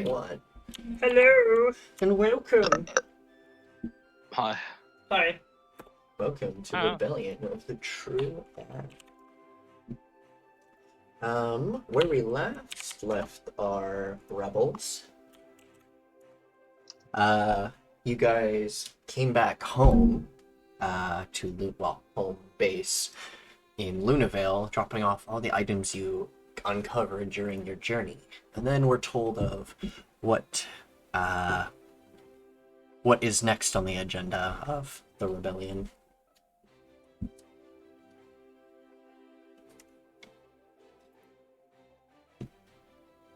everyone. Hello and welcome. Hi. Hi. Welcome to Rebellion of the True Heir. Where we left our rebels. You guys came back home, to home base in Lunavale, dropping off all the items you uncovered during your journey, and then we're told of what is next on the agenda of the rebellion.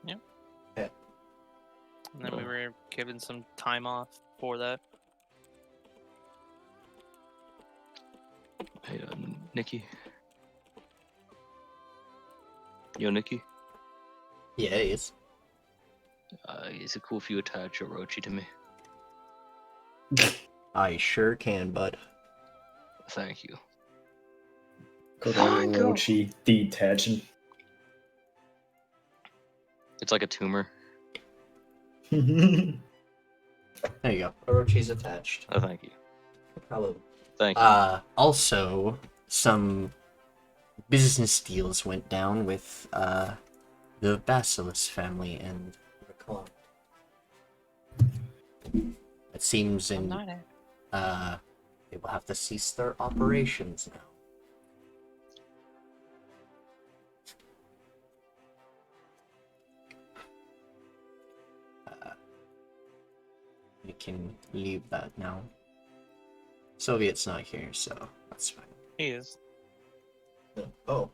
Yeah. Yeah. And then we were given some time off for that. Hey, Nikki. Yo, Nikki. Yeah, it is. Is it cool if you attach Orochi to me? I sure can, bud. Thank you. Good old Orochi detaching. It's like a tumor. There you go. Orochi's attached. Oh, thank you. Hello. Thank you. Also, some business deals went down with the Basilisk family and Recon. It seems they will have to cease their operations now. We can leave that now. Soviet's not here, so that's fine. He is. Oh.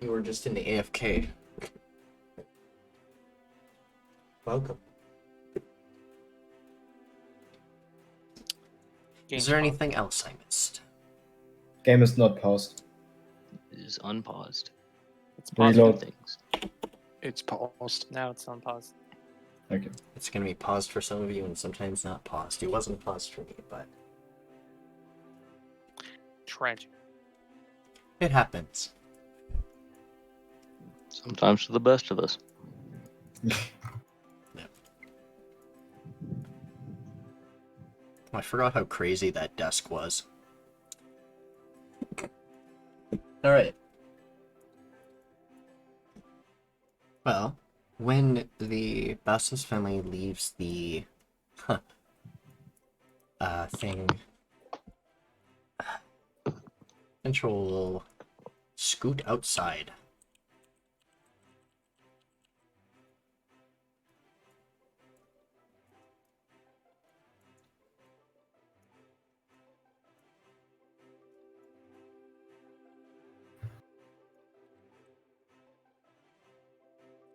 You were just in the AFK. Welcome. Is there anything else I missed? Game is not paused. It is unpaused. It's paused. Reload. Things. It's paused. Now it's on pause. Okay. It's gonna be paused for some of you and sometimes not paused. It wasn't paused for me, but Tragic. it happens. Sometimes for the best of us. I forgot how crazy that desk was. Alright. Well, when the Bastos family leaves the thing, Central will scoot outside.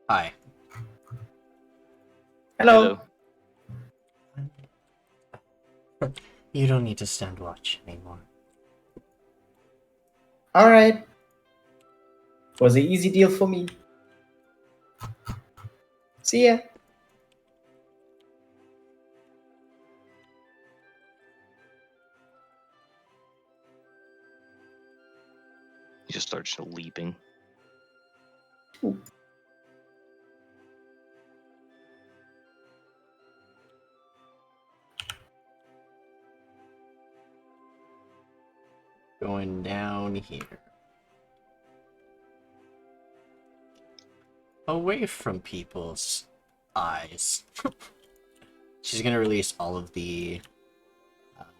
Hi. Hello. You don't need to stand watch anymore. Alright. Was an easy deal for me. See ya. He just starts leaping. Ooh. Going down here. Away from people's eyes. She's gonna release all of the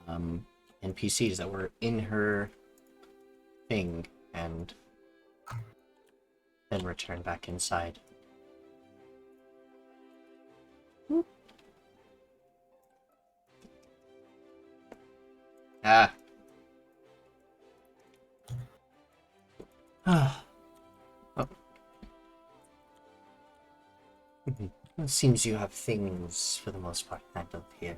NPCs that were in her thing and then return back inside. Ah. Oh. It seems you have things, for the most part, handled here.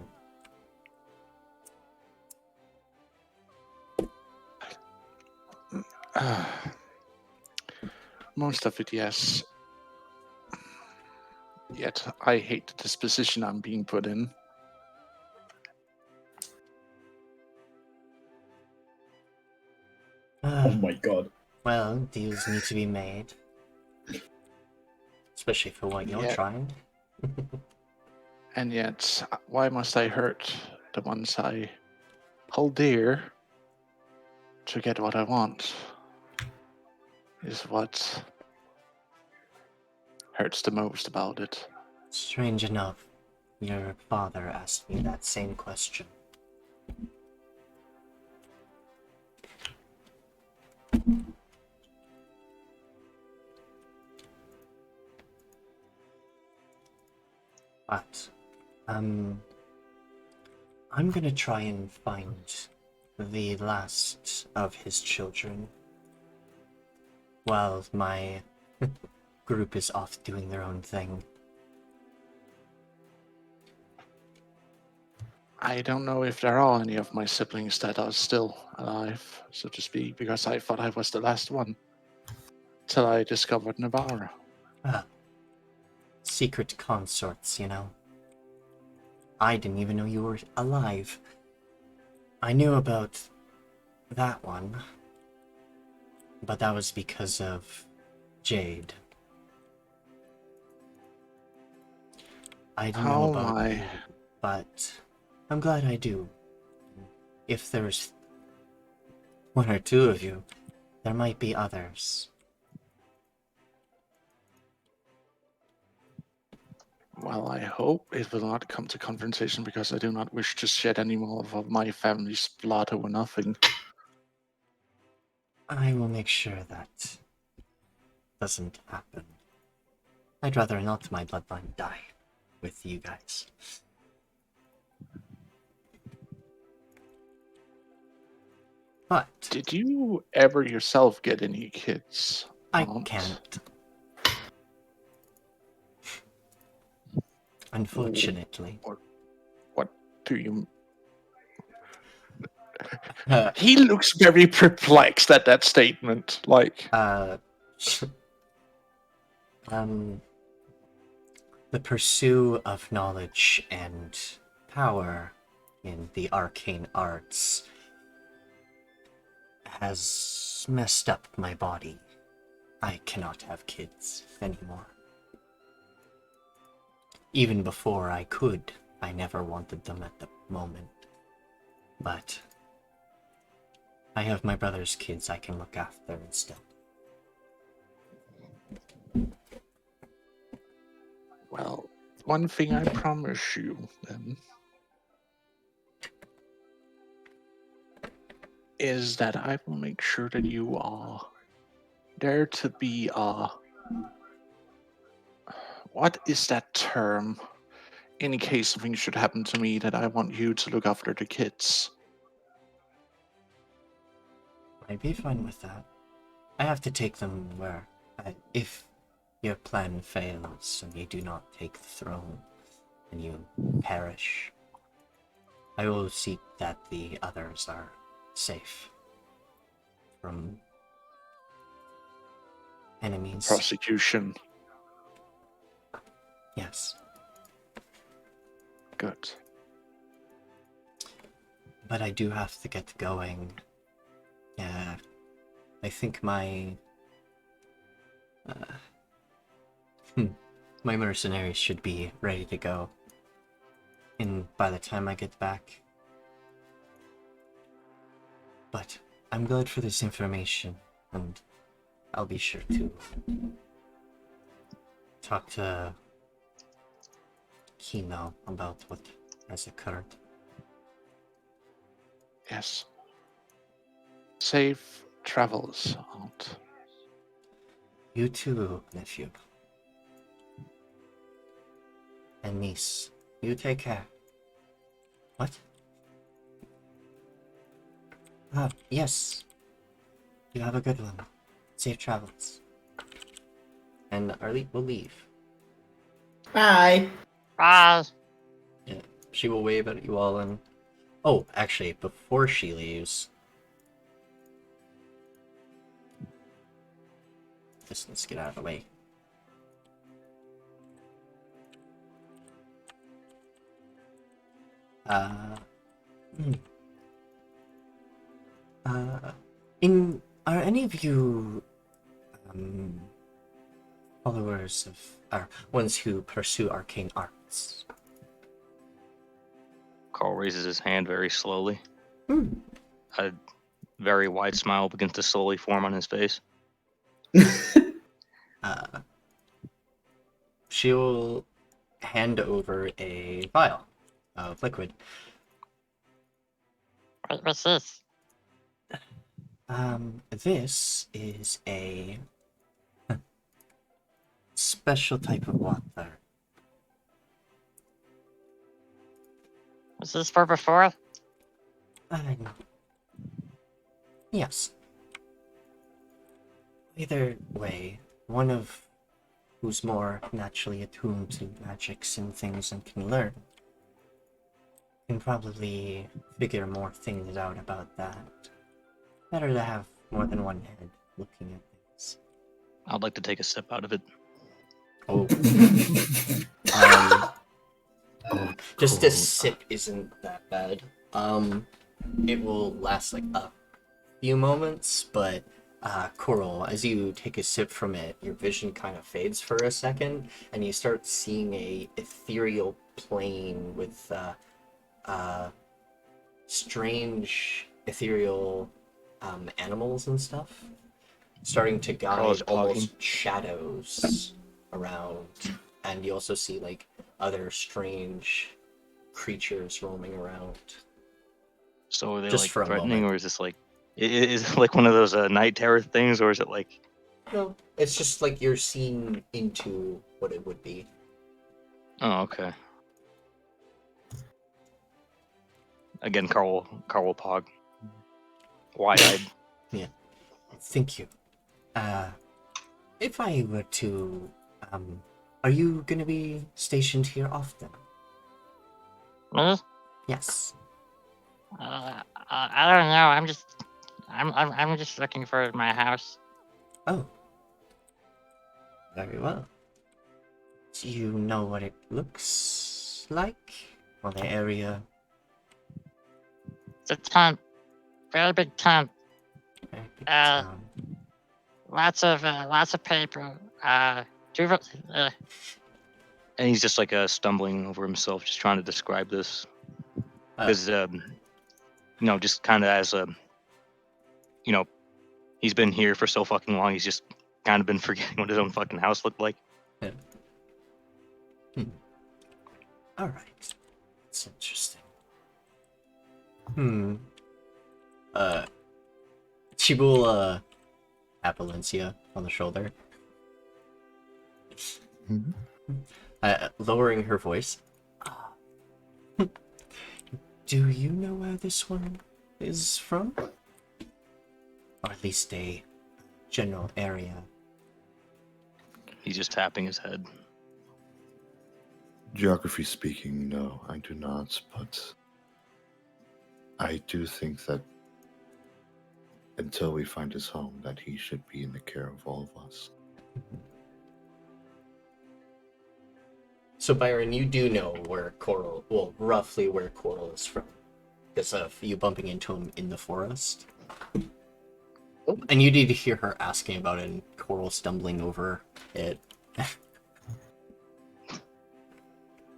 Most of it, yes. Yet, I hate this position I'm being put in. Oh my god. Well, deals need to be made. Especially for what you're trying. And yet, why must I hurt the ones I hold dear to get what I want? Is what hurts the most about it. Strange enough, your father asked me that same question. But, I'm gonna try and find the last of his children while my group is off doing their own thing. I don't know if there are any of my siblings that are still alive, so to speak, because I thought I was the last one. Till I discovered Navarra. Ah, secret consorts, you know. I didn't even know you were alive. I knew about that one, but that was because of Jade. I didn't know Oh about my. you, but I'm glad I do. If there's one or two of you, there might be others. Well, I hope it will not come to confrontation because I do not wish to shed any more of my family's blood over nothing. I will make sure that doesn't happen. I'd rather not my bloodline die with you guys. But Did you ever yourself get any kids? I Aunt? can't. Unfortunately. What do you... Uh, He looks very perplexed at that statement. Like, the pursuit of knowledge and power in the arcane arts has messed up my body. I cannot have kids anymore. Even before I could, I never wanted them at the moment. But I have my brother's kids I can look after instead. well, one thing I promise you, then, is that I will make sure that you are there to be what is that term? In case something should happen to me, that I want you to look after the kids. I'd be fine with that. I have to take them where, if your plan fails and you do not take the throne and you perish, I will see that the others are safe from enemies. Prosecution. Yes. Good. But I do have to get going. I think my my mercenaries should be ready to go. And by the time I get back. But I'm glad for this information, and I'll be sure to talk to Kino about what has occurred. Yes. Safe travels, Aunt. You too, nephew. And niece, you take care. What? Yes. You have a good one. Safe travels. And Arlete will leave. Bye. Ah, Yeah, she will wave at you all and... Oh, actually, before she leaves... Let's get out of the way. Are any of you followers of are ones who pursue arcane arts. Koarl raises his hand very slowly. Hmm. A very wide smile begins to slowly form on his face. She will hand over a vial of liquid. What's this? This is a special type of water. Was this for before? Yes. Either way, one of who's more naturally attuned to magics and things and can learn can probably figure more things out about that. Better to have more than one head looking at things. I'd like to take a sip out of it. Oh. Just a sip isn't that bad. It will last like a few moments, but Koarl, as you take a sip from it, your vision kind of fades for a second, and you start seeing a ethereal plane with strange ethereal animals and stuff starting to guide almost shadows around, and you also see like other strange creatures roaming around. So are they Just like for a threatening, moment. or is this like, is it like one of those night terror things, or is it like? No, it's just like you're seeing into what it would be. Oh, okay. Again, Koarl Pog, wide-eyed. Thank you. If I were to, are you gonna be stationed here often? Me? Yes. I don't know. I'm just looking for my house. Oh. Very well. Do you know what it looks like? Or the area? It's a tent, very big tent. Very big Uh, town. Lots of paper. And he's just like stumbling over himself, just trying to describe this. Because, just kind of as he's been here for so fucking long, he's just kind of been forgetting what his own fucking house looked like. Yeah. Alright. That's interesting. She will, tap Alencia on the shoulder. Lowering her voice. Do you know where this one is from? Or at least a general area? He's just tapping his head. Geography speaking, no, I do not, but I do think that until we find his home, that he should be in the care of all of us. So, Byron, you do know where Koarl, well, roughly where Koarl is from, because of you bumping into him in the forest. Oh. And you did hear her asking about it, and Koarl stumbling over it.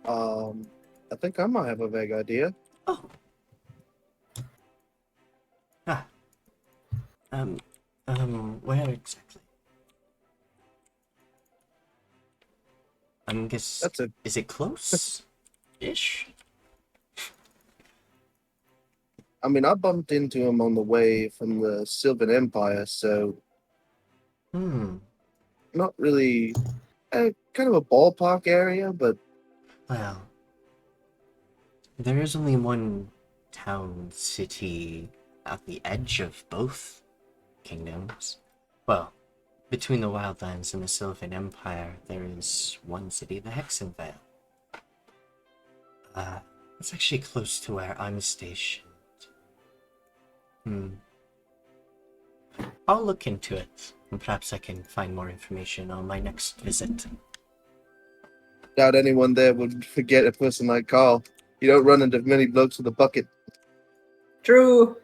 I think I might have a vague idea. Oh. Where exactly? I'm guess. Is it close-ish? I mean, I bumped into him on the way from the Sylvan Empire, so not really kind of a ballpark area, but Well, there is only one town, city, at the edge of both kingdoms. Well, between the Wildlands and the Sylvan Empire, there is one city, the Hexenvale. It's actually close to where I'm stationed. I'll look into it, and perhaps I can find more information on my next visit. doubt anyone there would forget a person like Koarl. You don't run into many blokes with a bucket. True.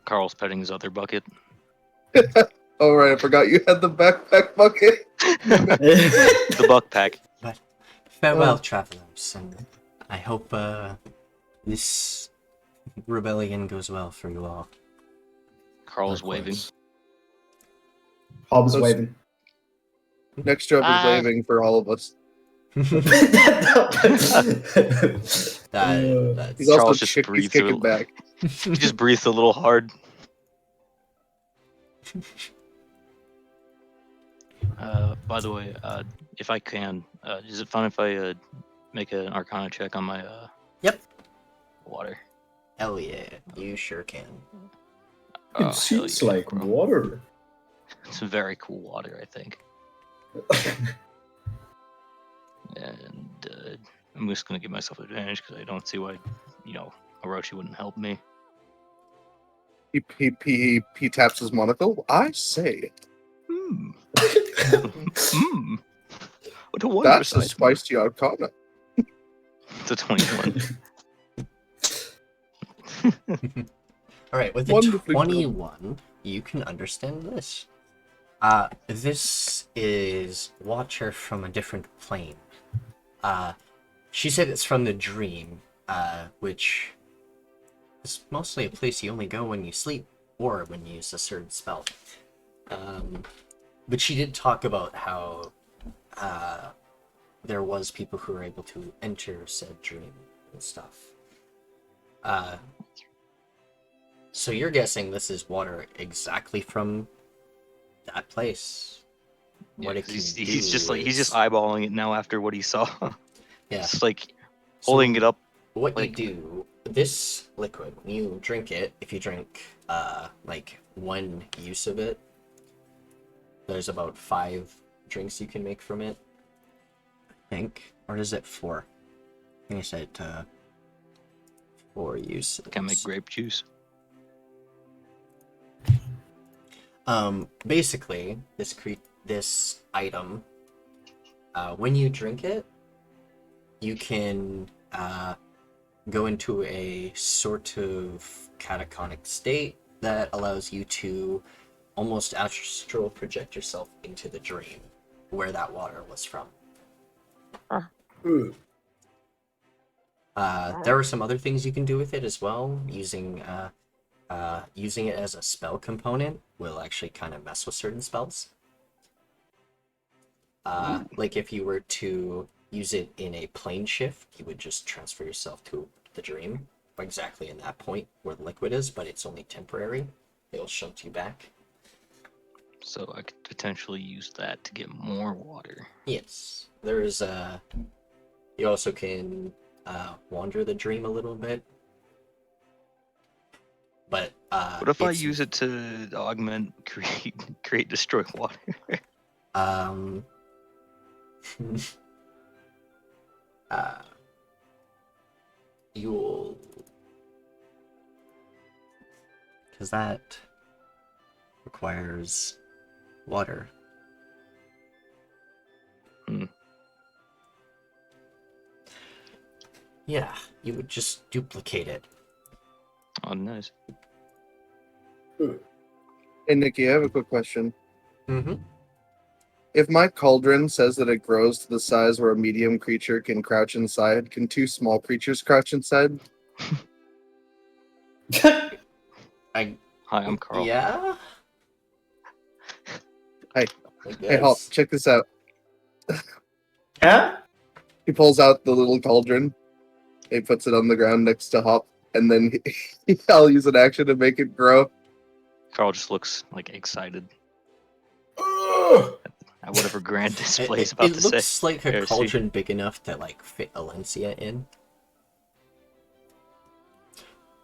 Carl's petting his other bucket. Oh right, I forgot you had the backpack bucket. The buck pack. Farewell, travelers, and I hope this rebellion goes well for you all. Carl is waving. Hobbs Those- waving. Next job is Bye. waving for all of us. That's He's also Charles just he's breathes kicking through- back. He just breathed a little hard. By the way, if I can, is it fun if I make an Arcana check on my Yep. water? Hell yeah, you sure can. Oh, hell It seems yeah, like bro. water. It's very cool water, I think. And I'm just gonna give myself advantage because I don't see why, Orochi wouldn't help me. He taps his monocle. I say, Hmm. Hmm. What a wondrous that's a item. spicy arcana. It's a 21. Alright, with the Wonderfully done. 21, you can understand this. This is water from a different plane. She said it's from the dream, which is mostly a place you only go when you sleep or when you use a certain spell. But she did talk about how there was people who were able to enter said dream and stuff. So you're guessing this is water exactly from that place? What Yeah, it can he's do just is- eyeballing it now after what he saw. Yeah. It's like holding So it up. What like- you do, this liquid, when you drink it, if you drink like one use of it, there's about 5 drinks you can make from it. I think. Or is it 4? I think I said 4 uses. Can make grape juice. Basically, this item, when you drink it, you can go into a sort of catatonic state that allows you to almost astral project yourself into the dream where that water was from. There are some other things you can do with it as well. Using it as a spell component will actually kind of mess with certain spells. Like if you were to use it in a plane shift, you would just transfer yourself to the dream exactly in that point where the liquid is, but it's only temporary. It'll shunt you back. So I could potentially use that to get more water. Yes. There's you also can wander the dream a little bit. But What if I it's, use it to augment, create, destroy water? You'll, because that requires water. Yeah, you would just duplicate it. Oh, nice. Hey, Nikki, I have a quick question. Mm-hmm. If my cauldron says that it grows to the size where a medium creature can crouch inside, can 2 small creatures crouch inside? I Hi, I'm Carl. Yeah. Hey. I Hey, Hop, guess. check this out. Huh? He pulls out the little cauldron. He puts it on the ground next to Hop, and then I'll use an action to make it grow. Carl just looks like excited Ugh. at whatever grand display It, he's about it to looks say. like a Heresy. cauldron big enough to like fit Alencia in.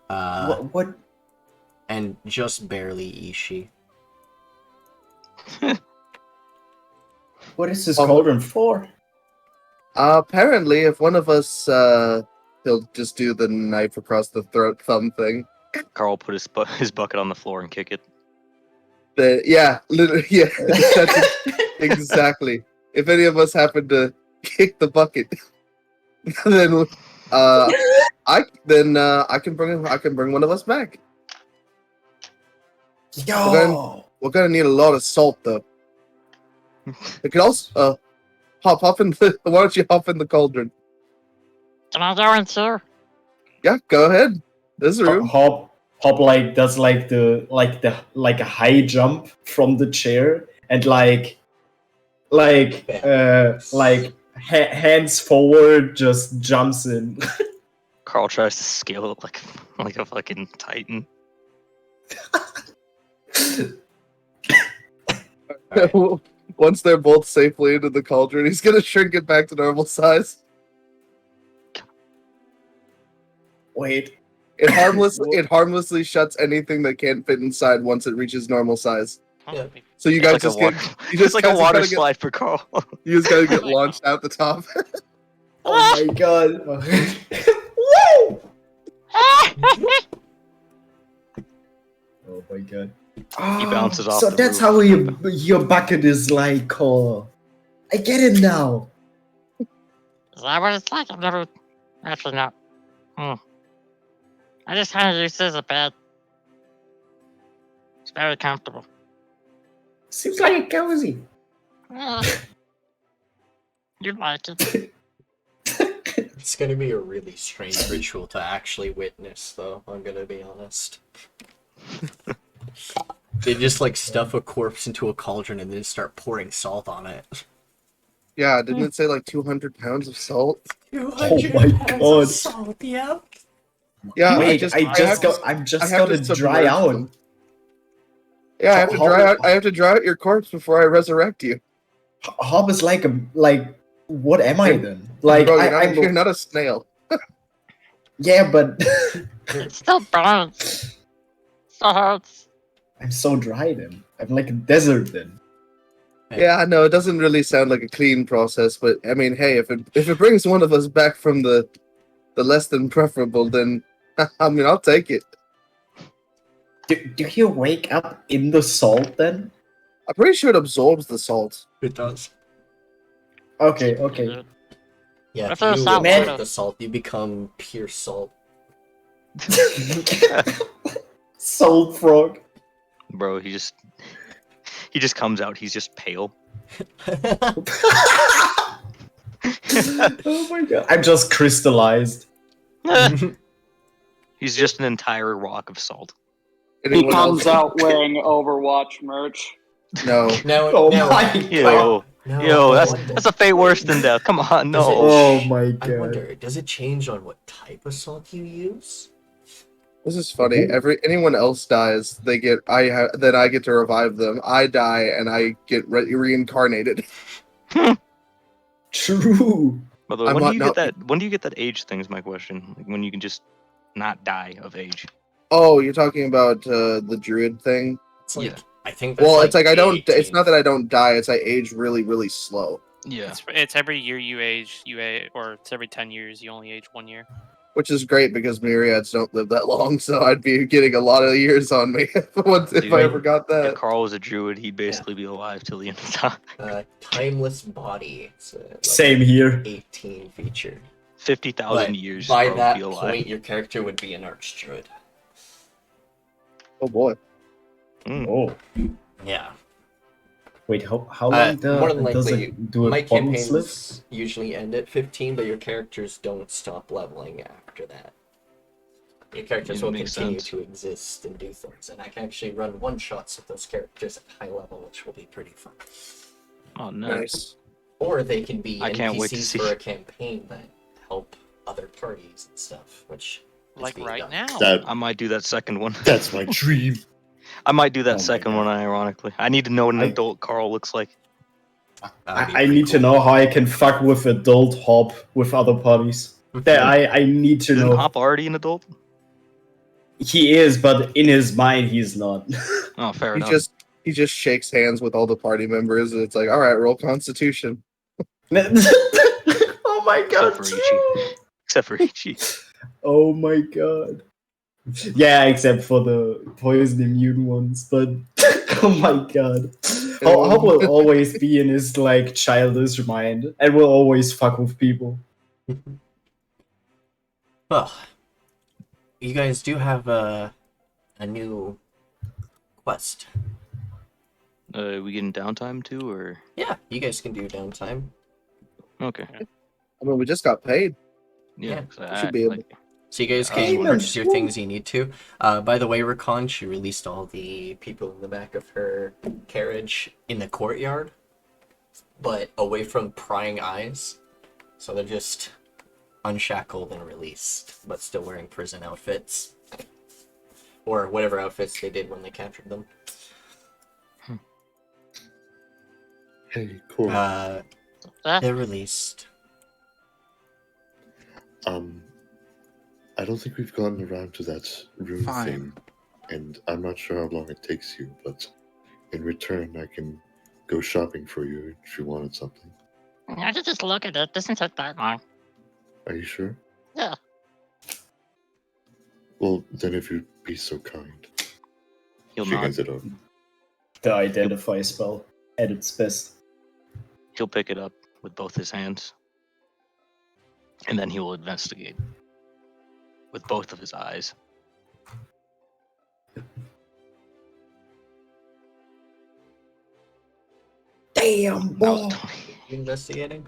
What? And just barely Itshi. What is this Um, cauldron for? Apparently, if one of us, he'll just do the knife across the throat thumb thing. Carl put his bucket on the floor and kick it. Yeah, literally, yeah, that's exactly. If any of us happen to kick the bucket, then I can bring one of us back. Yo! We're gonna need a lot of salt though. It could also hop in the. Why don't you hop in the cauldron? Can I go in too? Yeah, go ahead. There's room. Hop like does like a high jump from the chair and hands forward, just jumps in. Koarl tries to scale up like a fucking titan. Once they're both safely into the cauldron, he's gonna shrink it back to normal size. Wait. It harmlessly shuts anything that can't fit inside once it reaches normal size. Yeah. So you guys It's just like get a water, you just it's like a guys water gotta get- slide for Koarl. You just gotta get launched out the top. Oh my god. Oh my god. He bounces off So the that's roof. how your bucket is like, Koarl. I get it now. Is that what it's like? I've never... Actually, no. I just kind of use it as a bed. It's very comfortable. Seems like a cozy. You like it. It's gonna be a really strange ritual to actually witness, though, I'm gonna be honest. They just like stuff a corpse into a cauldron and then start pouring salt on it. Yeah, didn't it say like 200 pounds of salt? 200 my pounds of God. salt, yeah. Yeah, Wait, I'm just gonna dry out. them. Yeah, I have to dry out. I have to dry out your corpse before I resurrect you. Hob is like what am I then? Like Bro, I'm you're not a snail. yeah, but It still burns. Still hurts. I'm so dry then. I'm like a desert then. Yeah, no, it doesn't really sound like a clean process, but I mean, hey, if it brings one of us back from the less than preferable, then I mean, I'll take it. Do you wake up in the salt then? I'm pretty sure it absorbs the salt. It does. Okay. Yeah, if If there's you salt absorb water. the salt, you become pure salt. Salt frog. Bro, he just comes out. He's just pale. Oh my god. I'm just crystallized. He's just an entire rock of salt. He Anyone comes else? out wearing Overwatch merch. No. Now, Oh now, my Yo, now, yo, I that's wonder- a fate worse than death. Come on, Does it- no. Oh my I god. wonder, does it change on what type of salt you use? This is funny. Anyone else dies, then I get to revive them. I die and I get reincarnated. True. By the way, I'm when do not- you no. get that? When do you get that age thing? Is my question. Like when you can just not die of age. Oh, you're talking about the druid thing? It's like, Yeah. I think that's Well, it's like I don't. 18. It's not that I don't die. It's I age really, really slow, Yeah. It's every year you age, or it's every 10 years you only age 1 year. which is great because myriads don't live that long. So I'd be getting a lot of years on me if I Dude, ever got If that. Koarl was a druid, he'd basically be alive till the end of time. Timeless body. It's a level Same here. 18 feature. 50,000 But years. by bro, that be alive. point, your character would be an archdruid. Oh boy. Mm. Oh. Yeah. Wait, how long more than does likely, it do my a bottle slip? campaigns usually end at 15, but your characters don't stop leveling after that. Your characters Yeah, will makes continue sense. to exist and do things, and I can actually run one-shots with those characters at high level, which will be pretty fun. Oh no. Nice. Or they can be I can't wait to NPCs see. for a campaign that help other parties and stuff, which is Like being right done. now. I might do that second one. That's my dream. I might do Oh that my second God. one, ironically. I need to know what an I- adult Koarl looks like. That'd be I pretty need to cool. know how I can fuck with adult Hob with other parties. I need to Isn't know. Hop already an adult? He is, but in his mind, he's not. Oh, fair He enough. just shakes hands with all the party members, and it's like, all right, roll Constitution. Oh my god. Except for Itchi. Except for Itchi. Oh my god. Yeah, except for the poison immune ones, but oh my god. Hob will always be in his like childish mind and will always fuck with people. Well, you guys do have a new quest. We getting downtime too, or Yeah, you guys can do downtime. okay? I mean, we just got paid. Yeah, Yeah. 'cause We should be able. So you guys Yeah, I was can wondering. purchase your things you need to. By the way, Rakan, she released all the people in the back of her carriage in the courtyard, but away from prying eyes. So they're just unshackled and released, but still wearing prison outfits. Or whatever outfits they did when they captured them. Hey, cool. They're released. I don't think we've gotten around to that rune Fine. thing, and I'm not sure how long it takes you, but in return, I can go shopping for you if you wanted something. I should just look at it. Doesn't take that long. Are you sure? Yeah. Well, then if you'd be so kind. He'll She nod. hands it over. The identify spell at its best. He'll pick it up with both his hands, and then he will investigate with both of his eyes. Damn, That was boy. 20. Investigating?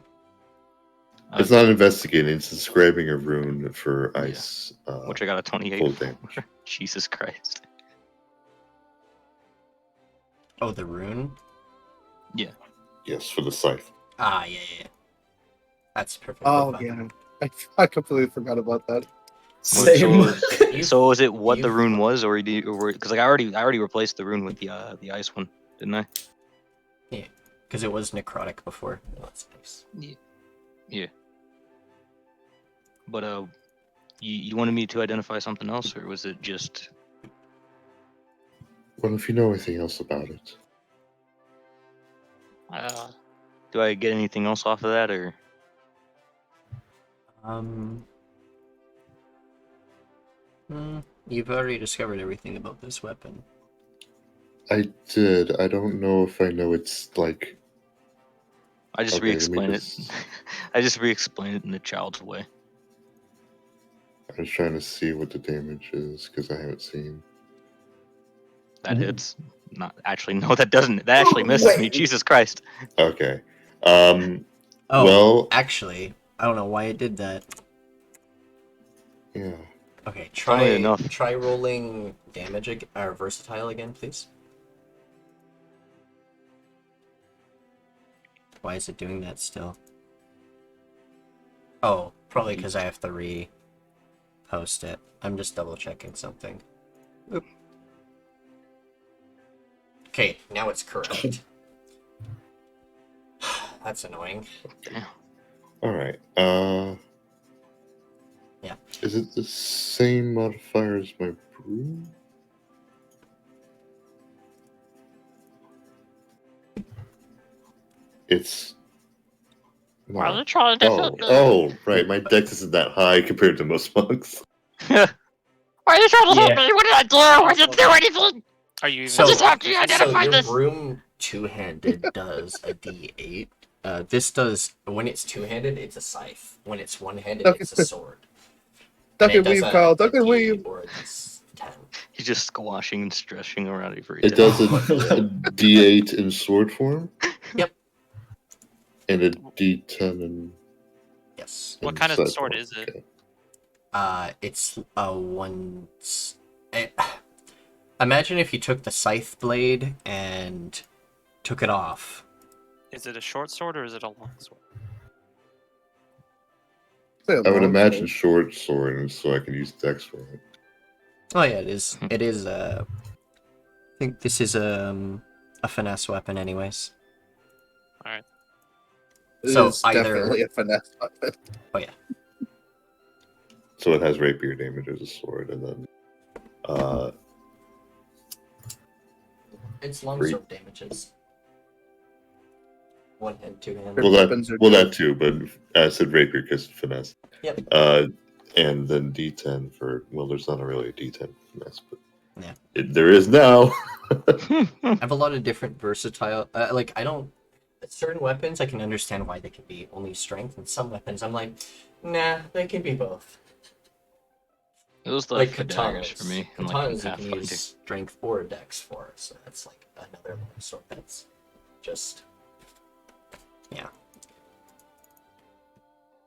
It's not investigating, it's describing a rune for ice. Which I got a 28 full for. damage. Jesus Christ. Oh, the rune? Yes, for the scythe. Ah, yeah. That's perfect. Oh yeah, I completely forgot about that. Same. So was it what the you've- rune was, or because like I already replaced the rune with the ice one, didn't I? Yeah, because it was necrotic before. Oh, that's nice. Yeah. But you wanted me to identify something else, or was it just? Well, if you know anything else about it. Do I get anything else off of that, or? You've already discovered everything about this weapon. I did. I don't know if I know it's like. I just Okay, let me re-explain it. just- I just re-explain it in a child's way. I was trying to see what the damage is because I haven't seen. That Mhm. hits. Not actually. No, that doesn't. That actually misses me. Wait. Jesus Christ. Okay. Oh, Well, actually, I don't know why it did that. yeah. Okay, Funnily enough. try rolling damage or versatile again, please. Why is it doing that still? Oh, probably because I have to re-post it. I'm just double checking something. Oop. Okay, now it's correct. That's annoying. Damn. All right. Yeah. Is it the same modifier as my brew? It's. Why are No. you trying to Oh, oh, right. My dex isn't that high compared to most monks. Why are you trying to Yeah. hit me? What did I do? I didn't do anything. Are you even? So, just have to identify your this. broom two-handed does a D8. This does, when it's two-handed, it's a scythe. When it's one-handed, Okay. it's a sword. Duck And it and does weave, Kyle. Duck and D8 weave. or a D10. He's just squashing and stretching around every It does a D8 in sword form. Yep. And a D10 in. Yes. What in kind of scythe sword form. is it? Okay. It's a one. Imagine if you took the scythe blade and took it off. Is it a short sword or is it a long sword? I would imagine short sword, and so I can use dex for it. Oh yeah, it is. It is. I think this is a finesse weapon, anyways. All right. So It's either- definitely a finesse weapon. Oh yeah. So it has rapier damage as a sword, and then It's long Three. sword damages. One hand, two hand. well weapons are that too, but I said rapier because finesse. Yep. And then D10 for there's not really a D10 finesse, but Yeah. there is now. I have a lot of different versatile. I don't. Certain weapons I can understand why they can be only strength, and some weapons I'm like, nah, they can be both. It was the Like daggers katanas. for me, and like Katanas you can Pathfinder. use strength or dex for, so that's like another sword that's just yeah.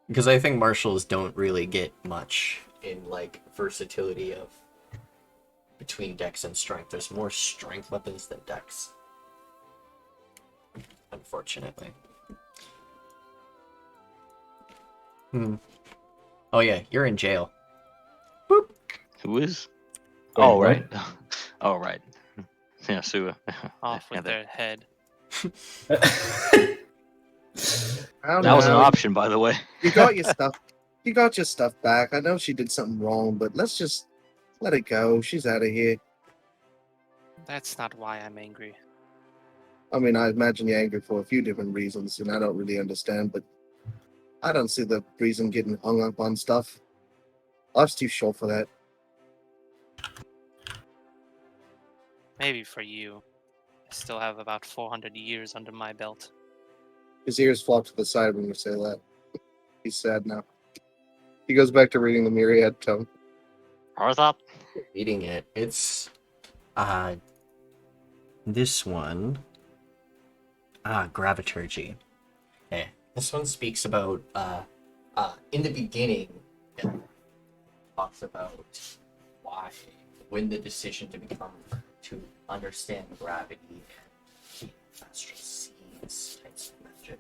Because I think martials don't really get much in like versatility of between dex and strength. There's more strength weapons than dex. Unfortunately. Oh yeah, you're in jail. Who is? Wait, Oh what? right. Oh right. Yeah, Sua. Off Yeah, with their head. I don't that was an know. option, by the way. You got your stuff. You got your stuff back. I know she did something wrong, but let's just let it go. She's out of here. That's not why I'm angry. I mean, I imagine you're angry for a few different reasons, and I don't really understand, but I don't see the reason getting hung up on stuff. Life's too short for that. Maybe for you. I still have about 400 years under my belt. His ears flop to the side when you say that. He's sad now. He goes back to reading the Myriad Tome. What's up? Reading it. It's this one. Graviturgy. Okay. This one speaks about in the beginning it talks about why when the decision to understand gravity and the astral seeds types of magic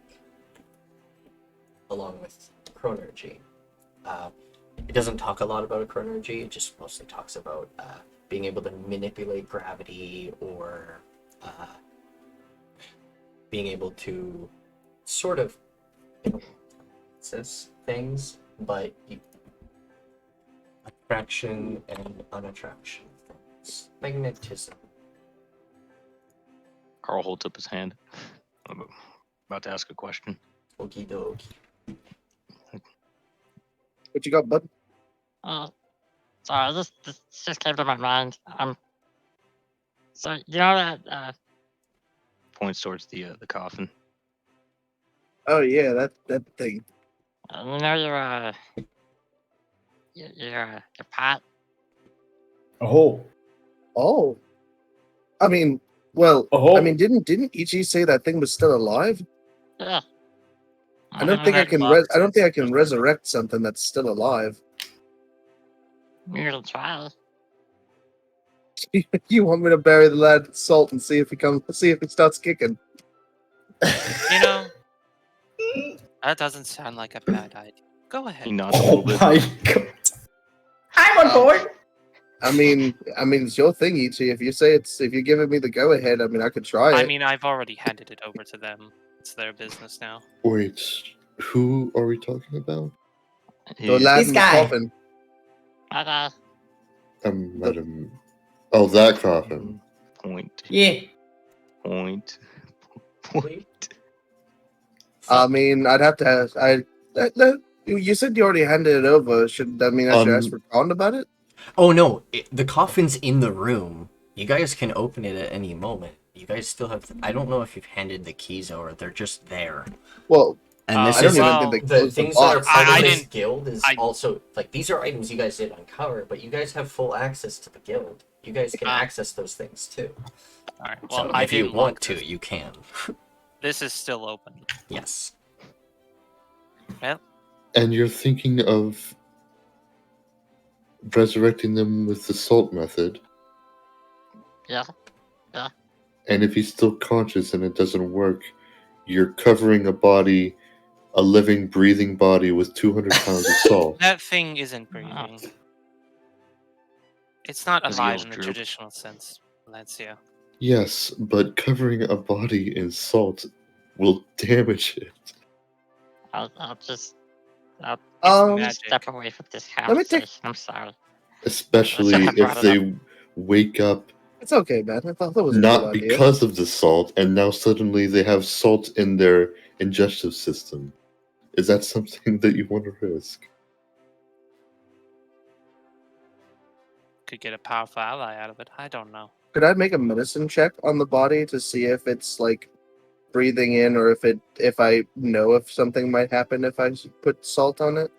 along with chronergy. It doesn't talk a lot about chronergy, it just mostly talks about being able to manipulate gravity or being able to sort of access things, but attraction and unattraction things. Magnetism. Carl holds up his hand. I'm about to ask a question. Okie dokie. What you got, bud? Sorry, this just came to my mind. So you know that Points towards the coffin. Oh yeah, that thing. you know your pot. Oh, Oh, I mean, well, Oh. I mean, didn't Itchi say that thing was still alive? Yeah. I don't think I can. I don't think I can resurrect something that's still alive. You can try. You want me to bury the lad in salt and see if he starts kicking? You know, that doesn't sound like a bad idea. Go ahead. He nods a Oh little bit. my god. I'm on board. I mean, it's your thing, Itchi. If you're giving me the go ahead, I mean, I could try it. I mean, I've already handed it over to them. It's their business now. Wait, who are we talking about? the lad This in the guy. coffin. Madam. Oh, that coffin. Point. Yeah. Point. I mean, I'd have to ask. You said you already handed it over. Should that mean I should ask for Colin about it? Oh no, the coffin's in the room. You guys can open it at any moment. You guys still have. I don't know if you've handed the keys over. They're just there. Well, And this I don't is even think they the closed the things that are box. part I of this didn't- guild is also like these are items you guys did uncover, but you guys have full access to the guild. You guys can access those things too. All right. So Well, I if you didn't want look. to, you can. This is still open. Yes. Well, And you're thinking of resurrecting them with the salt method. Yeah. And if he's still conscious and it doesn't work, you're covering a living, breathing body with 200 pounds of salt. that thing isn't breathing. It's not His alive eels in the droop. traditional sense, Alencia. Yes, but covering a body in salt will damage it. I'll magic. step away from this Let me conversation. take- I'm sorry. Especially I brought if it they wake up It's okay, man. I thought that was a not good idea. because of the salt, and now suddenly they have salt in their digestive system. Is that something that you want to risk? Could get a powerful ally out of it. I don't know. Could I make a medicine check on the body to see if it's like breathing in, or if I know if something might happen if I put salt on it?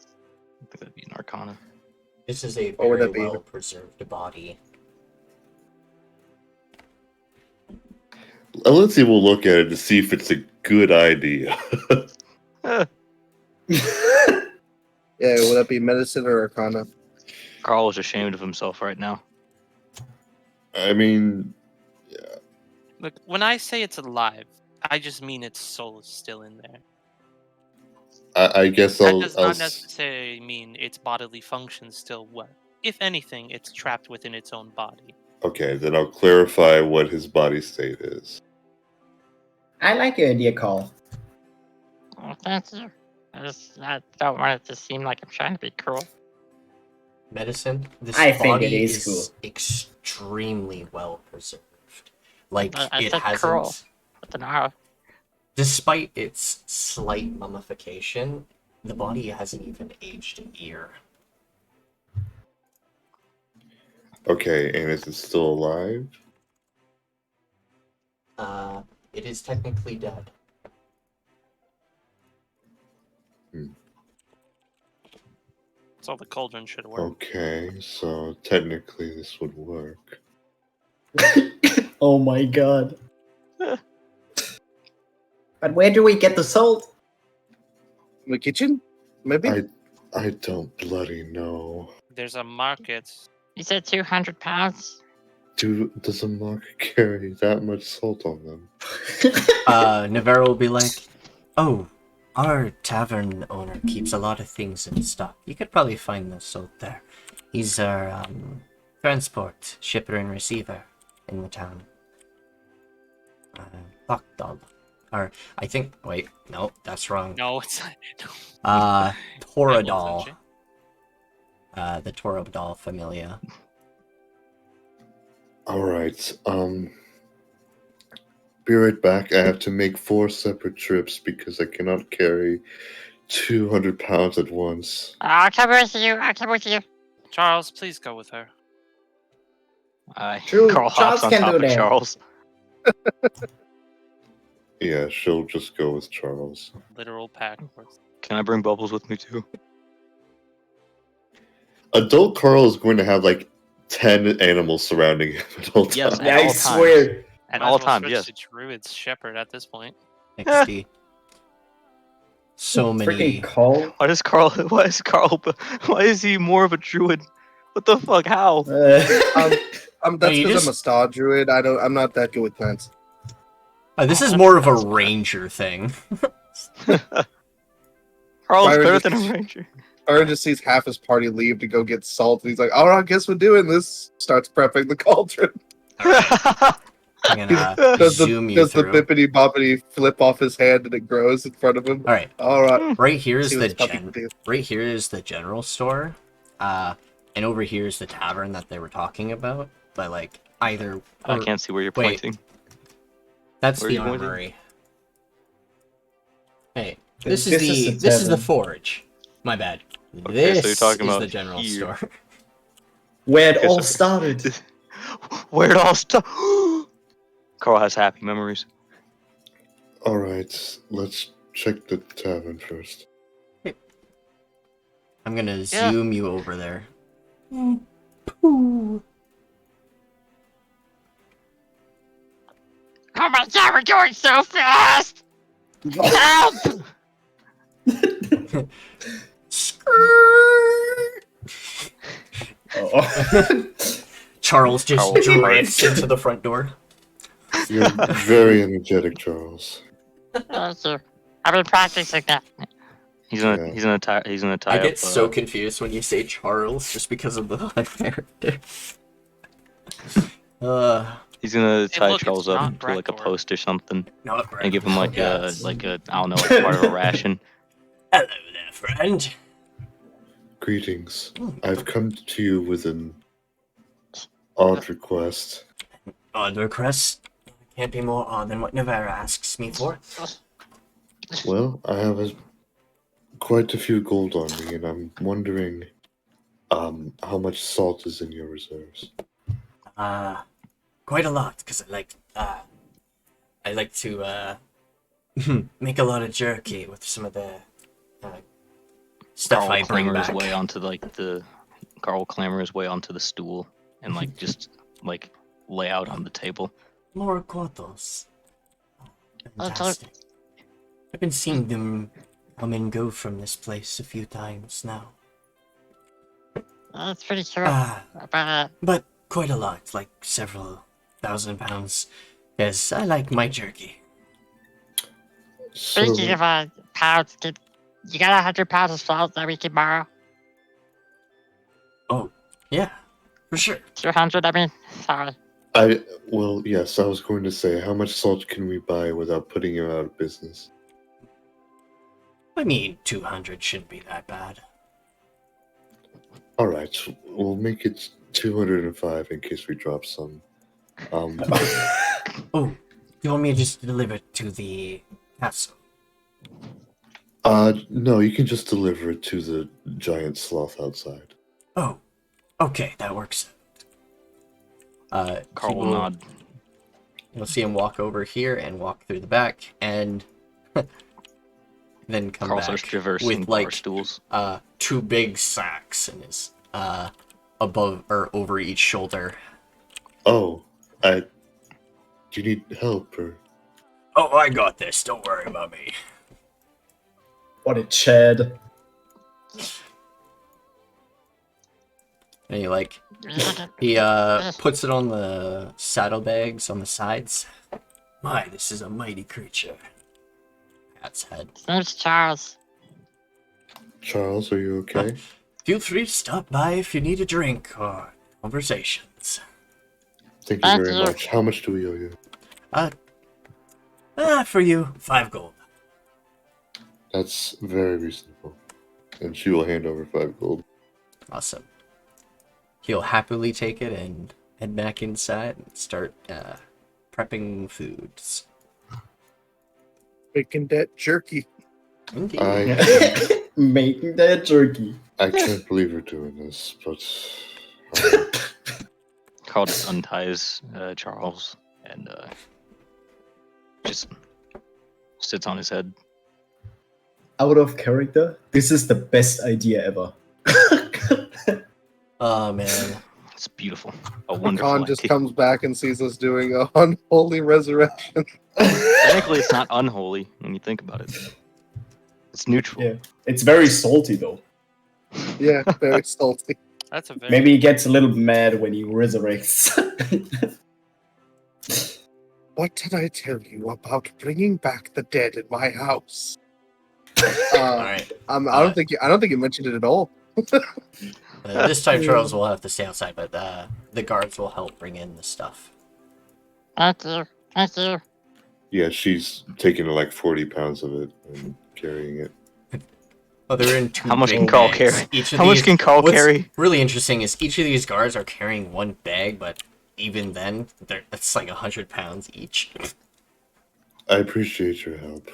I think that'd be an Arcana. This is a What would very that be? well preserved body. Alencia will look at it to see if it's a good idea. Yeah, would that be medicine or arcana? Koarl is ashamed of himself right now. I mean, Look, when I say it's alive, I just mean its soul is still in there. I guess That I'll. does not necessarily mean its bodily functions still work. If anything, it's trapped within its own body. Okay, then I'll clarify what his body state is. I like your idea, Koarl. Oh, thank you. I don't want it to seem like I'm trying to be cruel. Medicine. This I think body it is cool. extremely well preserved. Like I it said hasn't. cruel. With an R. Despite its slight mummification, the body hasn't even aged a year. Okay, and is it still alive? It is technically dead. So the cauldron should work. Okay, so technically this would work. Oh my god. But where do we get the salt? In the kitchen? Maybe? I don't bloody know. There's a market. You said 200 pounds? Does a market carry that much salt on them? Navarro will be like, "Oh, our tavern owner keeps a lot of things in stock. You could probably find the salt there. He's our transport shipper and receiver in the town. Bakdal. Or I think. Wait, no, that's wrong. No, it's not. Toradal. The Toradal familia. Alright, be right back. I have to make 4 separate trips because I cannot carry 200 pounds at once. I'll come with you. I'll come with you. Charles, please go with her. True, Koarl Charles hops on can top do of that. Charles. Yeah, she'll just go with Charles. Literal pack horse. Can I bring Bubbles with me too? Adult Koarl is going to have like 10 animals surrounding him at all times. Yes, Yeah, I all times. swear. At Might all as well times, switch yes. to Druid's shepherd at this point. XD. So Freaking many. Koarl. Why is Koarl? Why is he more of a druid? What the fuck? How? That's you because just- I'm a star druid. I'm not that good with plants. This is more of a ranger thing. Koarl's Byron better just- than a ranger. Byron just sees half his party leave to go get salt, and he's like, "All right, I guess we're doing this." Starts prepping the cauldron. I'm gonna Does zoom the you does the through. bippity boppity flip off his hand and it grows in front of him? All right, All right. right here is See the what this puppy can do. right here is the general store, and over here is the tavern that they were talking about. But like either I or- can't see where you're wait. pointing. That's Where the are you pointing? armory. Hey, This this is is the the this is the tavern. forge. My bad. Okay, This so you're talking is about the general here. store. Where it Okay, all so- started. Where it all started. Koarl has happy memories. Alright, let's check the tavern first. I'm gonna Yeah. zoom you over there. Oh my god, we're going so fast! Help! Oh. Charles just Koarl drifts into the front door. You're very energetic, Charles. Thank you. I've been practicing that. He's gonna Yeah. he's gonna tie I up. get so confused when you say Charles just because of the character. He's gonna tie look, it's Charles up not to like a Braktor. post or something, Not and give him like Yes. a I don't know, like part of a ration. Hello there, friend. Greetings. I've come to you with an odd request. Odd request. Can't be more odd than what Navarra asks me for. Well, I have quite a few gold on me, and I'm wondering how much salt is in your reserves. Quite a lot, because I like to make a lot of jerky with some of the stuff Koarl I bring clambers back. way onto like the Koarl will clamber his way onto the stool and just lay out on the table. More quartos. Okay. Fantastic. I've been seeing them come and go from this place a few times now. That's pretty true. But quite a lot, like several £1,000. Yes, I like my jerky. So, Speaking of pounds, you got 100 pounds of salt that we can borrow? Oh, yeah, for sure. 200, I mean. Sorry. yes, I was going to say, how much salt can we buy without putting you out of business? I mean, 200 shouldn't be that bad. All right, we'll make it 205 in case we drop some. Oh, do you want me to just deliver it to the castle? No, you can just deliver it to the giant sloth outside. Oh, okay, that works. Koarl will nod. You'll see him walk over here and walk through the back, and then come Koarl back starts traversing with bar stools. 2 big sacks in his above or over each shoulder. Oh, do you need help or? Oh, I got this. Don't worry about me. What a Chad. And he puts it on the saddlebags on the sides. My, this is a mighty creature. Pat's head. His name's Charles. Charles, are you okay? Feel free to stop by if you need a drink or conversations. Thank you Thank very you. much. How much do we owe you? For you, 5 gold. That's very reasonable. And she will hand over 5 gold. Awesome. He'll happily take it and head back inside and start prepping foods. Making that jerky. Indeed. Making that jerky. I can't believe you're doing this, but Koarl just unties Charles and just sits on his head. Out of character, this is the best idea ever. Oh man. It's beautiful. A wonderful Khan just idea. comes back and sees us doing a unholy resurrection. Technically, it's not unholy when you think about it. It's neutral. Yeah. It's very salty though. Yeah, very salty. That's a very Maybe he gets a little mad when he resurrects. What did I tell you about bringing back the dead in my house? All right. I don't think you mentioned it at all. This time Charles will have to stay outside, but the guards will help bring in the stuff. Thank you. Thank you. yeah, she's taking like 40 pounds of it and carrying it. Oh, they're in 2 How much big can Koarl bags. carry? Each of How much these- can Koarl what's carry? really interesting is each of these guards are carrying 1 bag, but even then, that's like 100 pounds each. I appreciate your help.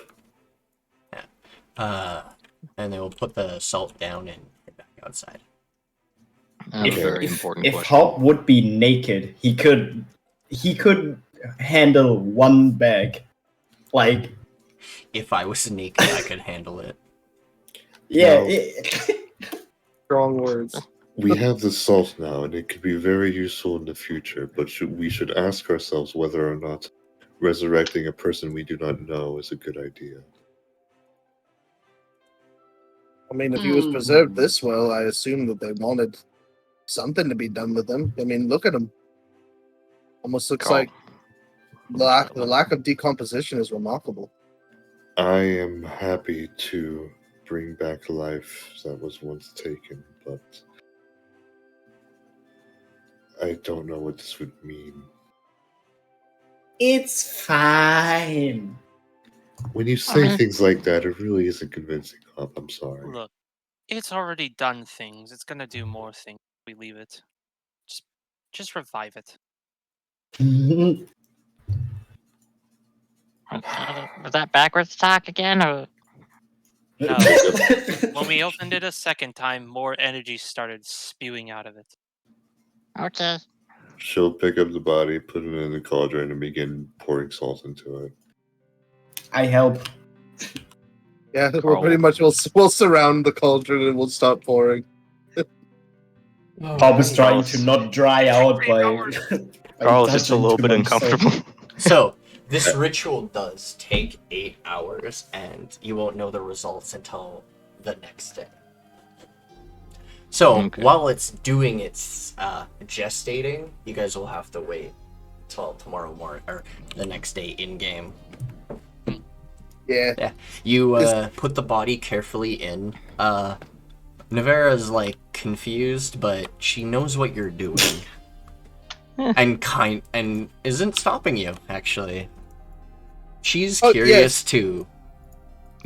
And they will put the salt down and get back outside. A very important if question. Hop would be naked, he could handle 1 bag. Like, If I was naked, I could handle it. yeah. No. Strong words. We have the salt now, and it could be very useful in the future, but we should ask ourselves whether or not resurrecting a person we do not know is a good idea. I mean, if he was preserved this well, I assume that they wanted something to be done with him. I mean, look at him. Almost looks Koarl. like the lack of decomposition is remarkable. I am happy to bring back life that was once taken, but I don't know what this would mean. It's fine. When you say things like that, it really isn't convincing, Hop. I'm sorry. Look, it's already done things. It's gonna do more things if we leave it. Just revive it. Was that backwards talk again, or? No. When we opened it a second time, more energy started spewing out of it. Okay. She'll pick up the body, put it in the cauldron, and begin pouring salt into it. I help. Yeah, we'll Koarl. pretty much we'll surround the cauldron and we'll stop pouring. Pop is trying Carl's- to not dry out by Carl is just a touching little too bit much salt. uncomfortable. So, this ritual does take 8 hours, and you won't know the results until the next day. So, Okay. while it's doing its gestating, you guys will have to wait till tomorrow morning, or the next day in-game. Yeah. You put the body carefully in. Navera's like confused, but she knows what you're doing. and isn't stopping you, actually. She's Oh, curious too.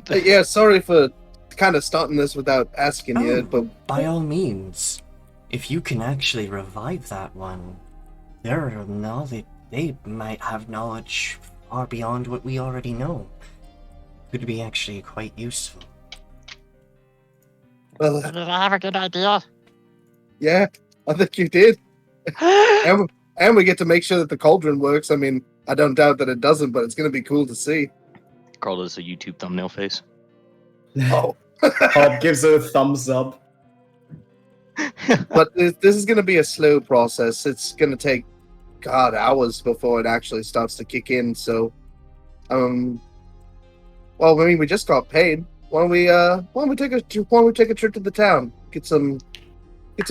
Yeah, sorry for kind of starting this without asking you, but By all means, if you can actually revive that one, they might have knowledge far beyond what we already know. Could be actually quite useful. well, Did I have a good idea? yeah, I think you did. And we get to make sure that the cauldron works. I mean, I don't doubt that it doesn't, but it's going to be cool to see. Carl does a YouTube thumbnail face. Oh. Pop gives a thumbs up. But this is going to be a slow process. It's going to take, God, hours before it actually starts to kick in. So, well, I mean, we just got paid. Why don't we take a trip to the town, get some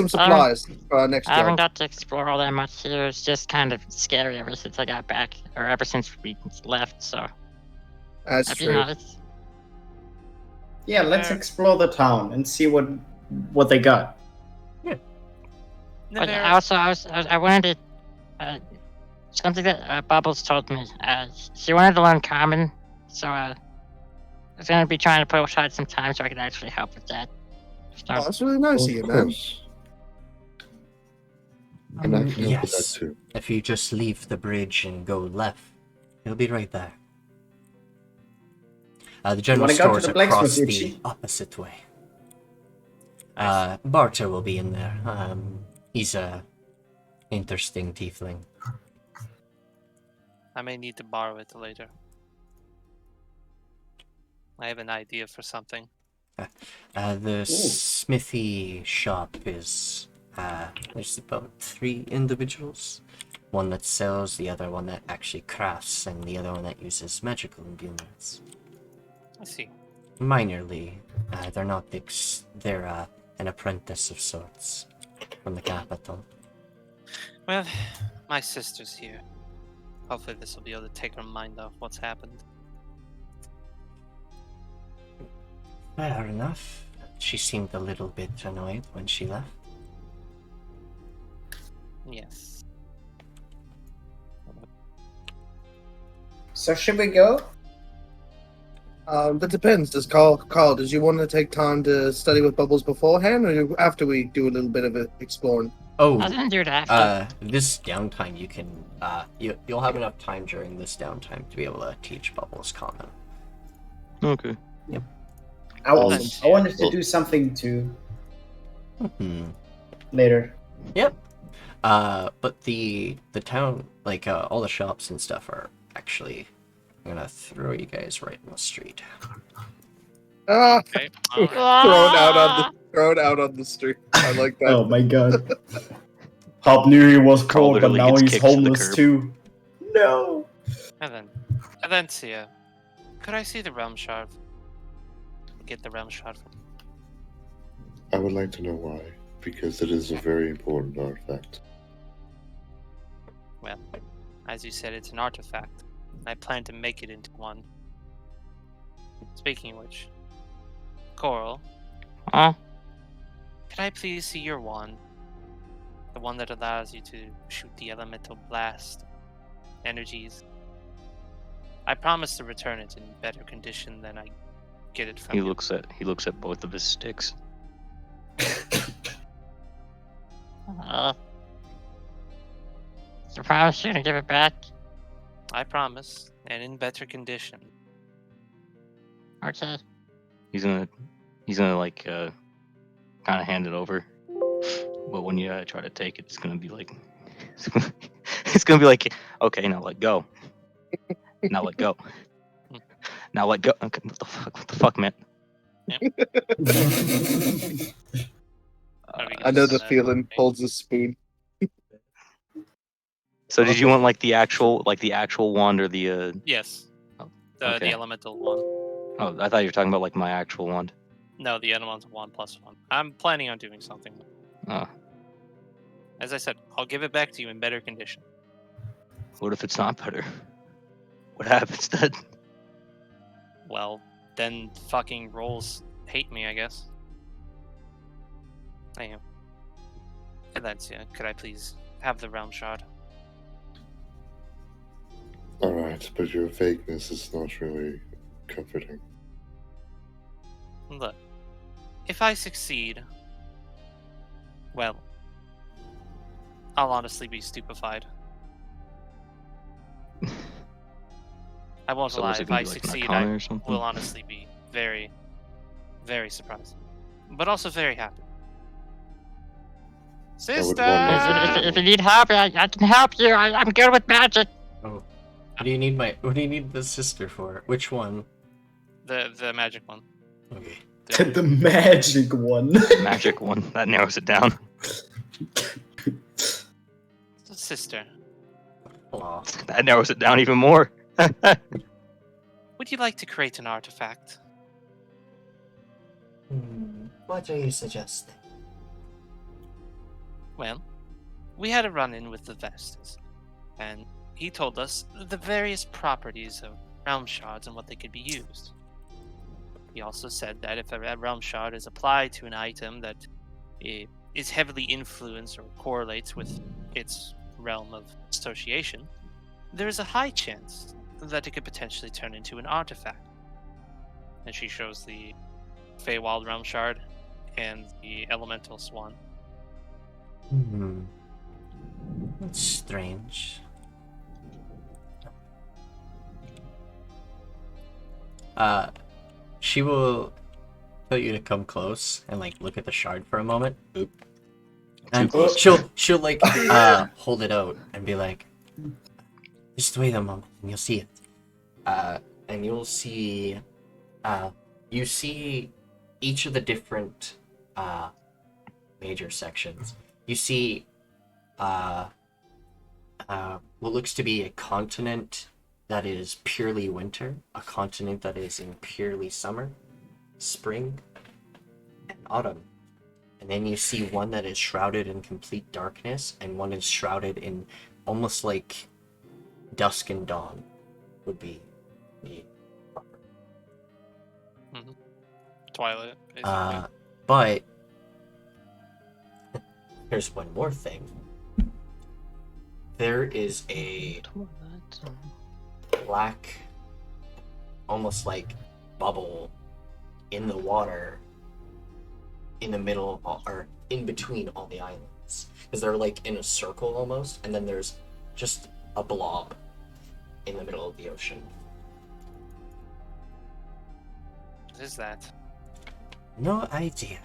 supplies for our next I haven't job? got to explore all that much here. It's just kind of scary ever since I got back, or ever since we left. So That's that'd be true. nice. Yeah, let's explore the town and see what they got. But Navera, I wanted to something that Bubbles told me. She wanted to learn Common, so I was gonna be trying to put aside some time so I could actually help with that. So, Oh, that's really nice of you, Of man. course. And I can help with that Yes. too. If you just leave the bridge and go left, it'll be right there. The general wanna go to store's the blacksmith, across the Itchi? opposite way. Barter will be in there. He's a interesting tiefling. I may need to borrow it later. I have an idea for something. The Smithy Shop is there's about 3 individuals. One that sells, the other one that actually crafts, and the other one that uses magical imbuements. I see. Minorly, they're not they're an apprentice of sorts from the capital. Well, my sister's here. Hopefully this will be able to take her mind off what's happened. Fair enough. She seemed a little bit annoyed when she left. Yes. So should we go? That depends. Carl, did you want to take time to study with Bubbles beforehand, or after we do a little bit of exploring? Oh, I didn't do it after. this downtime you can you'll have enough time during this downtime to be able to teach Bubbles Common. Okay. I wanted to do something too later. Yep. But the town, like all the shops and stuff are actually. I'm gonna throw you guys right in the street. Ah, Okay. thrown out on the street. I like that. Oh my god. Pop knew he was Carl poor, but literally now gets he's kicked to the homeless curb. too. No. Alencia, could I see the realm shard? Get the realm shard. I would like to know why, because it is a very important artifact. Well, as you said, it's an artifact. I plan to make it into one. Speaking of which, Koarl, Huh? could I please see your wand? The one that allows you to shoot the elemental blast energies. I promise to return it in better condition than I get it from He you. looks at both of his sticks. You promise you're gonna give it back? I promise, and in better condition. Okay. He's gonna like kind of hand it over, but when you try to take it, it's gonna be like it's gonna be like, okay, now let go. Now let go. Now let go. Okay, what the fuck, man? Are we I know the Yes, feeling. okay. Holds a spoon. So did you want like the actual wand or the Yes. Oh, The okay. elemental one. Oh, I thought you were talking about like my actual wand. No, the elemental one plus one. I'm planning on doing something. Oh, As I said, I'll give it back to you in better condition. what if it's not better? What happens then? Well, then fucking rolls hate me, I guess. I am. Alencia, could I please have the realm shard? Alright, but your vagueness is not really comforting. Look, if I succeed, well, I'll honestly be stupefied. I won't So lie, was it if gonna I be like an succeed, arcana I or something? will honestly be very, very surprised. But also very happy. would Sister! wonder If you need help, I can help you. I'm good with magic. Oh. What do you need the sister for? Which one? The magic one. Okay. The magic one. Magic one. That narrows it down. Sister, Aw. That narrows it down even more. would you like to create an artifact? What are you suggesting? Well, we had a run-in with the Vestas, and he told us the various properties of realm shards and what they could be used. He also said that if a realm shard is applied to an item that is heavily influenced or correlates with its realm of association, there is a high chance that it could potentially turn into an artifact. And she shows the Feywild realm shard and the elemental swan. That's strange. She will tell you to come close and like look at the shard for a moment. Oop. And close. she'll like hold it out and be like, just wait a moment and you'll see it. And you'll see you see each of the different major sections. You see what looks to be a continent that is purely winter, a continent that is in purely summer, spring, and autumn. And then you see one that is shrouded in complete darkness, and one is shrouded in almost like dusk and dawn would be the proper. Twilight, basically. But there's one more thing. There is a black, almost like bubble in the water in the middle or in between all the islands, because they're like in a circle almost, and then there's just a blob in the middle of the ocean. What is that? No idea.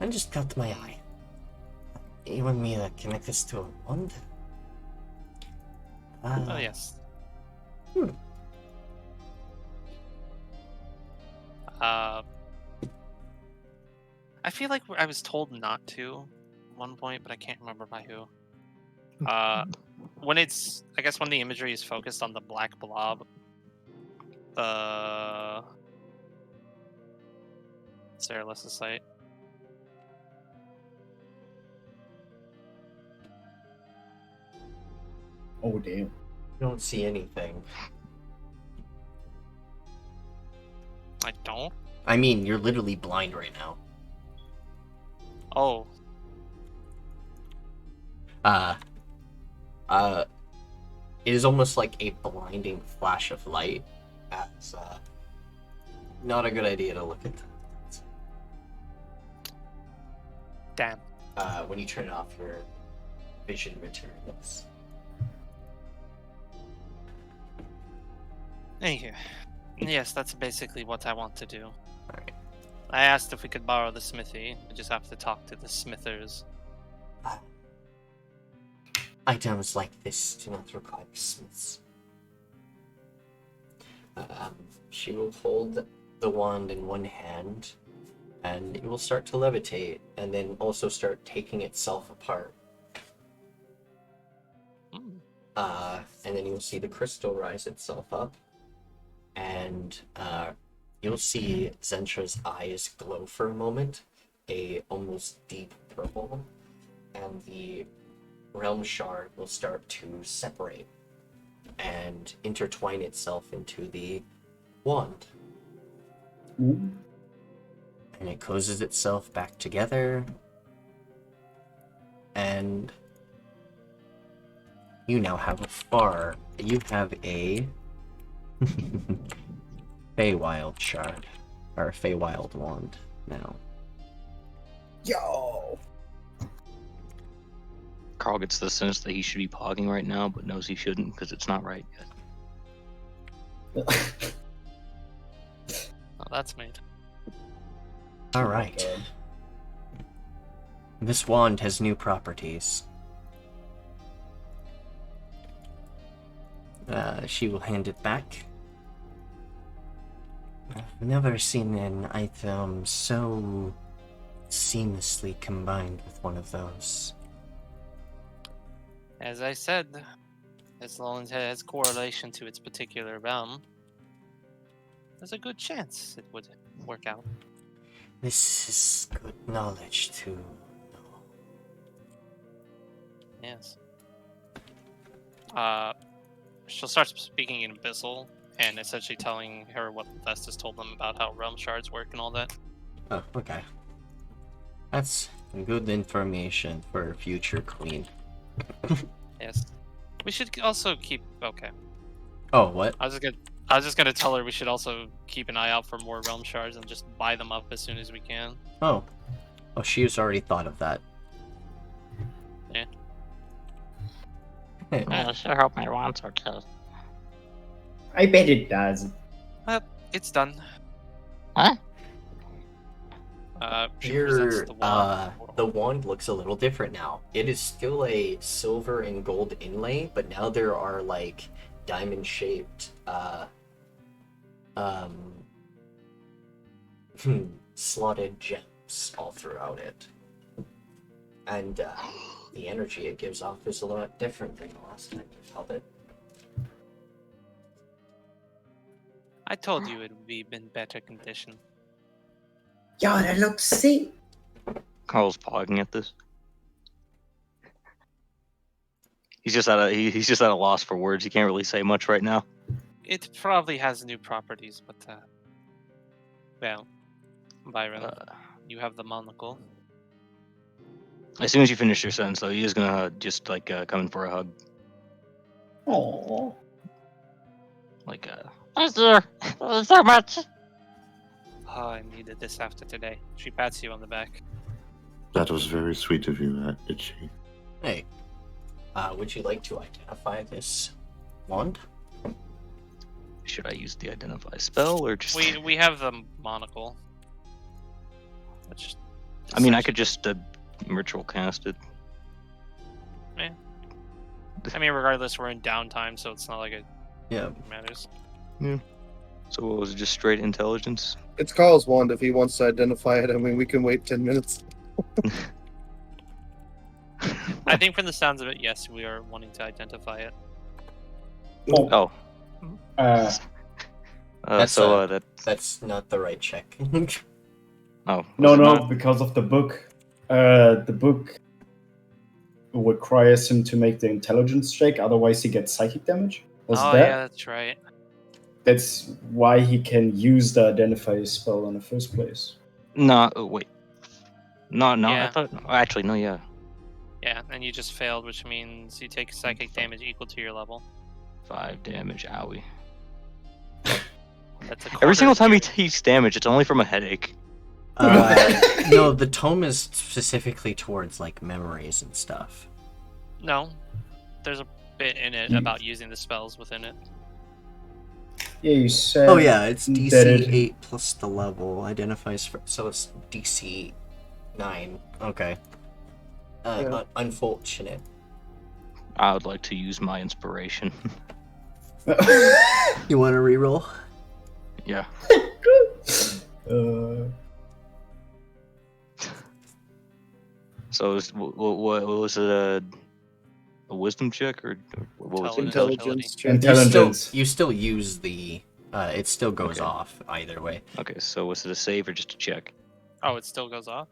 I just got my eye. You want me to connect this to a wand? Oh, yes. I feel like I was told not to at one point, but I can't remember by who. When it's, I guess when the imagery is focused on the black blob, Sarah lists the site. Oh damn. You don't see anything. I don't? I mean, you're literally blind right now. Oh. It is almost like a blinding flash of light. That's not a good idea to look at that. Damn. When you turn it off, your vision returns. Anywho. Yes, that's basically what I want to do. Alright. I asked if we could borrow the smithy. We just have to talk to the smithers. Items like this do not require smiths. She will hold the wand in one hand, and it will start to levitate, and then also start taking itself apart. And then you'll see the crystal rise itself up, and you'll see Zentra's eyes glow for a moment, a almost deep purple, and the realm shard will start to separate and intertwine itself into the wand. Ooh. And it closes itself back together, and you now have you have a Feywild shard, or Feywild wand now. Yo! Koarl gets the sense that he should be pogging right now, but knows he shouldn't because it's not right yet. Oh, that's made. Alright. This wand has new properties. She will hand it back. I've never seen an item so seamlessly combined with one of those. As I said, as long as it has correlation to its particular realm, there's a good chance it would work out. This is good knowledge to know. Yes. She'll start speaking in Abyssal and essentially telling her what Vestas told them about how realm shards work and all that. Oh, okay. That's good information for future queen. Yes. We should also keep. Okay. Oh, what? I was just gonna tell her we should also keep an eye out for more realm shards and just buy them up as soon as we can. Oh, she's already thought of that. Yeah. Hey, I sure hope my wants are killed. I bet it does. It's done. Huh? She presents Your the wand looks a little different now. It is still a silver and gold inlay, but now there are like diamond-shaped slotted gems all throughout it. And the energy it gives off is a lot different than the last time you held it. I told you it would be in better condition. Yo, that looks sick. Koarl's pogging at this. He's just at a loss for words. He can't really say much right now. It probably has new properties, but well, Byron, you have the monocle. As soon as you finish your sentence, though, he is gonna just like come in for a hug. Aww. Thank you. Thank you so much. Oh, I needed this after today. She pats you on the back. That was very sweet of you, Itchi. Hey, would you like to identify this wand? Should I use the identify spell or just? We have the monocle. Which I mean, I could just ritual cast it. I mean, regardless, we're in downtime, so it's not like it matters. Yeah. So what was it, just straight intelligence? It's Koarl's wand if he wants to identify it. I mean, we can wait 10 minutes. I think from the sounds of it, yes, we are wanting to identify it. Oh. That's that's not the right check. Oh. No, because of the book. The book requires him to make the intelligence check, otherwise he gets psychic damage. Yeah, that's right. That's why he can use the identify spell in the first place. No, wait. No, Yeah. I thought. Actually, no, yeah. Yeah, and you just failed, which means you take psychic damage equal to your level. 5 damage, owie. That's a Every single time he quarter. takes damage, it's only from a headache. No, the tome is specifically towards like memories and stuff. No, there's a bit in it about using the spells within it. Yeah, you said. Oh yeah, it's DC that it- 8 plus the level identifies for, so it's DC 9. Okay. Unfortunate. I would like to use my inspiration. You want to reroll? Yeah. So what was it? A wisdom check or what was it? Intelligence check. Intelligence. You still use the. It still goes Okay. off either way. Okay, so was it a save or just a check? Oh, it still goes off?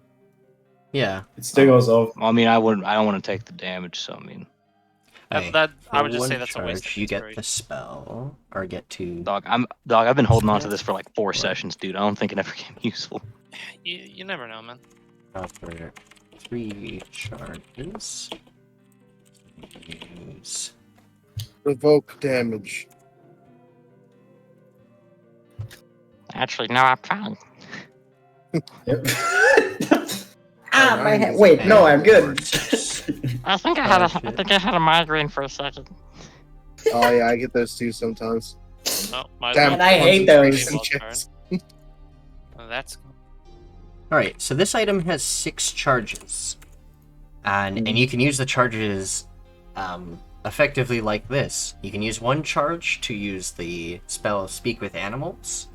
Yeah. It still goes off. Well, I mean, I don't want to take the damage, so I mean, Hey, I would for just say one that's a waste of charge, you get the inspiration. spell, or get to. dog, I've been holding on to Yeah. this for like 4 What? sessions, dude. I don't think it ever became useful. You never know, man. For 3 charges. Use. Revoke damage. Actually, no, I'm fine. Yep. My head. Wait, no, I'm good. I think I had a migraine for a second. Oh yeah, I get those too sometimes. Oh, my Damn, And I hate those. concentration checks. Oh, that's Alright, so this item has 6 charges. And you can use the charges effectively like this. You can use 1 charge to use the spell Speak with Animals.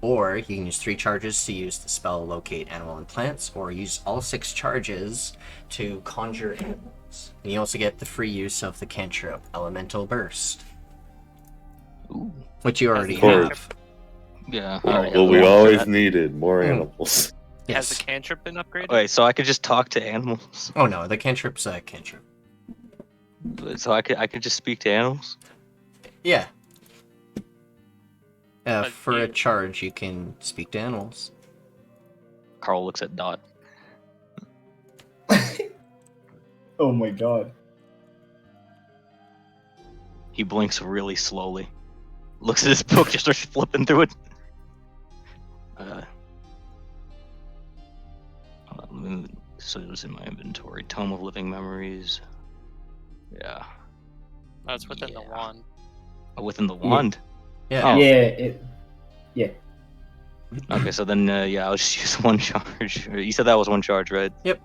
Or you can use 3 charges to use the spell Locate Animal and Plants. Or use all 6 charges to conjure animals. And you also get the free use of the cantrip Elemental Burst. Ooh. Which you already Of course. have. Yeah. Oh, alright, well, we yeah. always needed more Mm. animals. Has the Yes. cantrip been upgraded? Wait, so I could just talk to animals? Oh no, the cantrip's a cantrip. So I could just speak to animals? Yeah. But For a you- charge, you can speak to animals. Koarl looks at Dot. Oh my god. He blinks really slowly. Looks at his book, just starts flipping through it. So it was in my inventory. Tome of Living Memories. Yeah. That's within the Yeah. wand. Oh, within the wand? Yeah. Oh. Yeah. Okay, so then, yeah, I'll just use 1 charge. You said that was 1 charge, right? Yep.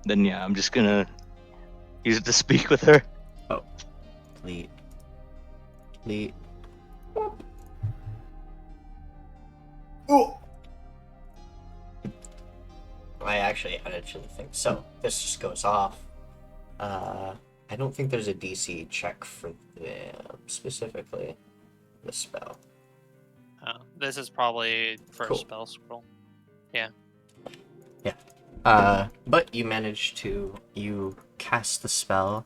Then, yeah, I'm just gonna use it to speak with her. Please. Oh. I actually think so. This just goes off. I don't think there's a DC check for them specifically. The spell. This is probably first Cool. spell scroll. But you manage to cast the spell.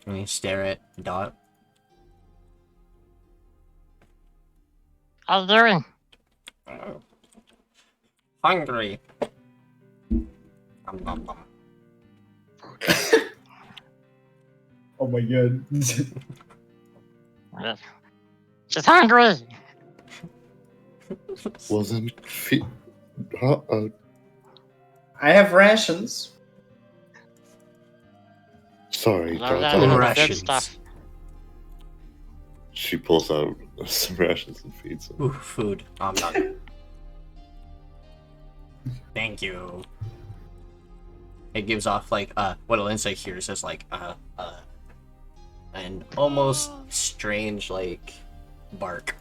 And you stare at Dot. How you doing? Hungry. Nom, nom, nom. Oh my god. She's hungry. Wasn't I have rations. sorry, Love Dot. that and the good Rations. stuff. She pulls out some rations and feeds him. Ooh, food. I'm done. Thank you. It gives off like what Alencia hears is like an almost strange like bark.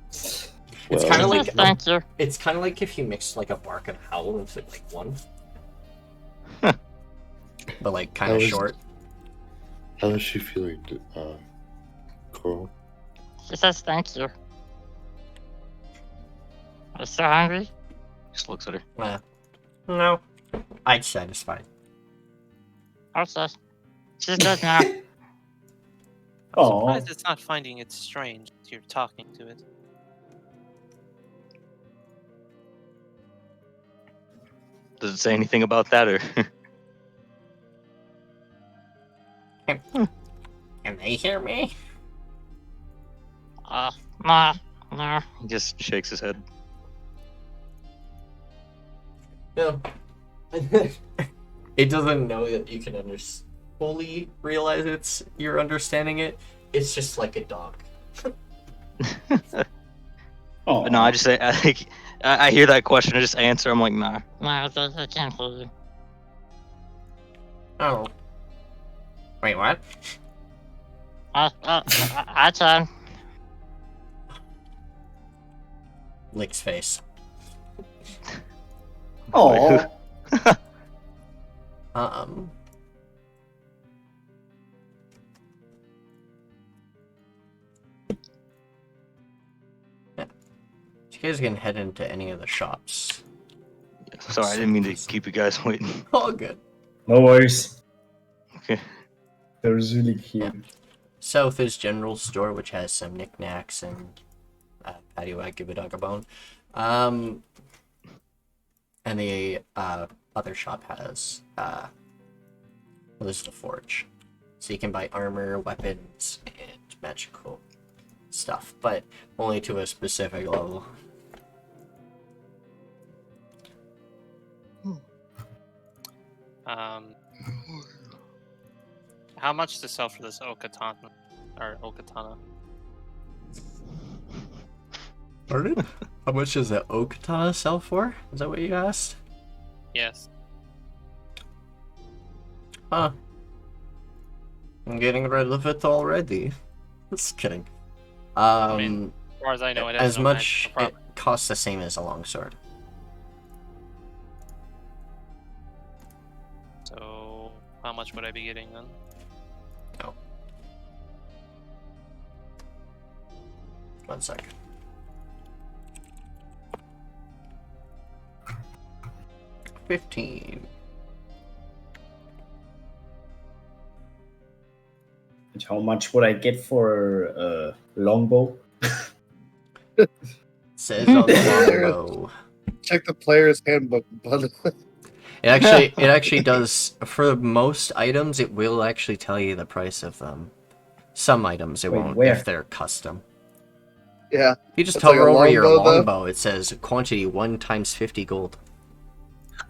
It's Well, kind of like Thank you. it's kind of like if you mixed like a bark and howl into like one, but like kind How of is- short. How is she feeling, Koarl? She says thank you. Are you still hungry? Just looks at her. No, I'd satisfied. Okay. She's good now. I'm Aw. surprised it's not finding it strange that you're talking to it. Does it say anything about that, or? Can they hear me? Nah, no. He just shakes his head. No. It doesn't know that you can fully realize you're understanding it. It's just like a dog. Oh But no, I just say, I hear that question, I just answer, I'm like, nah. No, they can't hear you. Oh. Wait, what? I can. licks face. Oh, Um. Yeah. You guys can head into any of the shops. Sorry, I didn't mean to keep you guys waiting. All good. no worries. Okay. That was really cute. South is general store, which has some knickknacks and patio I give a dog a bone. And the other shop has this is the forge, so you can buy armor, weapons, and magical stuff, but only to a specific level. How much to sell for this Okatana? Or Okatana? Pardon? How much does the oak katana sell for? Is that what you asked? Yes. Huh. I'm getting rid of it already. Just kidding. I mean, as far as I know, it has as no much magical it property. costs the same as a longsword. So, how much would I be getting then? Oh. 1 second. $15. And how much would I get for a longbow? Says on the longbow. Check the player's handbook, bud. It actually does for most items. It will actually tell you the price of them. Some items it Wait, won't where? if they're custom. Yeah. If you just It's like hover a over your longbow, though? longbow, it says quantity 1 times 50 gold.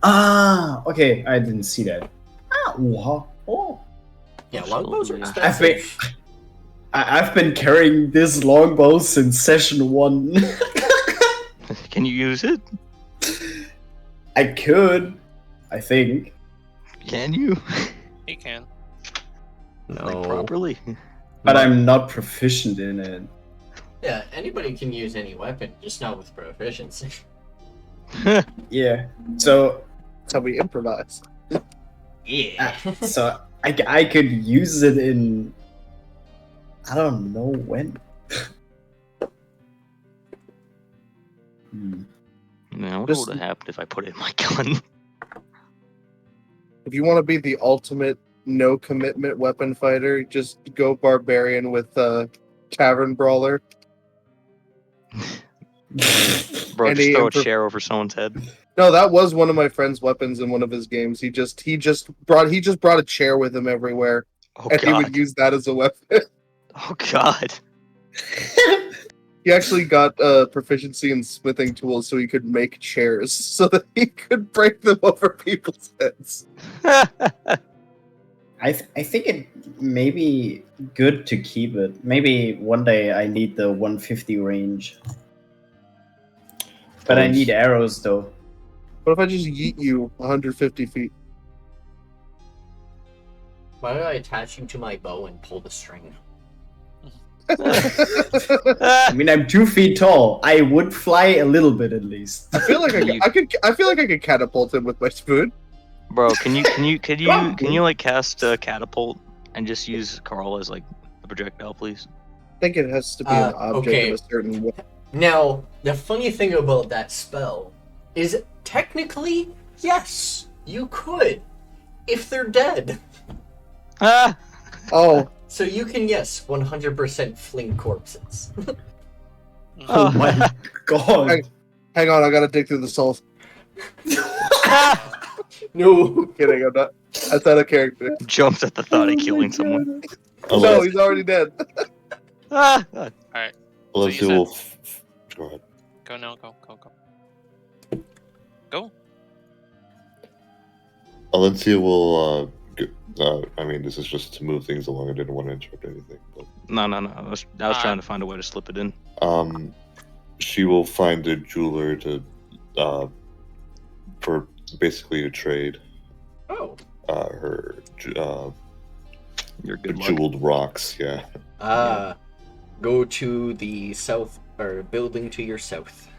Ah, okay, I didn't see that. Ah, wow. Oh. Yeah, longbows are Yeah. expensive. I've been carrying this longbow since session 1. Can you use it? I could, I think. Can you? He can. No. Like properly? But I'm not proficient in it. Yeah, anybody can use any weapon, just not with proficiency. Yeah. So, That's how we improvise. Yeah. so I could use it in. I don't know when. Man, I wonder Just- what would have happened if I put it in my gun. If you want to be the ultimate no commitment weapon fighter, just go barbarian with Tavern Brawler. Bro, And just he throw a improv- chair over someone's head. No, that was one of my friend's weapons in one of his games. He just brought a chair with him everywhere, Oh and he would god. use that as a weapon. Oh god. He actually got proficiency in smithing tools, so he could make chairs, so that he could break them over people's heads. I think it may be good to keep it. Maybe one day I need the 150 range. But I need arrows though. What if I just yeet you 150 feet? Why don't I attach you to my bow and pull the string? I mean, I'm 2 feet tall. I would fly a little bit at least. I feel like I feel like I could catapult him with my spoon. Bro, can you like cast a catapult and just use Koarl as like the projectile, please? I think it has to be an object okay. of a certain way. Now, the funny thing about that spell is technically, yes, you could, if they're dead. Ah! Oh, So you can, yes, 100% fling corpses. Oh my god. hang on, I gotta dig through the souls. No. Kidding, I'm not. That's out of character. Jumps at the thought of killing someone. No, he's already dead. Ah! Alright, Alencia said- will. Go ahead. go now, go. Go. Alencia will. I mean, this is just to move things along. I didn't want to interrupt anything, but No. I was trying to find a way to slip it in. she will find a jeweler to for basically a trade. Oh. Her You're good luck. jeweled rocks. Yeah. Go to the south, or building to your south.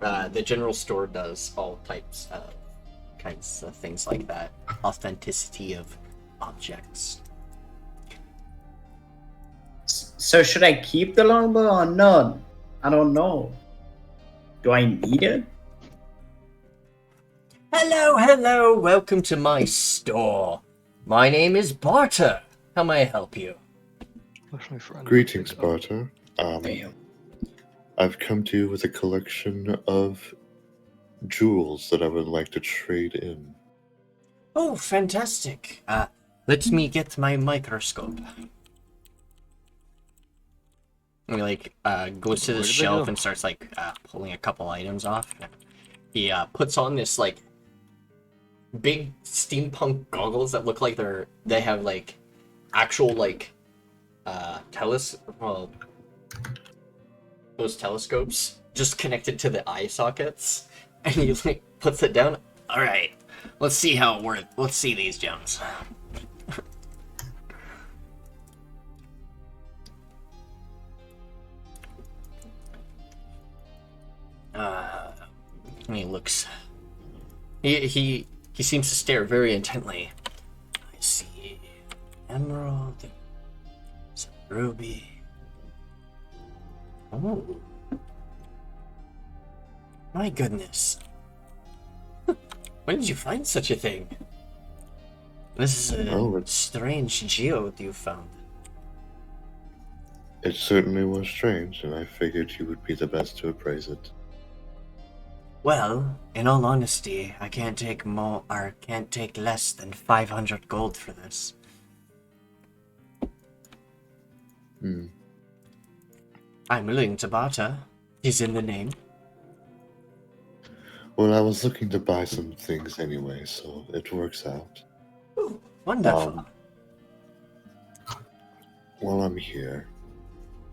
The general store does all kinds of things like that. Authenticity of objects. So should I keep the longbow or not? I don't know. Do I need it? Hello, welcome to my store. My name is Barter. How may I help you? Where's my friend? Greetings, Barter. Damn. I've come to you with a collection of jewels that I would like to trade in. Oh, fantastic. Let me get my microscope. He goes to the Where did they shelf go? and starts pulling a couple items off. He puts on this big steampunk goggles that look like they have actual those telescopes just connected to the eye sockets, and he puts it down. All right, let's see how it works. Let's see these gems. And he looks. He seems to stare very intently. I see emerald, some ruby. Oh, my goodness! When did you find such a thing? This is a strange geode you found. It certainly was strange, and I figured you would be the best to appraise it. Well, in all honesty, I can't take less than 500 gold for this. I'm willing to barter. Is in the name. Well, I was looking to buy some things anyway, so it works out. Ooh, wonderful. While I'm here,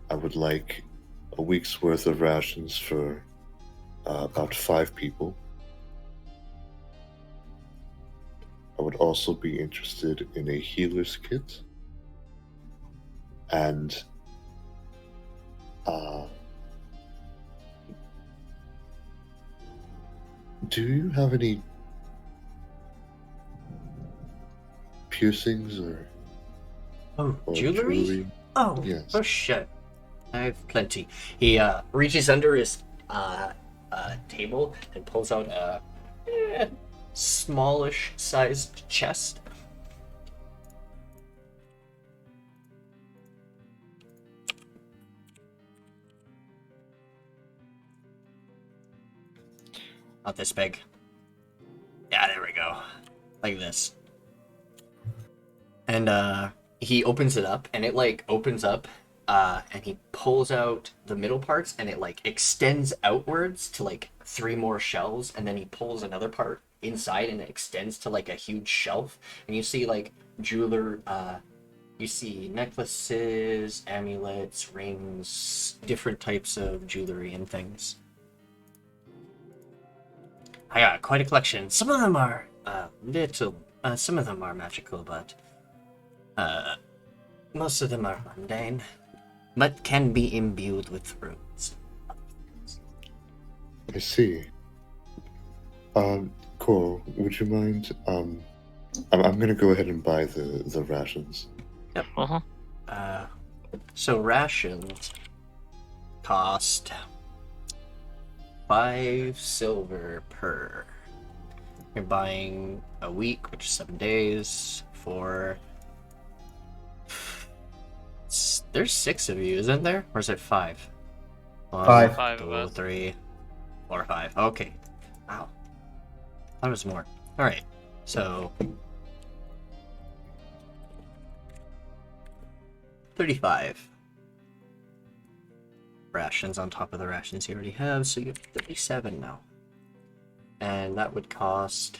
I would like a week's worth of rations for about 5 people. I would also be interested in a healer's kit. And do you have any piercings or Jewelry? Oh, Yes. for sure. I have plenty. He reaches under his table and pulls out a smallish sized chest. Not this big. Yeah, there we go. Like this. And he opens it up, and it opens up, and he pulls out the middle parts, and it extends outwards to 3 more shelves, and then he pulls another part inside, and it extends to a huge shelf, and you see you see necklaces, amulets, rings, different types of jewelry and things. I got quite a collection. Some of them are some of them are magical, but most of them are mundane, but can be imbued with runes. I see. Koarl, would you mind? I'm gonna go ahead and buy the rations. Yep. Uh-huh. So rations cost 5 silver per. You're buying a week, which is 7 days, for... There's 6 of you, isn't there? Or is it 5? 5. 5 of 2, us. 3, 4, 5. Okay. Wow. That was more. Alright. So... 35 rations on top of the rations you already have, so you have 37 now. And that would cost,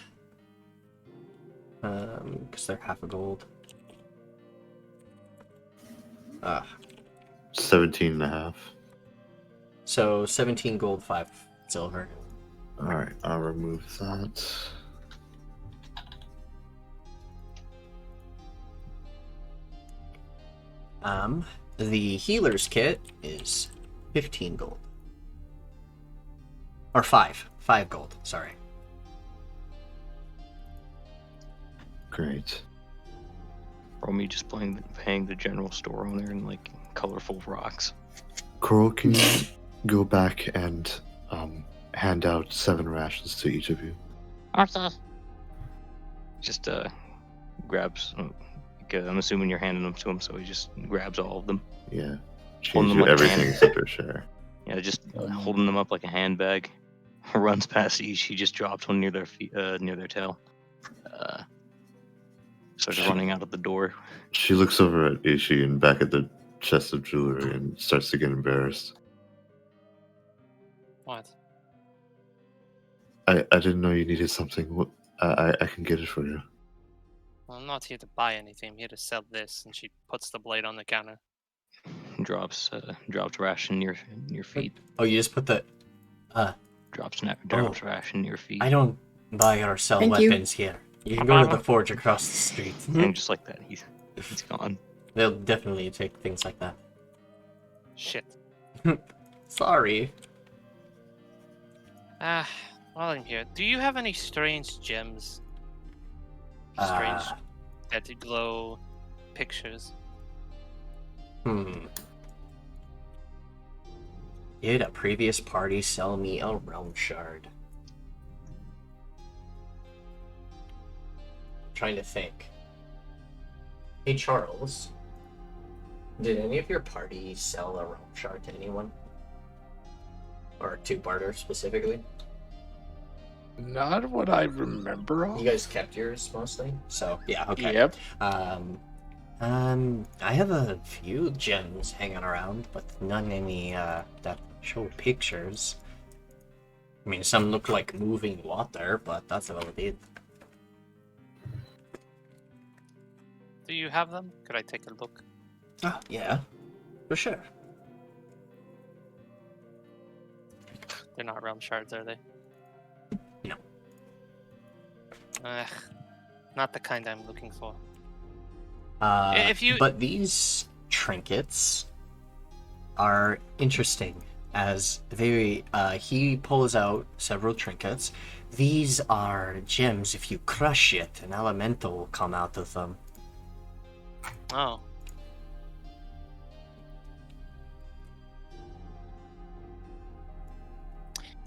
because they're half a gold. 17 and a half. So 17 gold, 5 silver. Alright, I'll remove that. The healer's kit is 15 gold. Or 5. 5 gold, sorry. Great. Or me just paying the general store owner in like colorful rocks. Koarl, can you go back and hand out 7 rations to each of you? Okay. Just grabs. I'm assuming you're handing them to him, so he just grabs all of them. Yeah. She Holding gives them you like a everything hand- except her share. Yeah, just holding them up like a handbag. Runs past each. He just drops one near their feet, near their tail. Starts running out of the door. She looks over at Itchi and back at the chest of jewelry and starts to get embarrassed. What? I didn't know you needed something. I can get it for you. Well, I'm not here to buy anything. I'm here to sell this. And she puts the blade on the counter. Drops ration near your feet. Oh, you just put the... Drops ration near your feet. I don't buy or sell Thank you. weapons here. You can go to the forge across the street. And just like that, he's gone. They'll definitely take things like that. Shit. Sorry. While I'm here, do you have any strange gems? Strange that glow pictures. Did a previous party sell me a realm shard? Trying to think. Hey Charles, did any of your party sell a realm shard to anyone? Or to barter specifically? Not what I remember of. You guys kept yours mostly? So, yeah, okay. Yep. I have a few gems hanging around, but none any that show pictures. I mean, some look like moving water, but that's about it. Do you have them? Could I take a look? Oh, yeah, for sure. They're not realm shards, are they? No. Not the kind I'm looking for. If you... But these trinkets are interesting, as they he pulls out several trinkets. These are gems. If you crush it, an elemental will come out of them. Oh.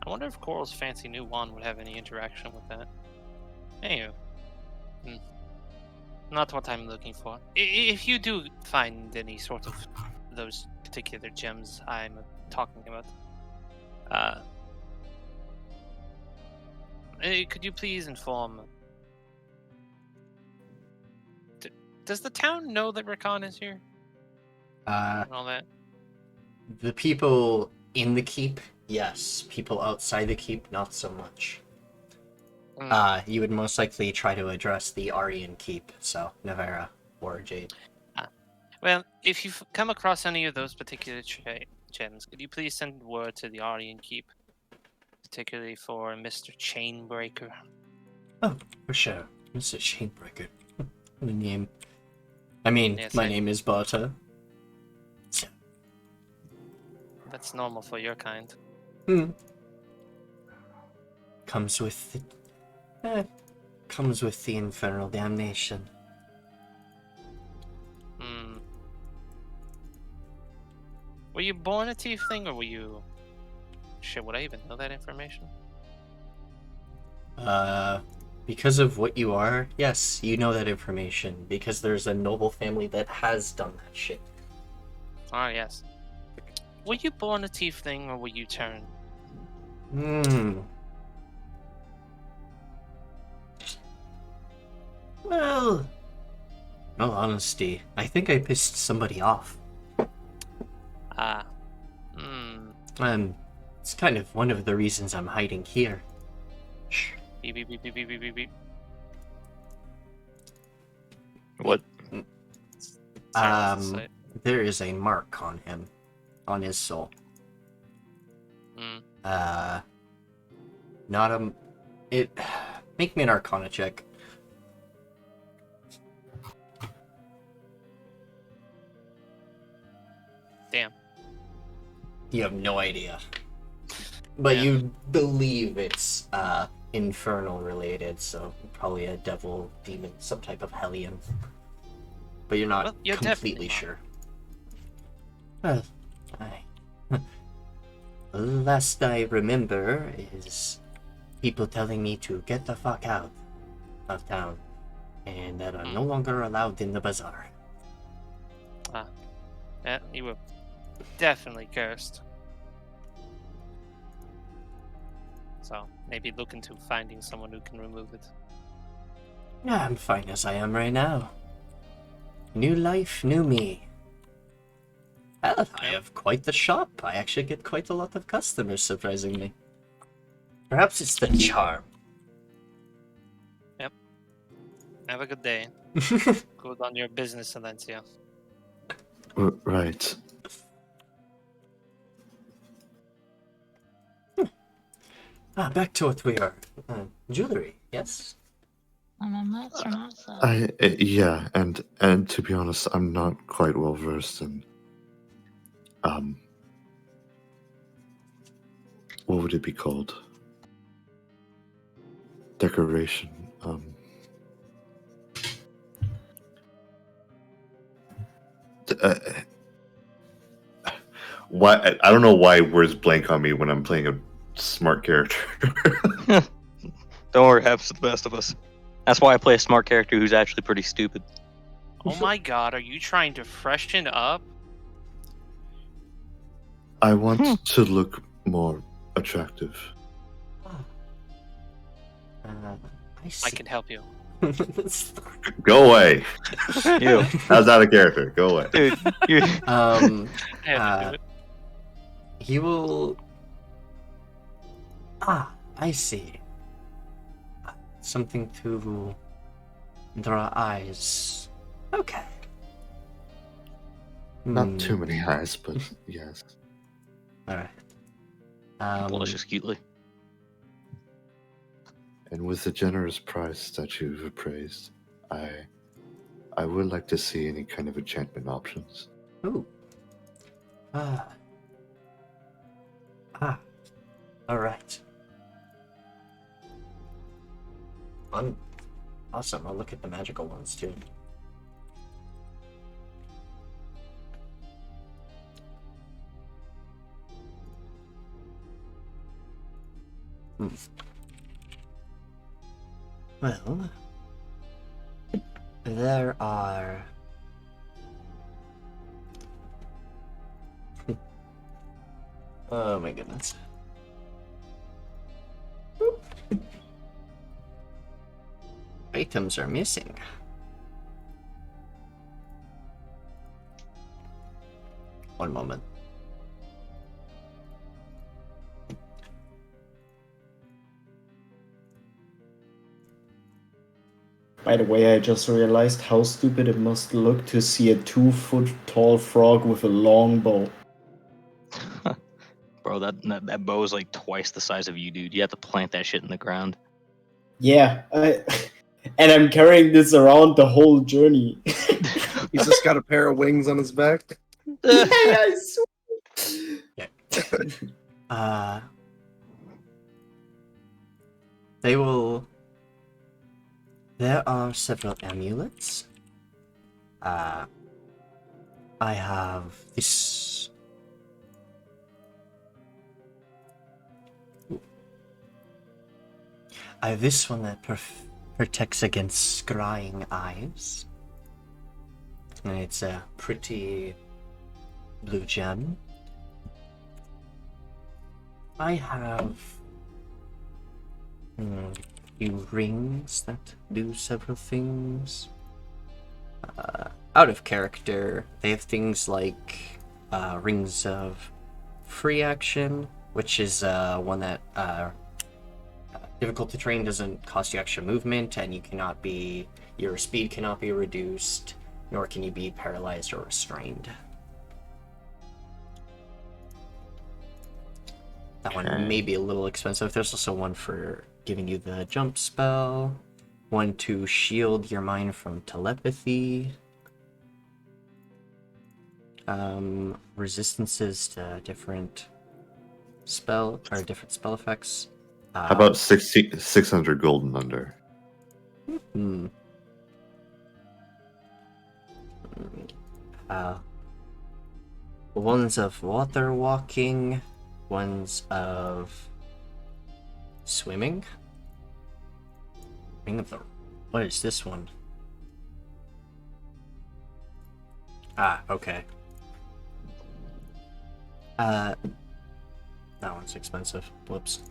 I wonder if Koarl's fancy new wand would have any interaction with that. Anywho. Not what I'm looking for. If you do find any sort of those particular gems I'm talking about, could you please inform... Does the town know that Rakan is here? And all that? The people in the keep, yes. People outside the keep, not so much. You would most likely try to address the Aryan keep, so Navera or Jade. Well, if you've come across any of those particular gems, could you please send word to the Aryan keep, particularly for Mr. Chainbreaker? Oh, for sure. Mr. Chainbreaker. What a name. I mean, Yes, my name is Barta. That's normal for your kind. Comes with it. Comes with the infernal damnation. Were you born a tiefling, or were you... Shit, would I even know that information? Because of what you are, yes, you know that information. Because there's a noble family that has done that shit. Ah, yes. Were you born a tiefling, or were you turned? Well, in all honesty, I think I pissed somebody off. It's kind of one of the reasons I'm hiding here. Shh. Beep, beep, beep, beep, beep, beep, beep. What? There is a mark on him. On his soul. Not a... Make me an Arcana check. Damn. You have no idea. But Yeah. you believe it's infernal related, so probably a devil, demon, some type of hellion. But you're not Well, you're completely definitely not. sure. Well, last I remember is people telling me to get the fuck out of town, and that I'm no longer allowed in the bazaar. Yeah, you were definitely cursed. So maybe look into finding someone who can remove it. Yeah, I'm fine as I am right now. New life, new me. Well, I have quite the shop. I actually get quite a lot of customers, surprisingly. Perhaps it's the charm. Have a good day. Good on your business, Alencia. Right. Back to what we are. Jewelry, yes? Yeah, and to be honest, I'm not quite well versed in what would it be called? Decoration. Why? I don't know why words blank on me when I'm playing a smart character. Don't worry, it happens to the best of us. That's why I play a smart character who's actually pretty stupid. Oh my god, are you trying to freshen up? I want to look more attractive. I see. I can help you. Go away. You, How's out of character? Go away. dude. You. I have to do it. He will... I see. Something to draw eyes. Okay. Not too many eyes, but yes. Alright. Blushes cutely. And with the generous price that you've appraised, I would like to see any kind of enchantment options. Ooh. Alright. Awesome, I'll look at the magical ones too. Well, there are... Oh my goodness. Items are missing. One moment. By the way, I just realized how stupid it must look to see a 2-foot tall frog with a long bow. Bro, that bow is like twice the size of you, dude. You have to plant that shit in the ground. Yeah, and I'm carrying this around the whole journey. He's just got a pair of wings on his back. Yeah, I swear. Yeah. They will... There are several amulets. I have this... I have this one that protects against scrying eyes. And it's a pretty blue gem. I have a few rings that do several things. Out of character, they have things like rings of free action, which is one that difficult to train, doesn't cost you extra movement, and you cannot be, your speed cannot be reduced, nor can you be paralyzed or restrained. That one may be a little expensive. There's also one for giving you the jump spell, one to shield your mind from telepathy, resistances to different spell or different spell effects. How about 600 gold and under? Hmm. Ones of water walking, ones of swimming. Ring of the. What is this one? Ah, okay. That one's expensive. Whoops.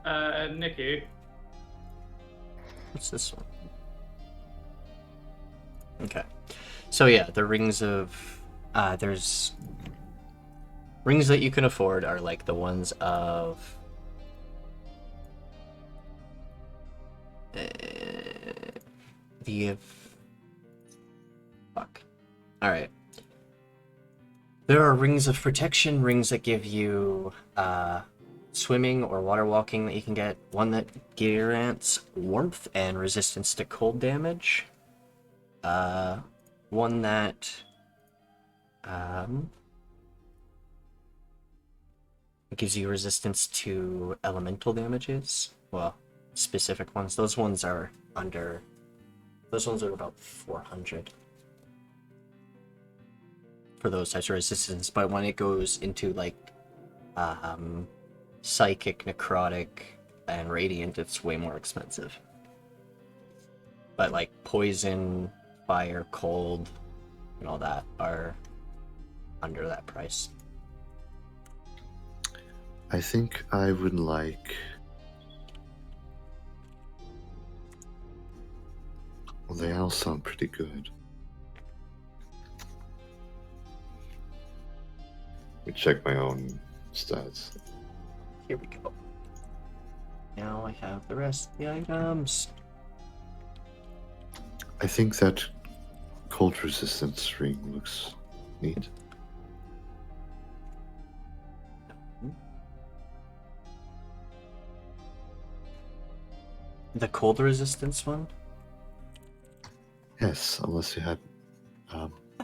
Nikki. What's this one? Okay. So yeah, the rings of there's rings that you can afford are like the ones of fuck. All right. There are rings of protection, rings that give you swimming or water walking that you can get. One that grants warmth and resistance to cold damage. One that gives you resistance to elemental damages. Well, specific ones. Those ones are about 400 for those types of resistance. But when it goes into like psychic, necrotic, and radiant, it's way more expensive. But like poison, fire, cold, and all that are under that price. I think I would like. Well, they all sound pretty good. Let me check my own stats. Here we go. Now I have the rest of the items. I think that cold resistance ring looks neat. The cold resistance one? Yes, unless you had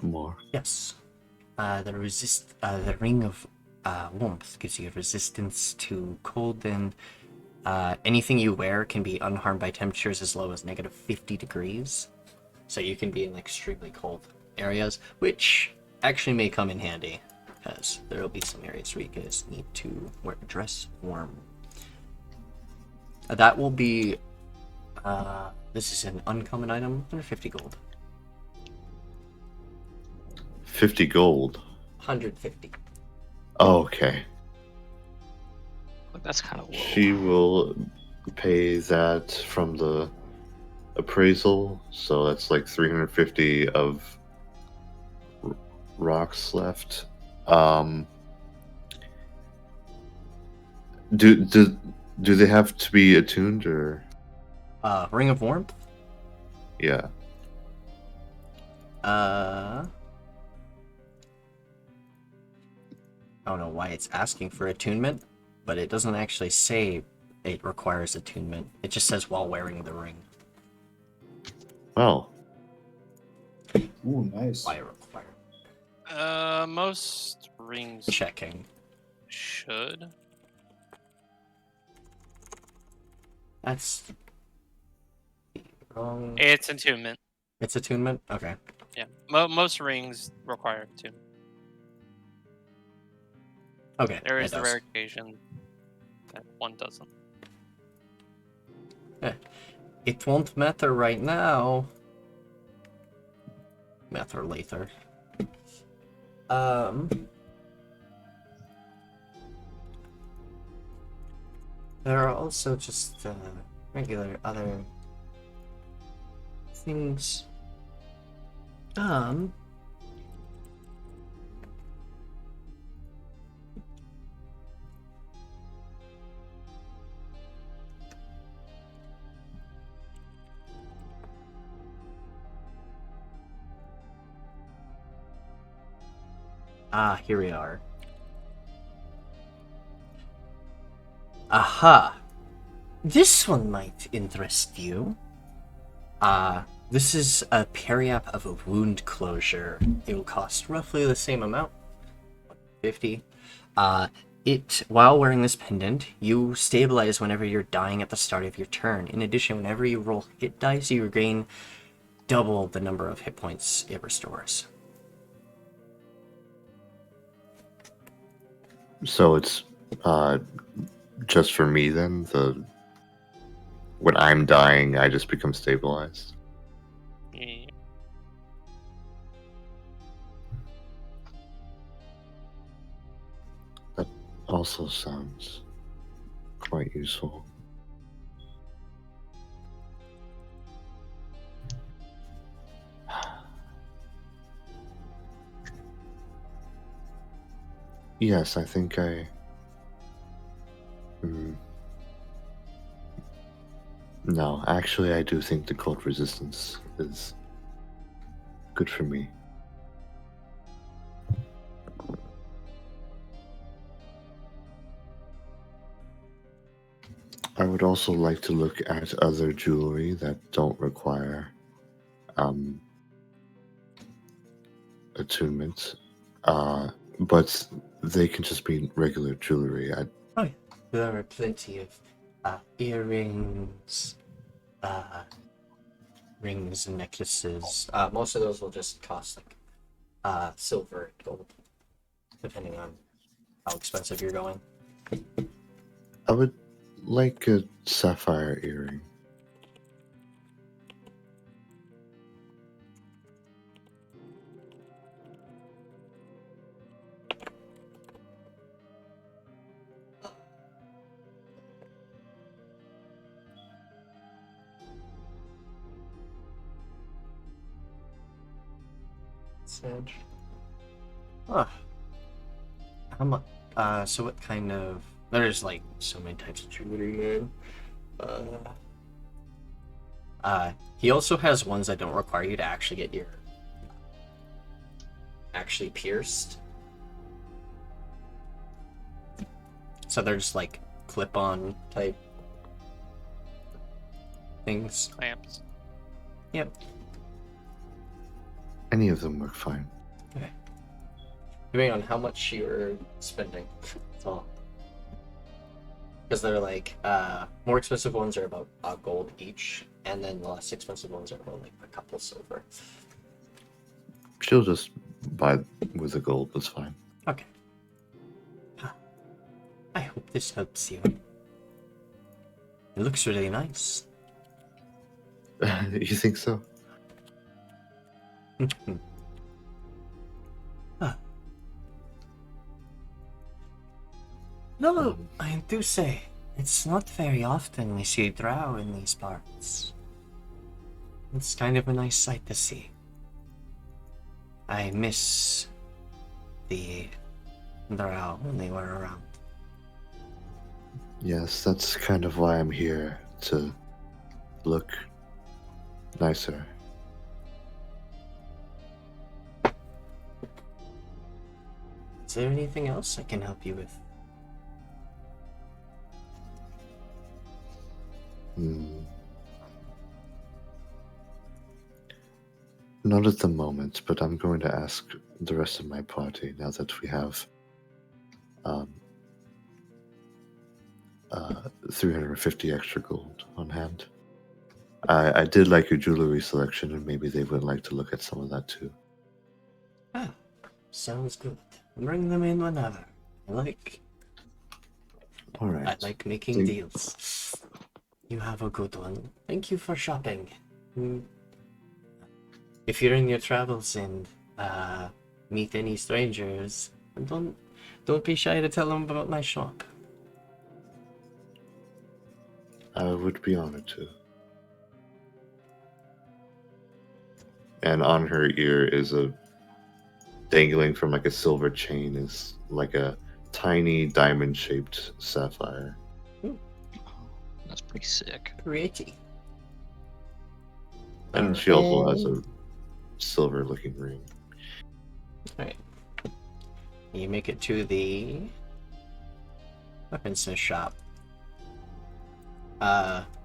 more. Yes. The ring of warmth gives you resistance to cold, and anything you wear can be unharmed by temperatures as low as -50 degrees. So you can be in extremely cold areas, which actually may come in handy, because there will be some areas where you guys need to dress warm. That will be. This is an uncommon item, 150 gold. 50 gold. 150. Oh, okay. That's kind of low. She will pay that from the appraisal, so that's like 350 of rocks left. Do they have to be attuned, or? Ring of Warmth? Yeah. I don't know why it's asking for attunement, but it doesn't actually say it requires attunement. It just says while wearing the ring. Well. Ooh, nice. Why require? Most rings Checking. should. That's wrong. It's attunement. It's attunement? Okay. Yeah. Most rings require attunement. Okay. There is it the does. rare occasion that one doesn't. It won't matter right now. Matter later. There are also just regular other things. Here we are. Aha! This one might interest you. This is a periap of a wound closure. It will cost roughly the same amount. 50. While wearing this pendant, you stabilize whenever you're dying at the start of your turn. In addition, whenever you roll hit dice, you regain double the number of hit points it restores. So it's just for me then. When I'm dying, I just become stabilized. Yeah. That also sounds quite useful. Yes, I think No, actually, I do think the cold resistance is good for me. I would also like to look at other jewelry that don't require attunement, but they can just be regular jewelry. There are plenty of earrings, rings and necklaces. Most of those will just cost like silver, gold, depending on how expensive you're going. I would like a sapphire earring. Sedge. Huh. How much? So what kind of? There's like so many types of jewelry, man. He also has ones that don't require you to actually get your actually pierced. So they're just like clip-on type things. Clamps. Yep. Any of them work fine. Okay. Depending on how much you're spending. That's all. Because they're like, more expensive ones are about gold each, and then the less expensive ones are about like a couple silver. She'll just buy with the gold, that's fine. Okay. I hope this helps you. It looks really nice. You think so? No, I do say, it's not very often we see drow in these parts. It's kind of a nice sight to see. I miss the drow when they were around. Yes, that's kind of why I'm here, to look nicer. Is there anything else I can help you with? Not at the moment, but I'm going to ask the rest of my party now that we have 350 extra gold on hand. I did like your jewelry selection, and maybe they would like to look at some of that too. Ah, sounds good. Bring them in whenever. I Alright. like making deals. You have a good one. Thank you for shopping. If you're in your travels and meet any strangers, don't be shy to tell them about my shop. I would be honored to. And on her ear is dangling from like a silver chain is like a tiny diamond-shaped sapphire. That's pretty sick. Pretty. And she also has a silver-looking ring. Alright. You make it to the weaponsmith shop.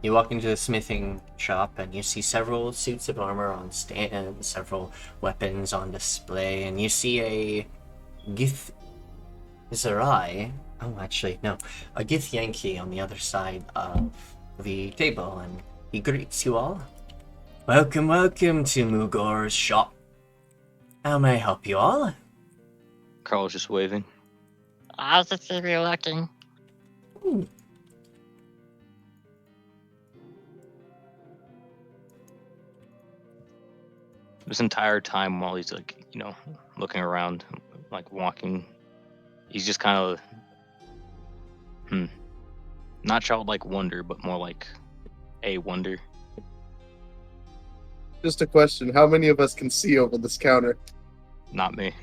You walk into the smithing shop and you see several suits of armor on stand, several weapons on display, and you see a Is there I? Oh, actually, no. A Gith Yankee on the other side of the table, and he greets you all. Welcome, welcome to Mugor's shop. How may I help you all? Koarl's just waving. How's the TV looking? This entire time while he's like, looking around, like walking, he's just kind of, not childlike wonder, but more like a wonder. Just a question: how many of us can see over this counter? Not me.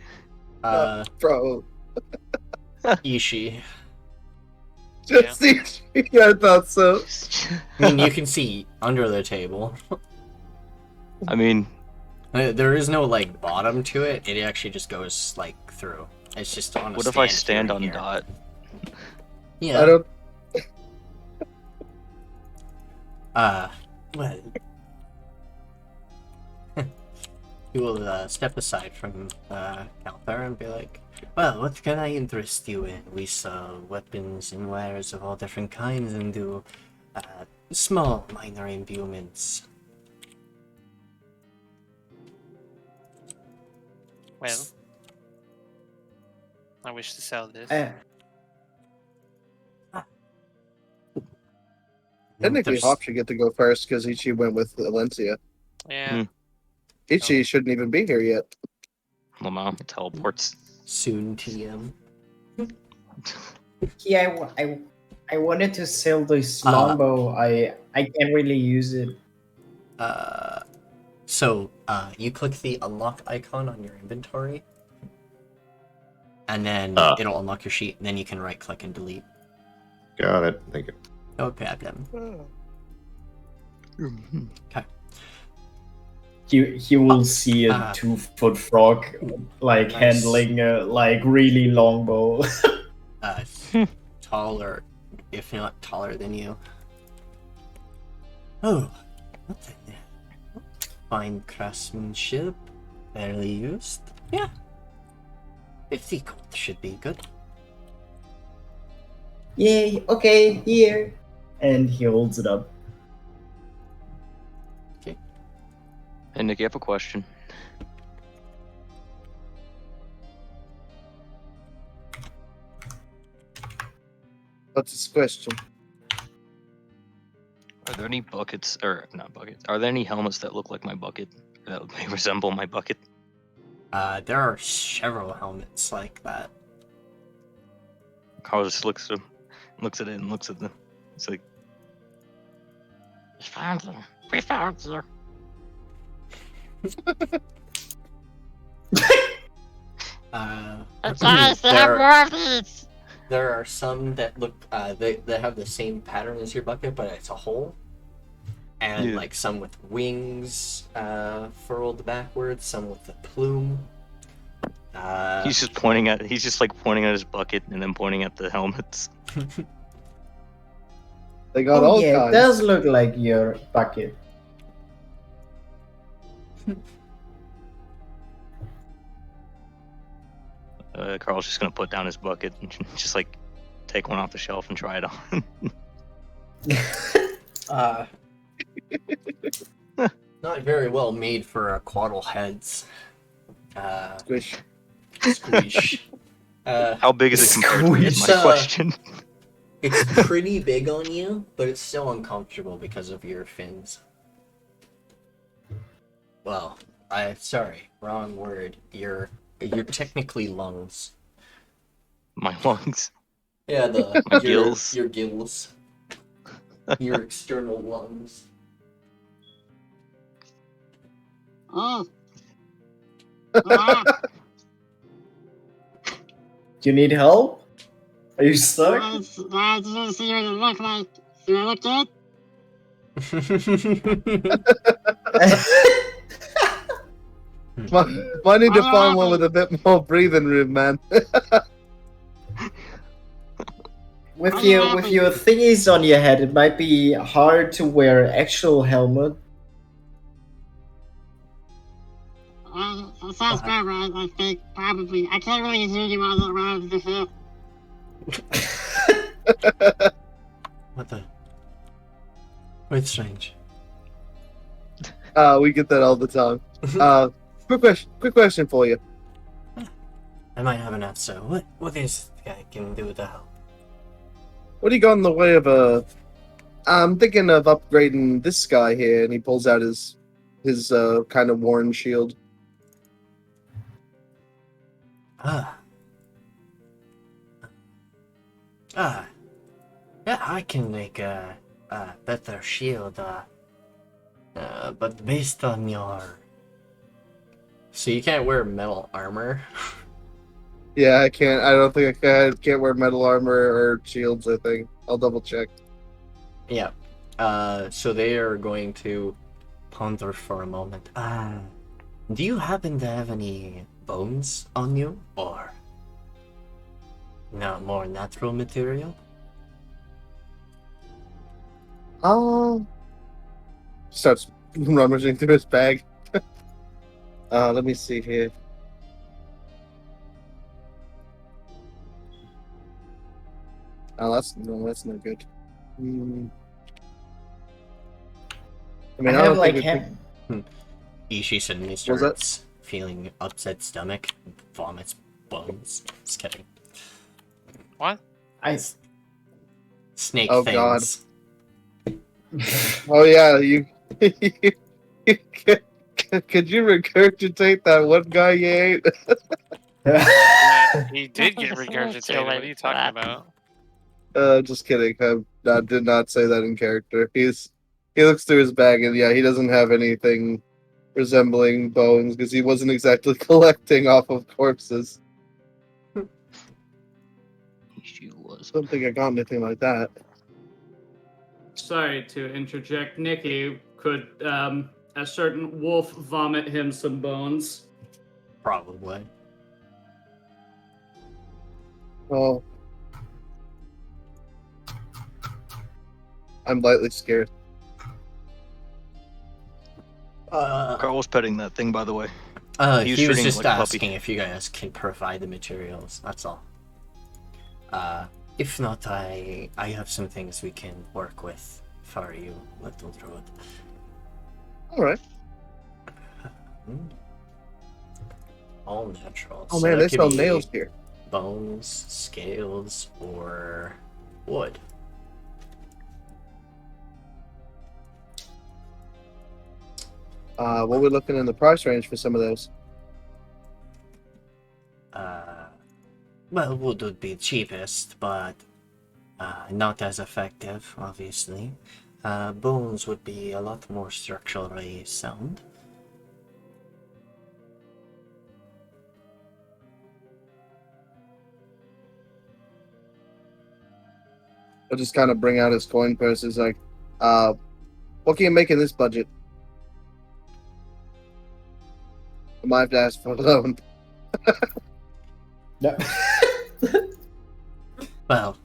Bro, Itshi. just see. I thought so. I mean, you can see under the table. I mean, There is no, like, bottom to it. It actually just goes, like, through. It's just on a what if I stand stand on here. Dot? Yeah. I don't. Well... He will step aside from Calthar and be like, well, what can I interest you in? We sell weapons and wares of all different kinds and do small, minor imbuements. Well, I wish to sell this. Technically, There's- Hop should get to go first because Itchi went with Alencia. Yeah. Itchi shouldn't even be here yet. Lamau teleports. Soon TM. Yeah, I wanted to sell this Uh, longbow. I can't really use it. So you click the unlock icon on your inventory, and then it'll unlock your sheet, and then you can right click and delete. Got it. Thank you. No problem. Okay. He will see a 2-foot frog like Nice. handling a like really long bow. Taller, if not taller than you. Oh, what the fine craftsmanship, barely used. Yeah, 50 gold should be good. Yay! Okay, here. And he holds it up. Hey, Nick, I have a question. What's his question? Are there any buckets, or not buckets, are there any helmets that look like my bucket? Or that may resemble my bucket? There are several helmets like that. Koarl just looks at it and looks at them. It's like, We found you. We found you. It's nice to have more of these. There are some that look, they have the same pattern as your bucket, but it's a hole. And Yeah. like some with wings furled backwards, some with a plume. he's just like pointing at his bucket and then pointing at the helmets. They got Oh all yeah, it kinds. does look like your bucket. Koarl's just gonna put down his bucket and just like take one off the shelf and try it on. Not very well made for quaddle heads. Squish. Squish. How big is it compared to me is my Squish. question. It's pretty big on you, but it's still uncomfortable because of your fins. Well, sorry, wrong word. You're technically lungs. My lungs. Yeah, My gills. Your gills. Your external lungs. Oh. Ah, Do you need help? Are you stuck? I just didn't see what it looked like. Do I look good? Might need to find one with a bit more breathing room, man. With your thingies on your head, it might be hard to wear actual helmet. That sounds about right, I think. Probably. I can't really see you all around the hill. What the? Quite strange. We get that all the time. Quick question for you. I might have an answer. What is it I can do to help? What do you got in the way of I'm thinking of upgrading this guy here, and he pulls out his kind of worn shield. Yeah, I can make a better shield, but based on your... So you can't wear metal armor? Yeah, I can't. I don't think I can't wear metal armor or shields. I think I'll double check. Yeah. So they are going to ponder for a moment. Do you happen to have any bones on you, or no more natural material? Starts rummaging through his bag. Let me see here. Oh, that's no good. I mean, I I have don't like think Itshi suddenly starts feeling upset stomach, vomits bones. Just kidding. What? Snake Oh, things. Oh yeah, you. Could you regurgitate that one guy you ate? He did get regurgitated. What are you talking about? Just kidding. I did not say that in character. He looks through his bag and yeah, he doesn't have anything resembling bones because he wasn't exactly collecting off of corpses. She was. Don't think I got anything like that. Sorry to interject. Nikki, could a certain wolf vomit him some bones? Probably. Well, I'm lightly scared. Carl's petting that thing, by the way. He was treating it just like a puppy. asking if you guys can provide the materials. That's all. If not, I have some things we can work with for you, little druid. All right. All natural. Oh So man, that they could sell be nails here. Bones, scales, or wood. What we're looking in the price range for some of those? Well, wood would be cheapest, but not as effective, obviously. Bones would be a lot more structurally sound. I'll just kind of bring out his coin purse. It's like, what can you make in this budget? I might have to ask for a loan. No. Well,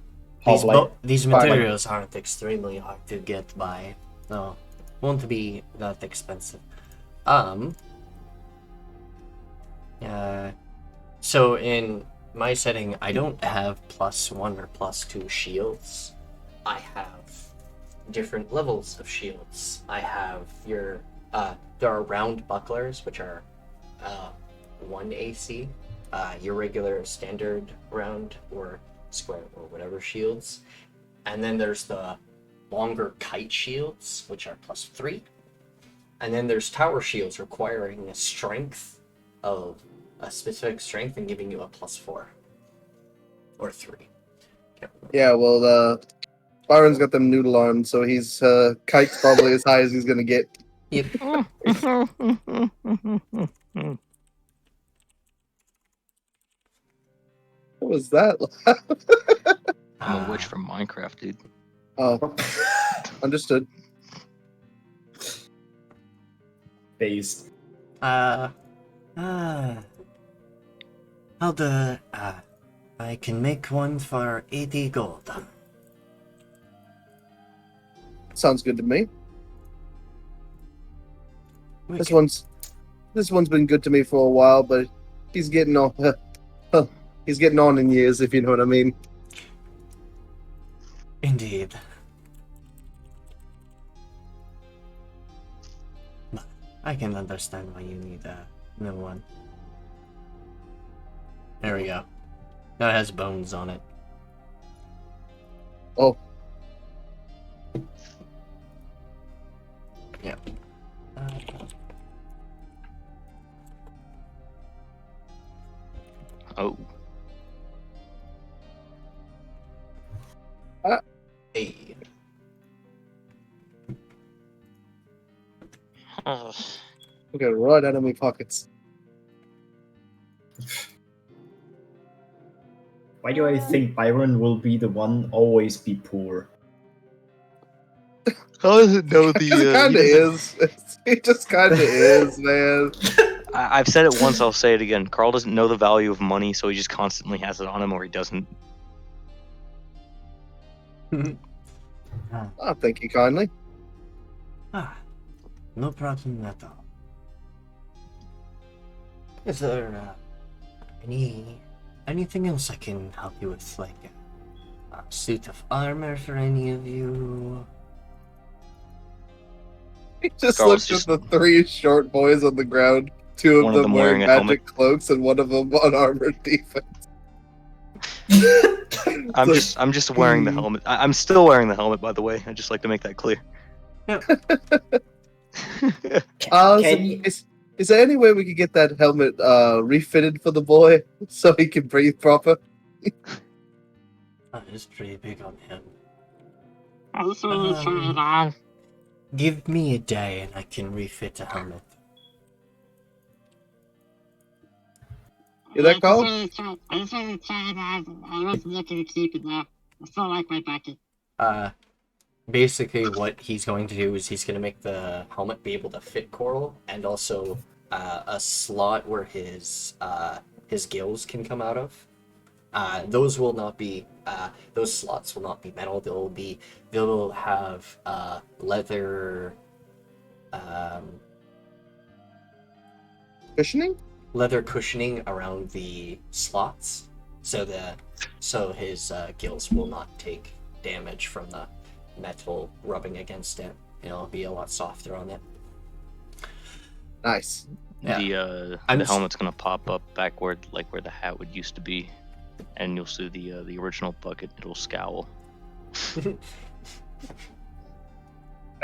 these materials aren't extremely hard to get by, no, won't be that expensive. So in my setting, I don't have +1 or +2 shields. I have different levels of shields. I have your, there are round bucklers, which are 1 AC, your regular standard round or square or whatever shields, and then there's the longer kite shields, which are +3, and then there's tower shields requiring a strength of a specific strength and giving you a +4 or 3. Yeah, well, Byron's got them noodle arms, so he's kite's probably as high as he's gonna get. Yep. What was that? I'm a witch from Minecraft, dude. Oh, understood. Based. I can make one for 80 gold. Sounds good to me. We This can- one's been good to me for a while, but he's getting on. He's getting on in years, if you know what I mean. Indeed. But I can understand why you need a new one. There we go. Now it has bones on it. Oh. Yeah. Oh. Hey. Oh, Look at raw enemy pockets. Why do I think Byron will be the one always be poor? How does it know Because it kind of is. It just kind of is, man. I've said it once, I'll say it again. Koarl doesn't know the value of money, so he just constantly has it on him or he doesn't. Oh, thank you kindly. No problem at all. Is there anything else I can help you with, like a suit of armor for any of you? He just Koarl's looked at the three short boys on the ground. Two of One of them them wearing wearing a magic helmet. cloaks and one of them on armored defense. I'm just wearing the helmet. I'm still wearing the helmet, by the way. I'd just like to make that clear. Is there any way we could get that helmet refitted for the boy so he can breathe proper? It's pretty big on him. I just want to try it on. Give me a day and I can refit a helmet. Is that called? I just want to try it on. I wasn't looking to keep it though. I still like my bucket. Basically what he's going to do is he's going to make the helmet be able to fit Koarl, and also a slot where his gills can come out of. Those will not be those slots will not be metal. They'll have leather Cushioning? leather cushioning around the slots, so his gills will not take damage from the metal rubbing against it. It'll be a lot softer on it. Nice. Yeah. The helmet's gonna pop up backward, like where the hat would used to be, and you'll see the original bucket. It'll scowl.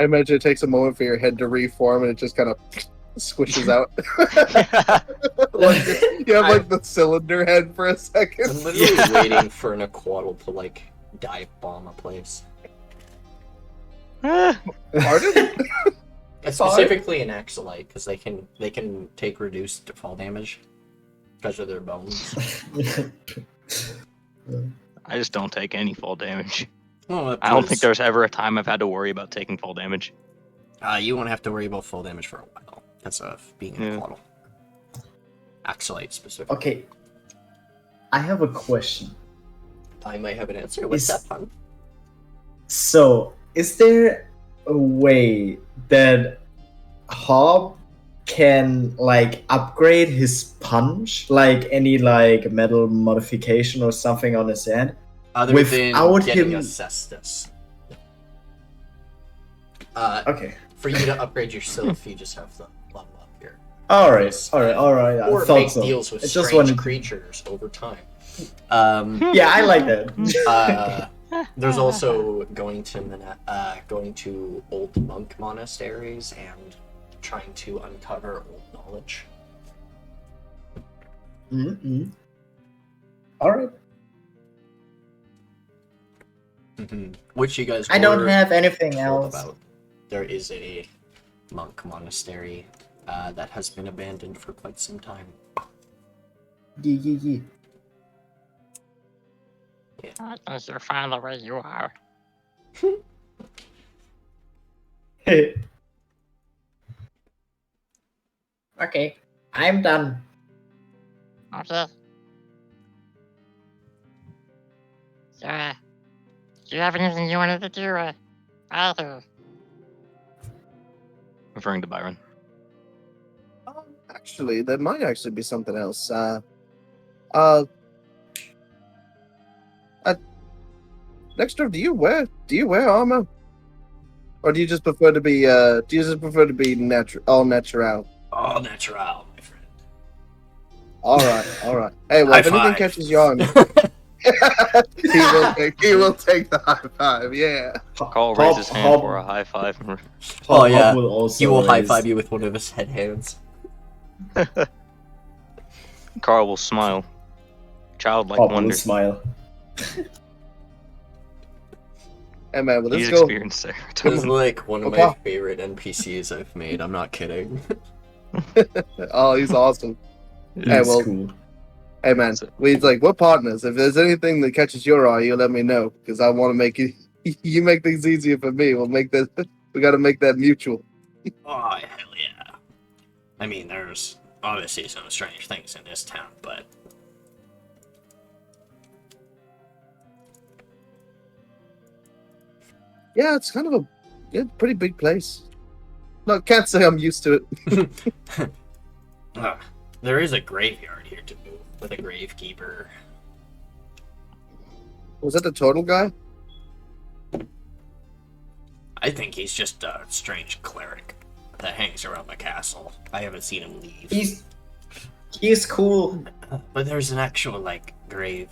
I imagine it takes a moment for your head to reform and it just kind of squishes out. Like, you have like the cylinder head for a second. I'm literally waiting for an Aquaddle to like dive bomb a place. Pardon? Specifically an Axolite, because they can take reduced fall damage because of their bones. I just don't take any fall damage. Well, I don't think there's ever a time I've had to worry about taking fall damage. You won't have to worry about fall damage for a while. That's being an Aquaddle. Axolite specifically. Okay. I have a question. I might have an answer. What's that fun? So, is there a way that Hob can like upgrade his punch, like any like metal modification or something on his end, Other without than getting him? a cestus. Okay. For you to upgrade yourself, you just have to level up here. All right. I Or thought make so. deals with I just strange wanted- creatures over time. Yeah, I like that. There's also going to old monk monasteries and trying to uncover old knowledge. Mm-hmm. All right. Which you guys I don't were have anything told else. about. There is a monk monastery that has been abandoned for quite some time. Yeah. As you're fine the way you are. Okay, I'm done. Okay. So, do you have anything you wanted to do, either? Referring to Byron. Actually, that might actually be something else. Dexter, do you wear armor, or do you just prefer to be natural, all natural? All natural, my friend. All right. Hey, well, High if anything five. catches you on, he will take the high five. Yeah. Carl raises his hand for a high five. Oh yeah, will also he will high raise- five you with one of his head hands. Carl will smile. Childlike Pop will wonder. smile. Hey man, well, He's let's go. experienced there. This is like one of Okay. my favorite NPCs I've made. I'm not kidding. Oh, he's awesome. Hey, It's well, cool. hey man, we're partners. If there's anything that catches your eye, you let me know because I want to make it. You make things easier for me. We'll make this. We got to make that mutual. Oh hell yeah! I mean, there's obviously some strange things in this town, but Yeah, it's kind of a pretty big place. No, can't say I'm used to it. there is a graveyard here to move with a gravekeeper. Was that the total guy? I think he's just a strange cleric that hangs around the castle. I haven't seen him leave. He's cool. But there's an actual grave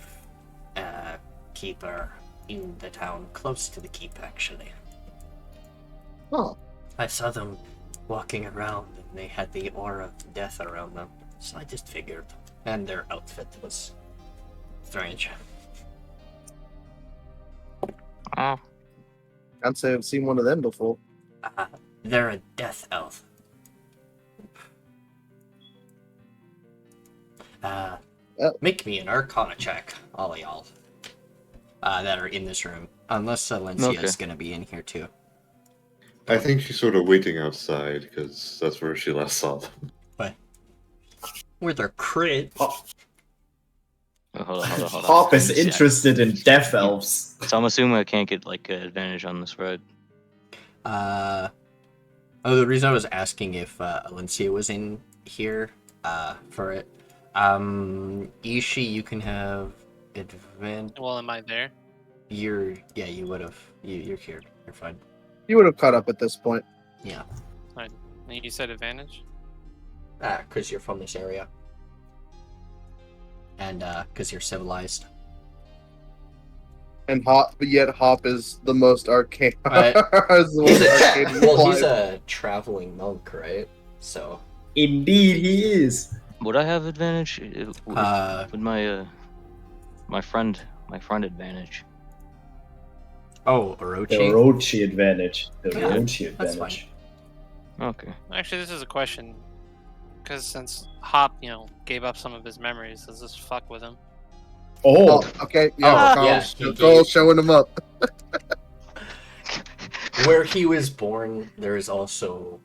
keeper in the town, close to the keep actually. Oh, I saw them walking around and they had the aura of death around them, so I just figured. And their outfit was strange. Oh, can't say I've seen one of them before. They're a death elf. Make me an Arcana check, all y'all that are in this room, unless Alencia is gonna be in here too. I think she's sort of waiting outside because that's where she last saw them. But with their crit. Oh, hold on. Hop is interested in death elves. So I'm assuming I can't get advantage on this, right? The reason I was asking if Alencia was in here for it. Itshi, you can have advantage. Well, am I there? You would have. You're here. You're fine. You would have caught up at this point. Yeah. And you said advantage? Because you're from this area. And because you're civilized. And Hop is the most arcane. Right. Is the most arcane Well, he's fly. a traveling monk, right? So. Indeed, he is. Would I have advantage? Would my friend advantage? Oh, The Orochi. Orochi advantage. The Yeah, Orochi that's advantage. Okay. Actually, this is a question. Because since Hop, gave up some of his memories, does this fuck with him? Oh, Okay. Yeah. Koarl showing him up. Where he was born, there is also.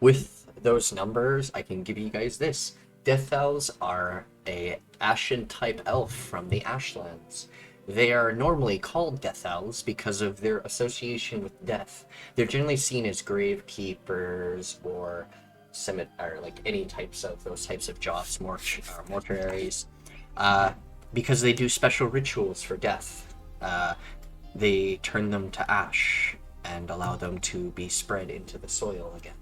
With those numbers, I can give you guys this. Death Elves are a Ashen type elf from the Ashlands. They are normally called Death Elves because of their association with death. They're generally seen as gravekeepers or any types of those types of jobs, mortuaries, because they do special rituals for death. They turn them to ash and allow them to be spread into the soil again.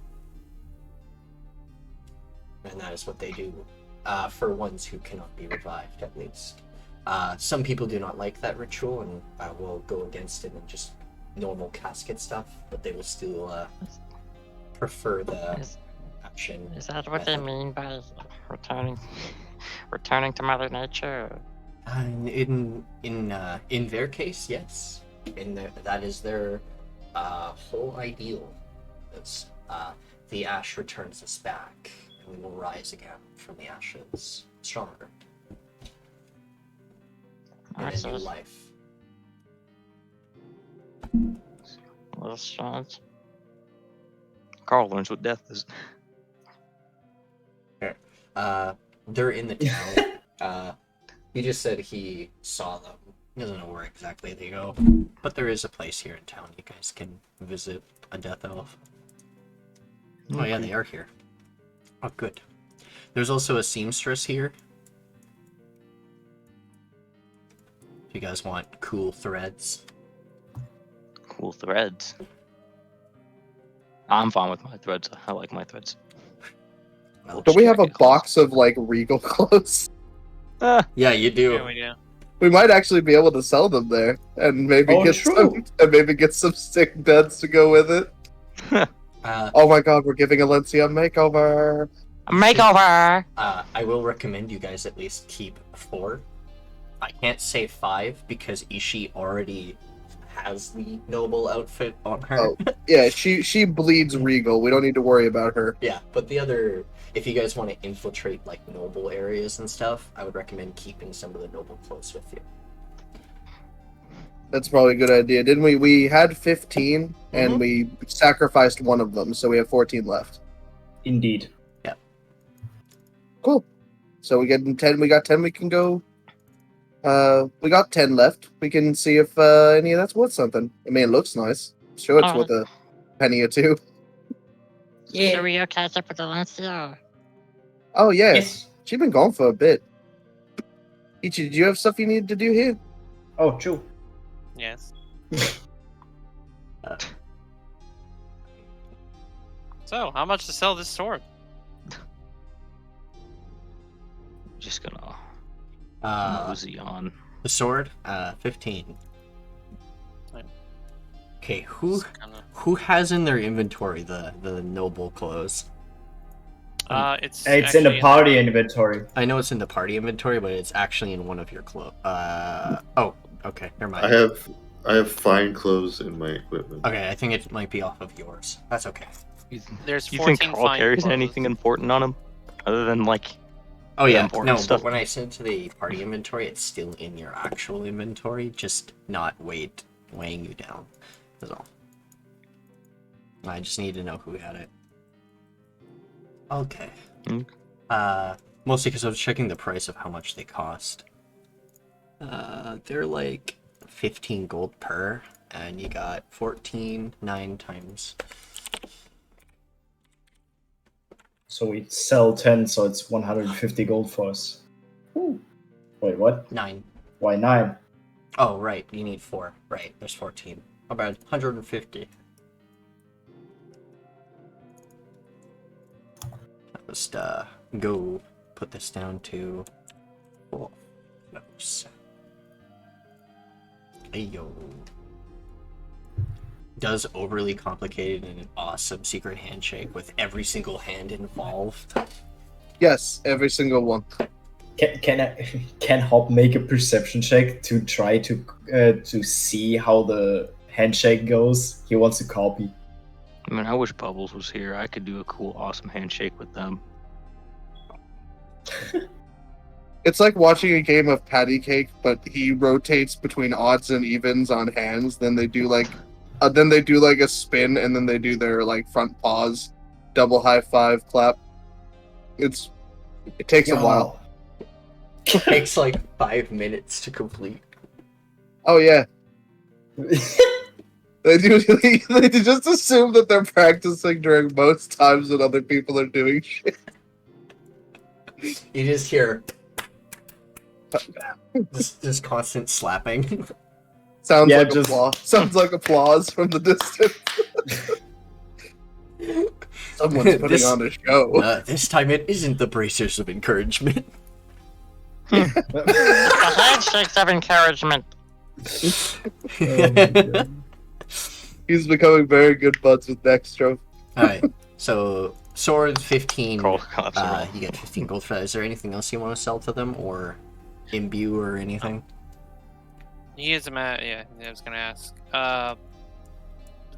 And that is what they do for ones who cannot be revived, at least. Some people do not like that ritual and will go against it and just normal casket stuff, but they will still prefer the action. is that what they method. mean by returning to Mother Nature? In their case, yes. That is their whole ideal. It's, the ash returns us back, and we will rise again from the ashes, stronger. In a new life. Little strange. Carl learns what death is. They're in the town. He just said he saw them. He doesn't know where exactly they go, but there is a place here in town you guys can visit a death elf. Oh yeah, they are here. Oh, good. There's also a seamstress here. If you guys want cool threads. Cool threads. I'm fine with my threads. I like my threads. Well, Do we have a Jacket box of like regal clothes? yeah, you do. Yeah, we do. We might actually be able to sell them there, and maybe Oh, get true. some sick beds to go with it. Oh my god, we're giving Alencia a makeover. Makeover! I will recommend you guys at least keep 4. I can't say 5 because Itshi already has the noble outfit on her. Oh, yeah, she bleeds regal. We don't need to worry about her. Yeah, but the other, if you guys want to infiltrate like noble areas and stuff, I would recommend keeping some of the noble clothes with you. That's probably a good idea. Didn't we? We had 15, and Mhm. we sacrificed one of them, so we have 14 left. Indeed. Cool. So we get 10. We got 10. We can go. We got 10 left. We can see if any of that's worth something. I mean, it looks nice. Sure, it's worth a penny or two. So we all catch up with Alencia? Oh yes. Yes. She's been gone for a bit. Ichi, did you have stuff you needed to do here? Oh, true. Yes. So, how much to sell this sword? Just gonna Uh, mosey on. the sword, 15. Right. Okay, who Just kinda- who has in their inventory the noble clothes? It's It's in the actually party inventory. I know it's in the party inventory, but it's actually in one of your clothes. Oh, okay, never mind. I have fine clothes in my equipment. Okay, I think it might be off of yours. That's okay. There's You think 14 Koarl fine carries clothes. anything important on him? Other than, like, Oh the yeah, important no, stuff? but when I send to the party inventory, it's still in your actual inventory, just not weighing you down. That's all. I just need to know who had it. Okay. Mm. Mostly because I was checking the price of how much they cost. They're like 15 gold per, and you got 14, 9 times. So we sell 10, so it's 150 gold for us. Ooh. Wait, what? 9. Why 9? Oh, right, you need 4. Right, there's 14. About 150. I'll just go put this down to 4. Close. Ayo. Does overly complicated and an awesome secret handshake with every single hand involved. Yes, every single one. Can Hop make a perception check to try to see how the handshake goes? He wants to copy. I mean, I wish Bubbles was here. I could do a cool, awesome handshake with them. It's like watching a game of patty cake, but he rotates between odds and evens on hands. Then they do like a spin, and then they do their like front paws, double high five clap. It takes a while. It takes like 5 minutes to complete. Oh yeah. They just assume that they're practicing during most times when other people are doing shit. You just hear just constant slapping. Sounds Yeah, like just- applause. Sounds like applause from the distance. Someone's putting This- on a show. This time it isn't the bracers of encouragement. The handshakes of encouragement. He's becoming very good buds with Dextro. Alright, so sword 15. Koarl collapsed around. You get 15 gold for that. Is there anything else you want to sell to them, or imbue or anything? He is a yeah, I was gonna ask.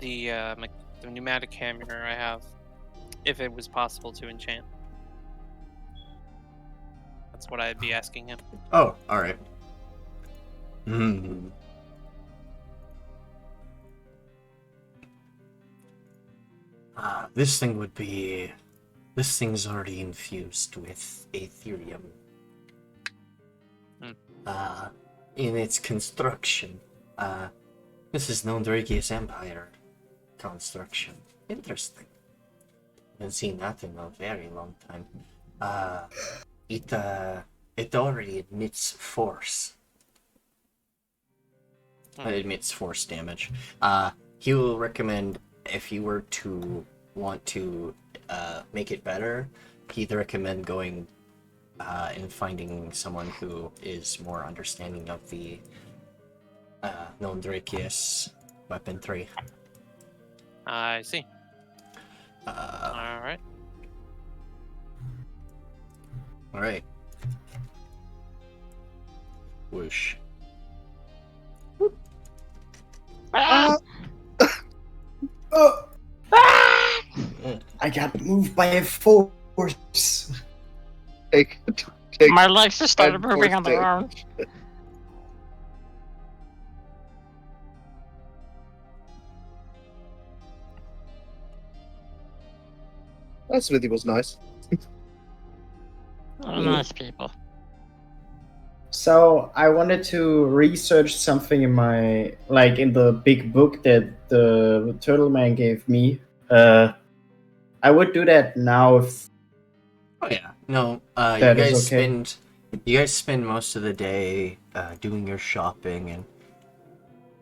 The pneumatic hammer I have, if it was possible to enchant. That's what I'd be asking him. Oh, alright. Hmm. This thing would be... This thing's already infused with Aetherium. In its construction. This is known Drake's Empire construction. Interesting. Haven't seen that in a very long time. It already emits force. Admits force damage. He will recommend if you were to want to make it better, he'd recommend going and finding someone who is more understanding of the non-Drakius Weapon 3. I see. All right. Alright. Whoosh. Ah! I got moved by a force. Take My legs just started and moving force on their own. That Smithy was nice. Oh, nice people. So I wanted to research something in my in the big book that the turtle man gave me. I would do that now if Oh yeah. No, you That guys is okay. spend most of the day doing your shopping,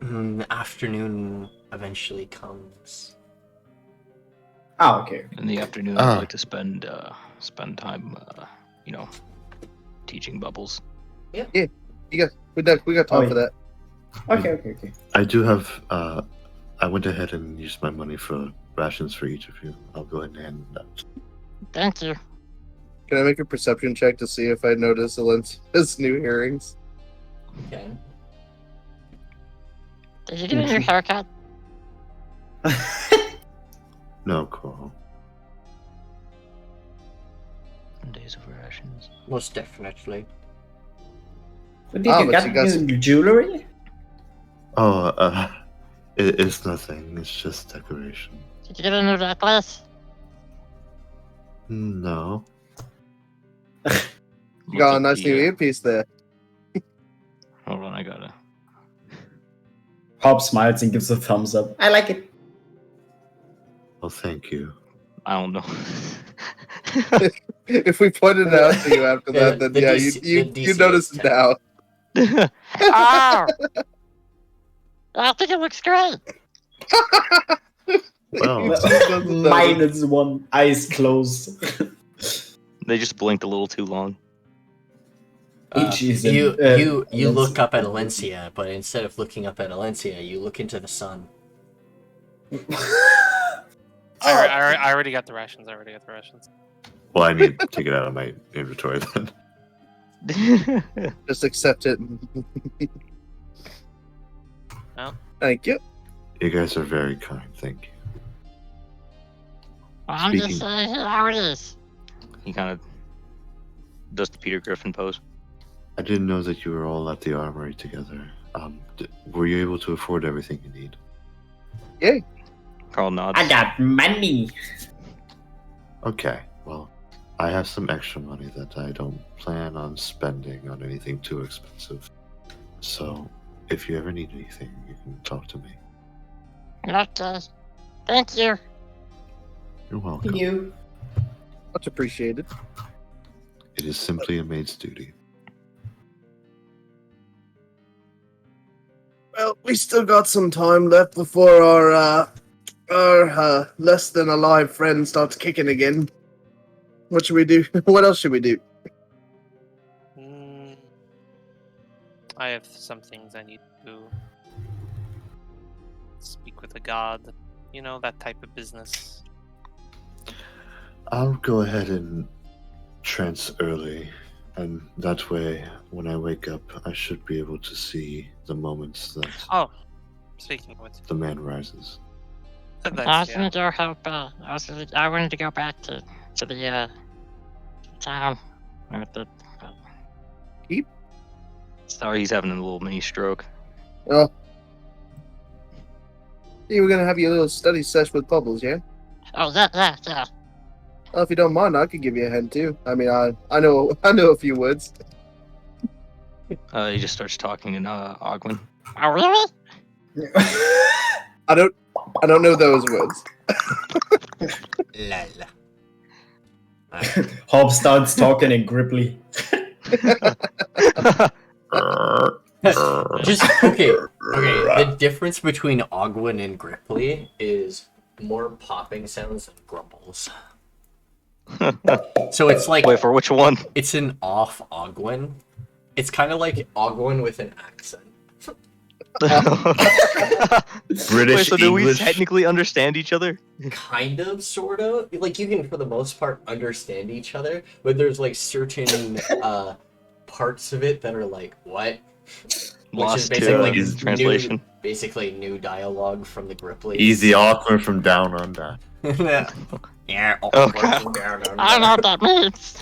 and the afternoon eventually comes. Oh, okay. In the afternoon, Ah. I like to spend time, teaching Bubbles. We got time for that. Okay. I do have. I went ahead and used my money for rations for each of you. I'll go ahead and hand them out. Thank you. Can I make a perception check to see if I notice Alencia's new earrings? Okay. Did you get a new haircut? No, Koarl. Days of rations. Most definitely. Did Ah, you but get you got new jewelry? Oh, it's nothing. It's just decoration. Did you get a new necklace? No. You got a nice new earpiece there. Hold on, I gotta. Hob smiles and gives a thumbs up. I like it. Well, thank you. I don't know. If we pointed it out to you after that, then the yeah, DC you is notice it 10. now. Oh! I think it looks great. Well, -1, eyes closed. They just blinked a little too long. Itchi is You in, look up at Alencia, but instead of looking up at Alencia, you look into the sun. I already got the rations. well, I need to take it out of my inventory then. Just accept it. Well. Thank you. You guys are very kind. Thank you. Well, I'm just saying how it is. He kind of does the Peter Griffin pose. I didn't know that you were all at the armory together. Were you able to afford everything you need? Yay. Koarl nods. I got money. Okay, well, I have some extra money that I don't plan on spending on anything too expensive. So, if you ever need anything, you can talk to me. Okay. Thank you. You're welcome. You. Much appreciated. It is simply a maid's duty. Well, we still got some time left before our less than alive friend starts kicking again. What should we do? What else should we do? I have some things I need to speak with a god. You know, that type of business. I'll go ahead and trance early, and that way, when I wake up, I should be able to see the moments that Oh, speaking with the man rises. I was that's, gonna go help. I wanted to go back to the town. With the, Sorry, he's having a little mini stroke. Oh. You were gonna have your little study sesh with Bubbles, yeah? Oh, yeah. Well, if you don't mind, I could give you a hand too. I mean, I know a few words. He just starts talking in Ogwen. Oh, really? I don't know those words. Lala. Hob starts talking in Gripply. Just okay. difference between Ogwyn and Gripply is more popping sounds than grumbles. So it's like Wait, for which one? it's an off Ogwyn. It's kind of like Ogwyn with an accent. British Wait, so do we English. technically understand each other? Kind of, sort of. Like you can, for the most part, understand each other, but there's like certain parts of it that are like what, which is Lost to basically translation. basically new dialogue from the Gripply. Easy awkward from down under. Yeah. Okay. I don't know what that means.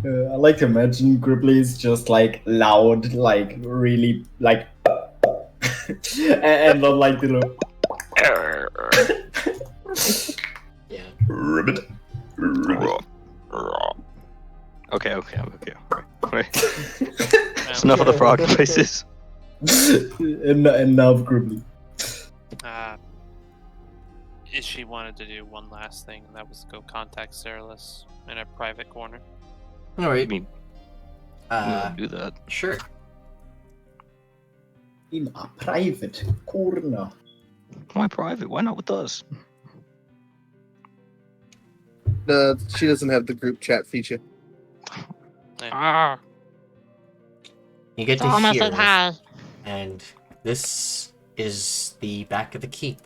I like to imagine Gripply is just like loud, like really like, and not like the. Yeah. Ribbit. Ribbit. Okay. Wait. That's enough of the frog noises. Enough Gripply. Itchi wanted to do one last thing, and that was go contact Seviroth in a private corner. All I right. mean, do that. Sure. In a private corner. Why private? Why not with us? She doesn't have the group chat feature. Ah, You get to Thomas hear, said hi. and this is the back of the keep,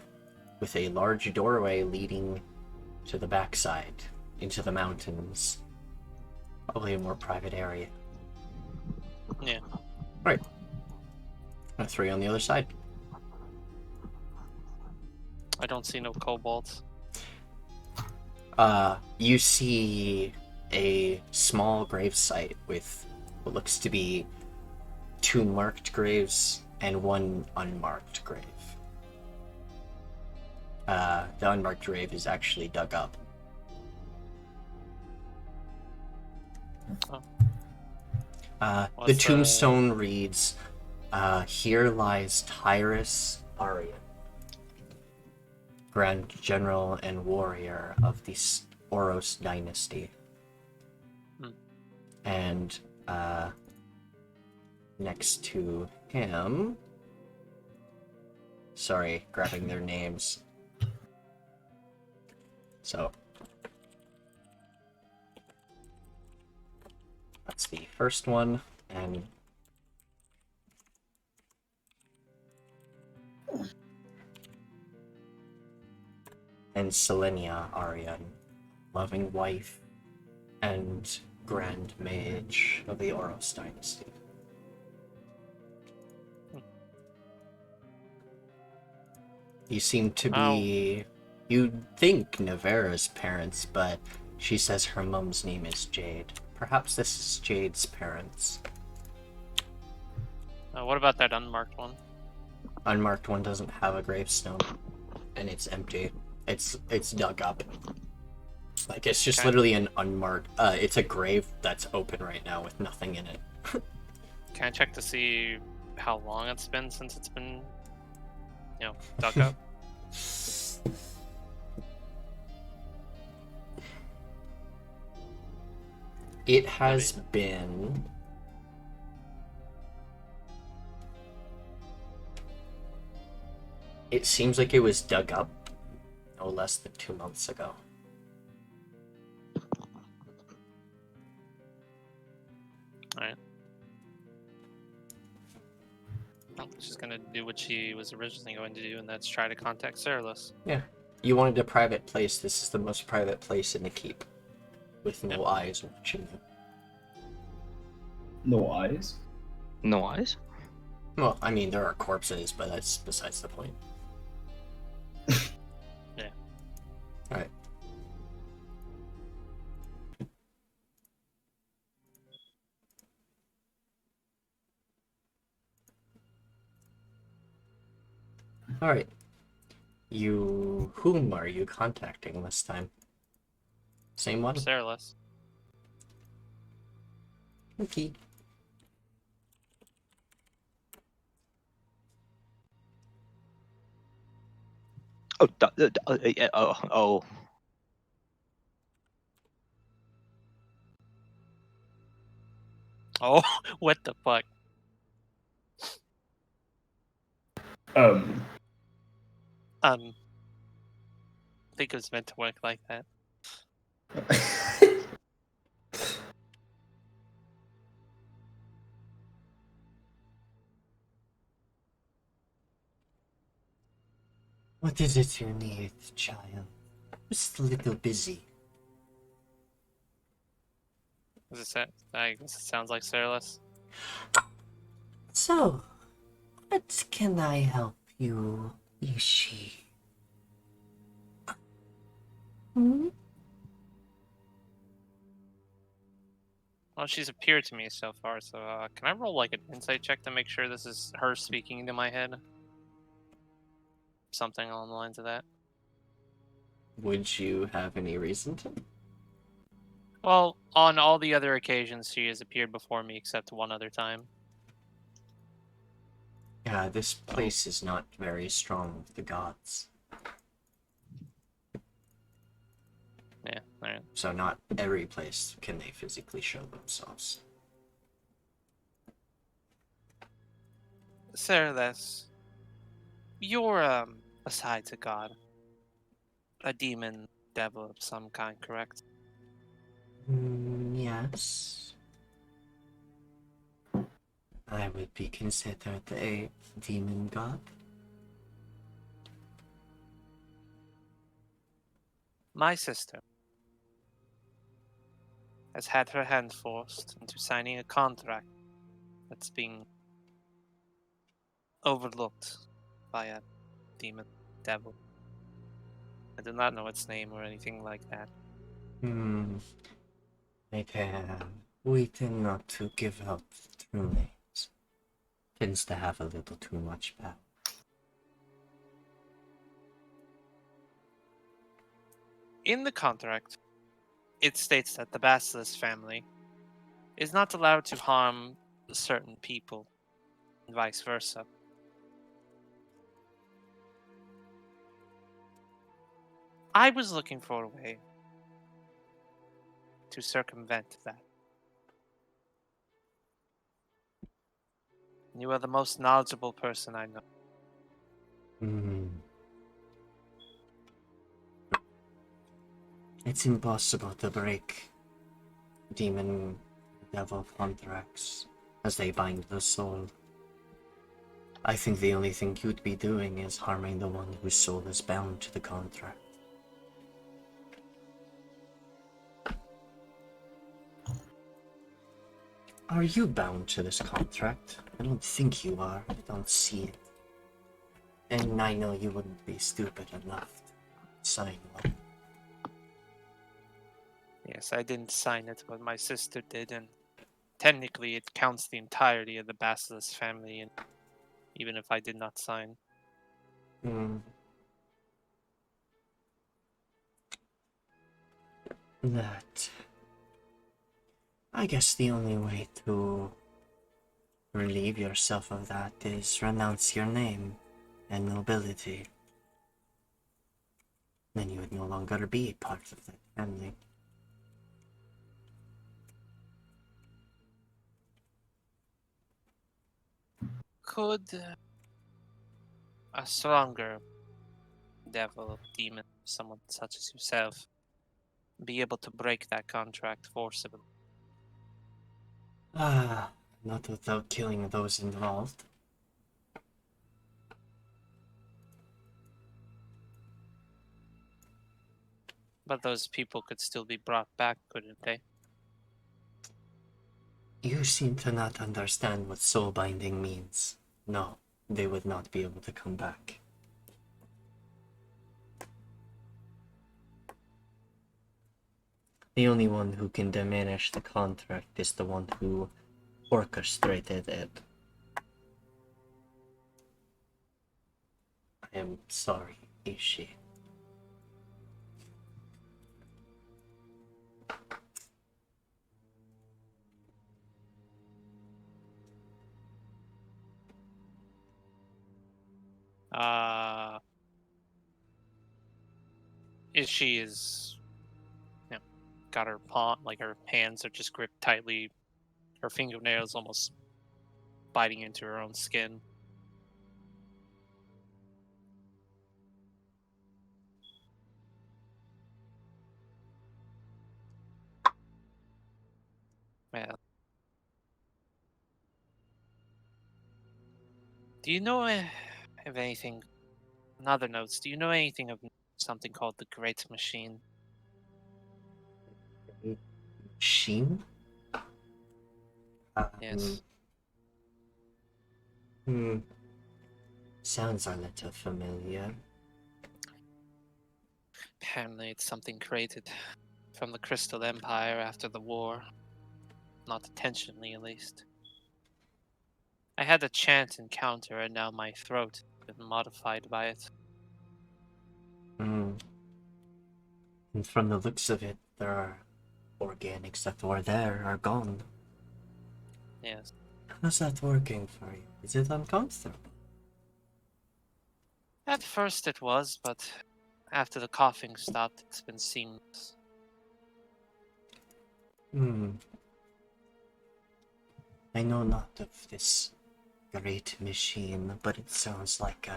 with a large doorway leading to the backside, into the mountains. Probably a more private area. Yeah. Right. 3 on the other side. I don't see no kobolds. You see a small grave site with what looks to be 2 marked graves and 1 unmarked grave. The unmarked grave is actually dug up. The What's tombstone reads, here lies Tyrus Arian, Grand General and warrior of the Oros dynasty. And next to him, sorry, grabbing their names. So that's the first one, and Selenia Arian, loving wife and Grand Mage of the Oros dynasty. You seem to be, you'd think Navera's parents, but she says her mom's name is Jade. Perhaps this is Jade's parents. What about that unmarked one? Unmarked one doesn't have a gravestone, and it's empty. It's dug up. Like, it's just literally an unmarked, it's a grave that's open right now with nothing in it. Can I check to see how long it's been since it's been, dug up? It has been... It seems like it was dug up no less than 2 months ago. Alright. Well, she's gonna do what she was originally going to do, and that's try to contact Seviroth. Yeah. You wanted a private place. This is the most private place in the keep. With no eyes watching you. No eyes? No eyes? Well, I mean, there are corpses, but that's besides the point. Yeah. Alright. Alright. Whom are you contacting this time? Same one? Seviroth. Okay. Oh. Oh, what the fuck? I think it was meant to work like that. What is it you need, child? Just a little busy. I guess it sounds like Serless. So, what can I help you, Itshi? Hmm? Well, she's appeared to me so far, so can I roll like an insight check to make sure this is her speaking into my head? Something along the lines of that. Would you have any reason to? Well, on all the other occasions, she has appeared before me except one other time. Yeah, this place is not very strong with the gods. Yeah, alright. So not every place can they physically show themselves. Serless, you're, besides a god, a demon devil of some kind, correct? Yes. I would be considered a demon god. My sister has had her hand forced into signing a contract that's being overlooked by a demon devil. I do not know its name or anything like that. I have. We tend not to give out true names. Tends to have a little too much power. In the contract, it states that the Basilisk family is not allowed to harm certain people, and vice versa. I was looking for a way to circumvent that. You are the most knowledgeable person I know. It's impossible to break demon devil contracts as they bind the soul. I think the only thing you'd be doing is harming the one whose soul is bound to the contract. Are you bound to this contract? I don't think you are. I don't see it. And I know you wouldn't be stupid enough to sign one. Yes, I didn't sign it, but my sister did, and technically it counts the entirety of the Basilisk family, and even if I did not sign. That... I guess the only way to relieve yourself of that is renounce your name and nobility. Then you would no longer be part of that family. Could a stronger devil, demon, someone such as yourself, be able to break that contract forcibly? Not without killing those involved. But those people could still be brought back, couldn't they? You seem to not understand what soul binding means. No, they would not be able to come back. The only one who can diminish the contract is the one who orchestrated it. I am sorry, Itshi. Itshi is, got her paw, like her hands are just gripped tightly, her fingernails almost biting into her own skin. Do you know of anything? On other notes, do you know anything of something called the Great Machine? Machine? Yes. Sounds a little familiar. Apparently, it's something created from the Crystal Empire after the war. Not intentionally, at least. I had a chance encounter, and now my throat has been modified by it. And from the looks of it, there are organics that were there are gone. Yes. How's that working for you? Is it uncomfortable? At first it was, but after the coughing stopped, it's been seamless. I know not of this great machine, but it sounds like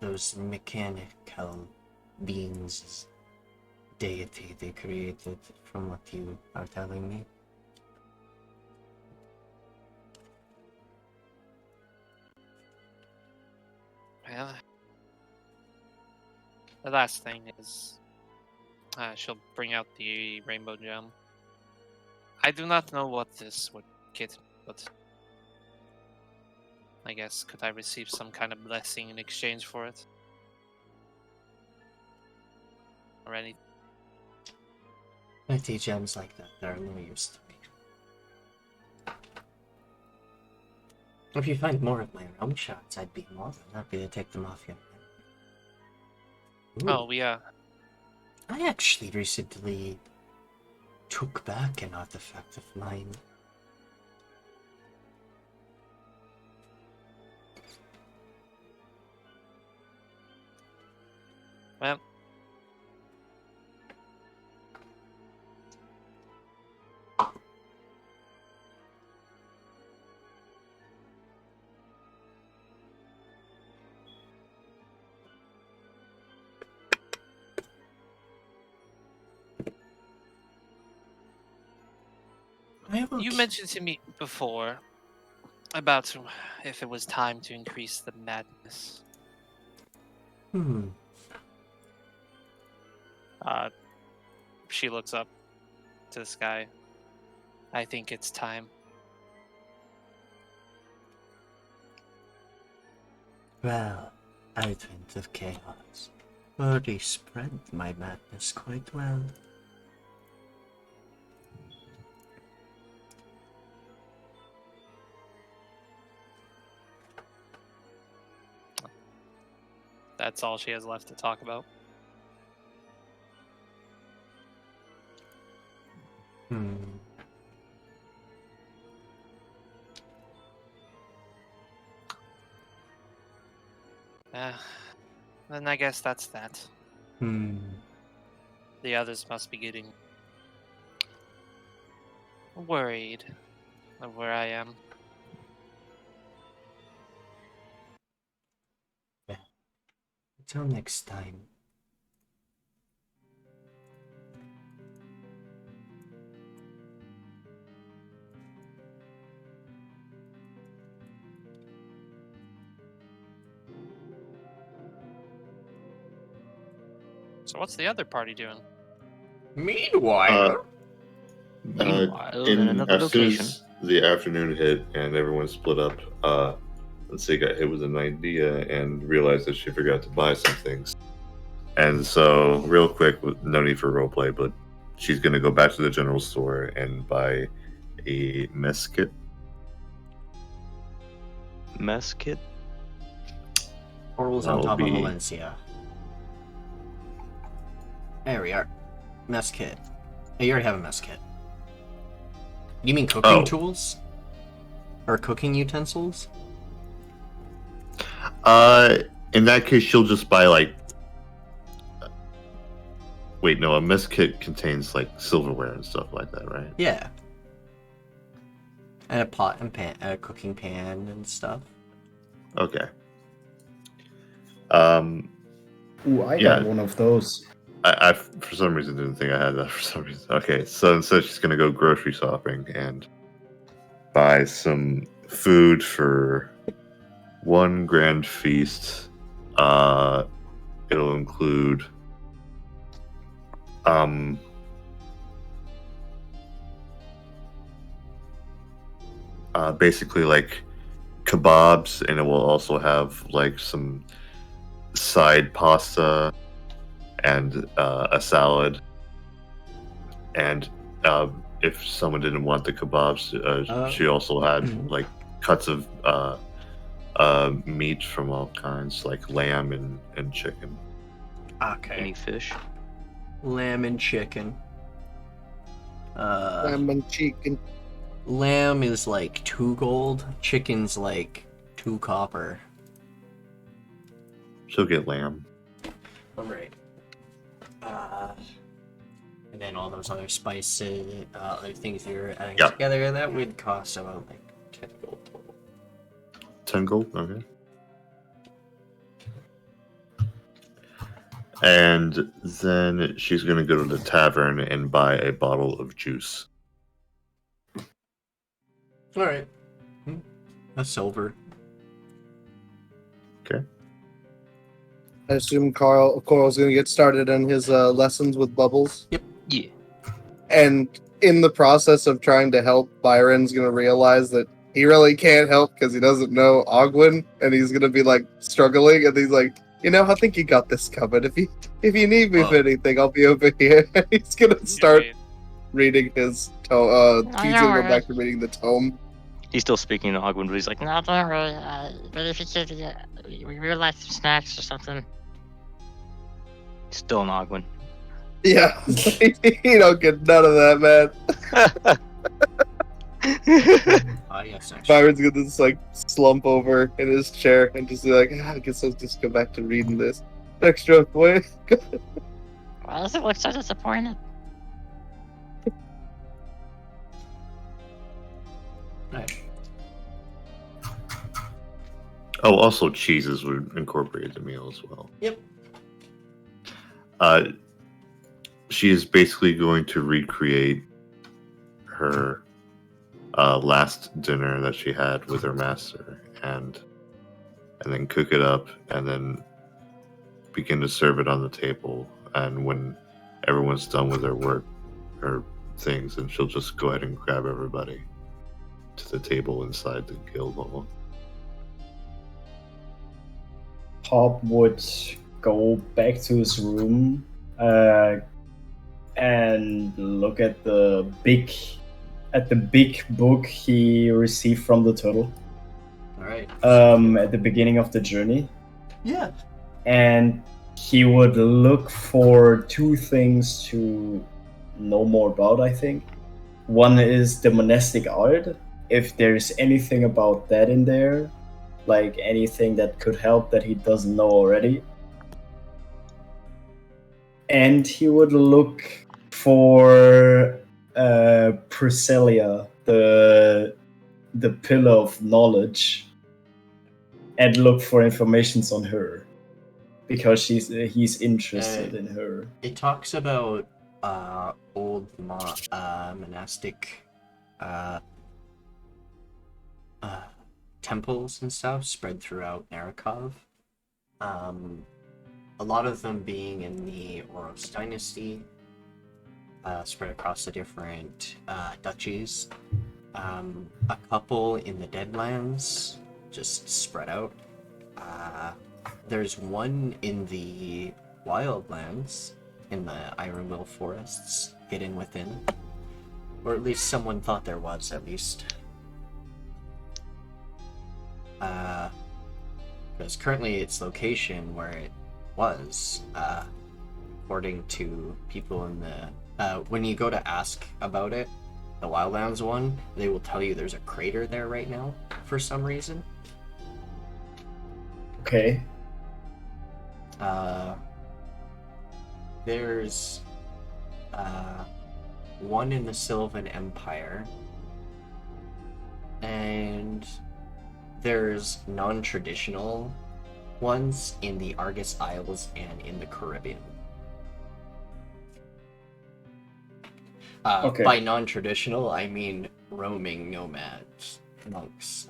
those mechanical beings, deity they created, from what you are telling me. Well, the last thing is she'll bring out the rainbow gem. I do not know what this would get me, but I guess could I receive some kind of blessing in exchange for it? Or anything? Petty gems like that, they're no use to me. If you find more of my realm shots, I'd be more than happy to take them off you. Oh, we I actually recently took back an artifact of mine. Well, you mentioned to me before about if it was time to increase the madness. She looks up to the sky. I think it's time. Well, Advent of Chaos already spread my madness quite well. That's all she has left to talk about. Then I guess that's that. The others must be getting worried of where I am. Until next time. So what's the other party doing? Meanwhile, in another as soon location. as the afternoon hit and everyone split up, Lindsay got hit with an idea and realized that she forgot to buy some things. And so, real quick, with no need for roleplay, but she's going to go back to the general store and buy a mess kit. Mess kit? Koarl's on top of Alencia. There we are. Mess kit. Oh, you already have a mess kit. You mean cooking tools? Or cooking utensils? In that case, she'll just buy, like... Wait, no, a mess kit contains, like, silverware and stuff like that, right? Yeah. And a pot and pan, a cooking pan and stuff. Okay. Ooh, I got one of those. I for some reason didn't think I had that for some reason. Okay, so instead she's gonna go grocery shopping and buy some food for one grand feast. It'll include basically like kebabs, and it will also have like some side pasta and a salad. And if someone didn't want the kebabs, she also had like cuts of meat from all kinds, like lamb and chicken. Okay. Any fish? Lamb and chicken. Lamb and chicken. Lamb is like 2 gold. Chicken's like 2 copper. She'll get lamb. Alright. And then all those other spices, other things you're adding together, that would cost about like 10 gold total. 10 gold? Okay. And then she's going to go to the tavern and buy a bottle of juice. Alright. A silver. Okay. I assume Koarl's going to get started on his lessons with bubbles. Yep. Yeah. And in the process of trying to help, Biran's going to realize that he really can't help because he doesn't know Ogwyn, and he's going to be like struggling, and he's like, I think you got this covered. If you need me for anything, I'll be over here. He's going to start reading his tome. He's going to go back to reading the tome. He's still speaking to Ogwyn, but he's like, No, don't worry. But if you could, we would like some snacks or something. still an Ogwyn. Yeah, you don't get none of that, man. Yes, Byron's gonna just like slump over in his chair and just be like, I guess I'll just go back to reading this. Extra way. Why does it look so disappointed? Right. Oh, also cheeses were incorporated in the meal as well. Yep. She is basically going to recreate her last dinner that she had with her master, and then cook it up, and then begin to serve it on the table. And when everyone's done with their work or things, and she'll just go ahead and grab everybody to the table inside the guild hall. Pop would go back to his room and look at the big book he received from the turtle. All right. At the beginning of the journey. Yeah. And he would look for 2 things to know more about, I think. One is the monastic art. If there's anything about that in there, like anything that could help that he doesn't know already. And he would look for Priscilla, the pillar of knowledge, and look for informations on her, because he's interested in her. It talks about old monastic temples and stuff spread throughout Narakov. A lot of them being in the Oros dynasty, spread across the different duchies. A couple in the Deadlands, just spread out. There's one in the Wildlands, in the Ironwill forests, hidden within. Or at least someone thought there was, at least. Because currently its location where it was, according to people in the... when you go to ask about it, the Wildlands one, they will tell you there's a crater there right now, for some reason. Okay. There's one in the Sylvan Empire, and there's non-traditional ones in the Argus Isles and in the Caribbean. Okay. By non-traditional, I mean roaming nomads, monks,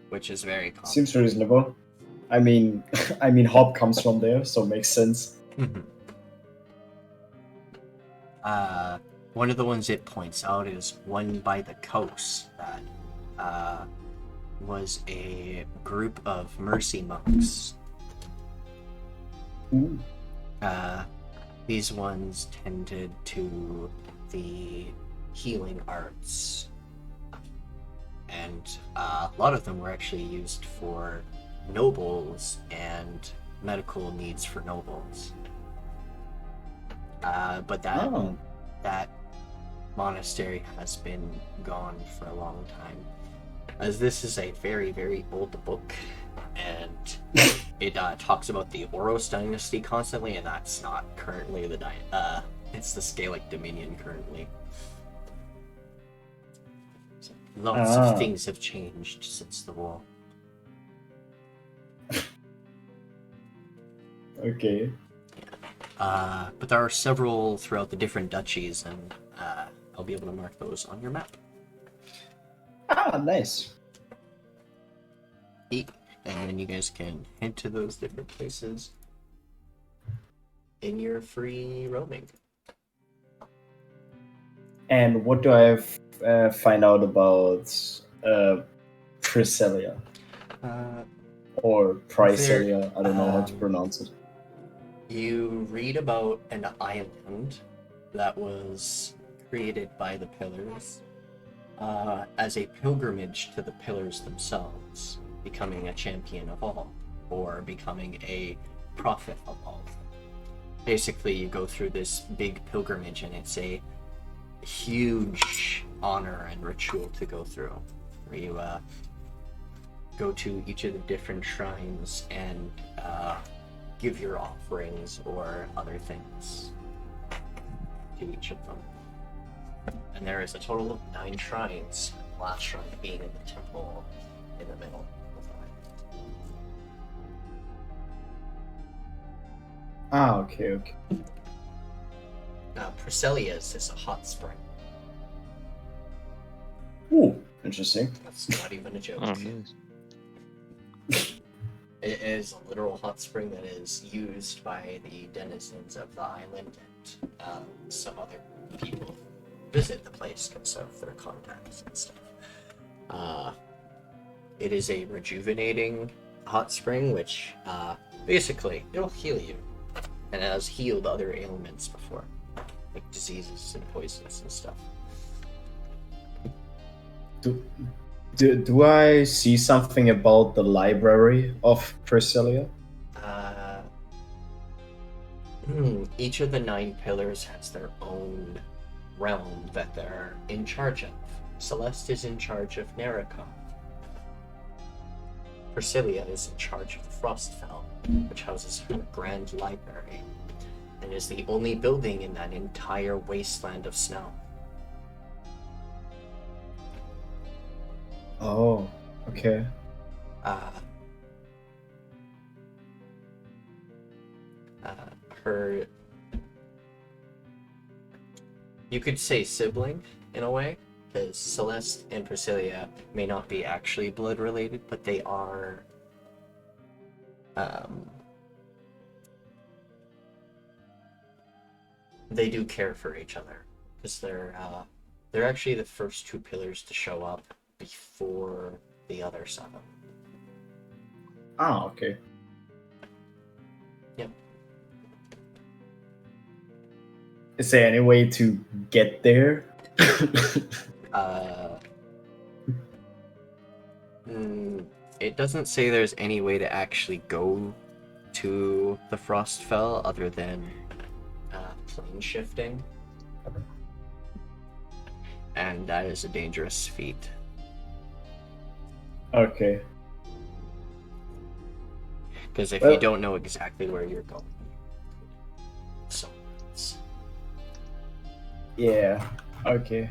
which is very common. Seems reasonable. I mean, Hop comes from there, so it makes sense. One of the ones it points out is one by the coast that was a group of mercy monks. Ooh. These ones tended to the healing arts, and a lot of them were actually used for nobles and medical needs for nobles. But that monastery has been gone for a long time, as this is a very, very old book, and it talks about the Oros dynasty constantly, and that's not currently it's the Scalect Dominion currently. So lots of things have changed since the war. Okay. But there are several throughout the different duchies, and I'll be able to mark those on your map. Ah, nice. And then you guys can head to those different places in your free roaming. And what do I find out about Priscilla? Or Priscilla? I don't know how to pronounce it. You read about an island that was created by the pillars as a pilgrimage to the pillars themselves, becoming a champion of all, or becoming a prophet of all. Basically, you go through this big pilgrimage, and it's a huge honor and ritual to go through, where you go to each of the different shrines and give your offerings or other things to each of them. And there is a total of 9 shrines, the last shrine being in the temple in the middle of the Ah, okay. Priscilla's is a hot spring. Ooh, interesting. That's not even a joke. Oh, yes. It is a literal hot spring that is used by the denizens of the island, and some other people visit the place because of their contacts and stuff. It is a rejuvenating hot spring, which basically it'll heal you, and it has healed other ailments before, like diseases and poisons and stuff. Do I see something about the Library of Priscilla? Each of the 9 pillars has their own realm that they're in charge of. Celeste is in charge of Naraka. Priscilla is in charge of the Frostfell, which houses her grand library, and is the only building in that entire wasteland of snow. Oh, okay. Her, you could say sibling in a way, because Celeste and Priscilla may not be actually blood related, but they are they do care for each other, because they're actually the first 2 pillars to show up before the other 7. Ah, okay. Yep. Is there any way to get there? It doesn't say there's any way to actually go to the Frostfell other than plane shifting, and that is a dangerous feat. Okay. Because if you don't know exactly where you're going, so yeah. Okay.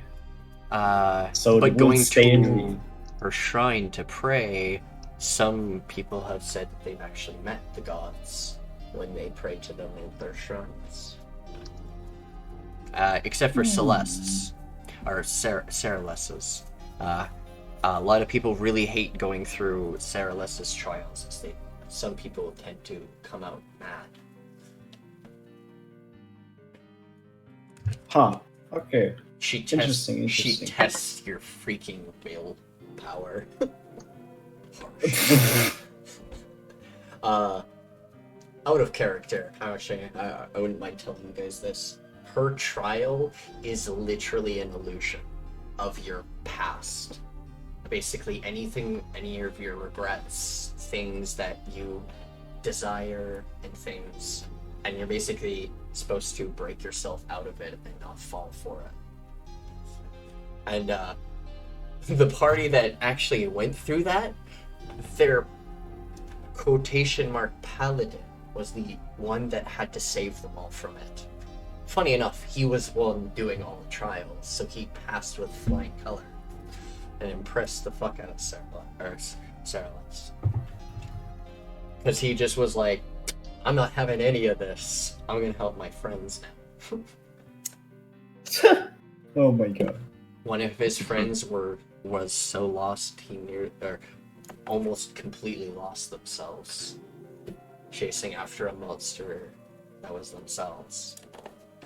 So but going stay to her shrine to pray, some people have said that they've actually met the gods when they pray to them in their shrines. Except for Celeste's. are Saralessa's. A lot of people really hate going through Saralessa's trials, as some people tend to come out mad. Huh. Okay. She tests. Interesting. She tests your freaking willpower. Out of character, actually, I wouldn't mind telling you guys this. Her trial is literally an illusion of your past. Basically, any of your regrets, things that you desire, and things, and you're basically supposed to break yourself out of it and not fall for it. And the party that actually went through that, their quotation mark paladin was the one that had to save them all from it. Funny enough, he was one doing all the trials, so he passed with flying color and impressed the fuck out of Saraless. Because he just was like, I'm not having any of this. I'm gonna help my friends now. Oh my god. One of his friends was so lost he almost completely lost themselves, chasing after a monster that was themselves,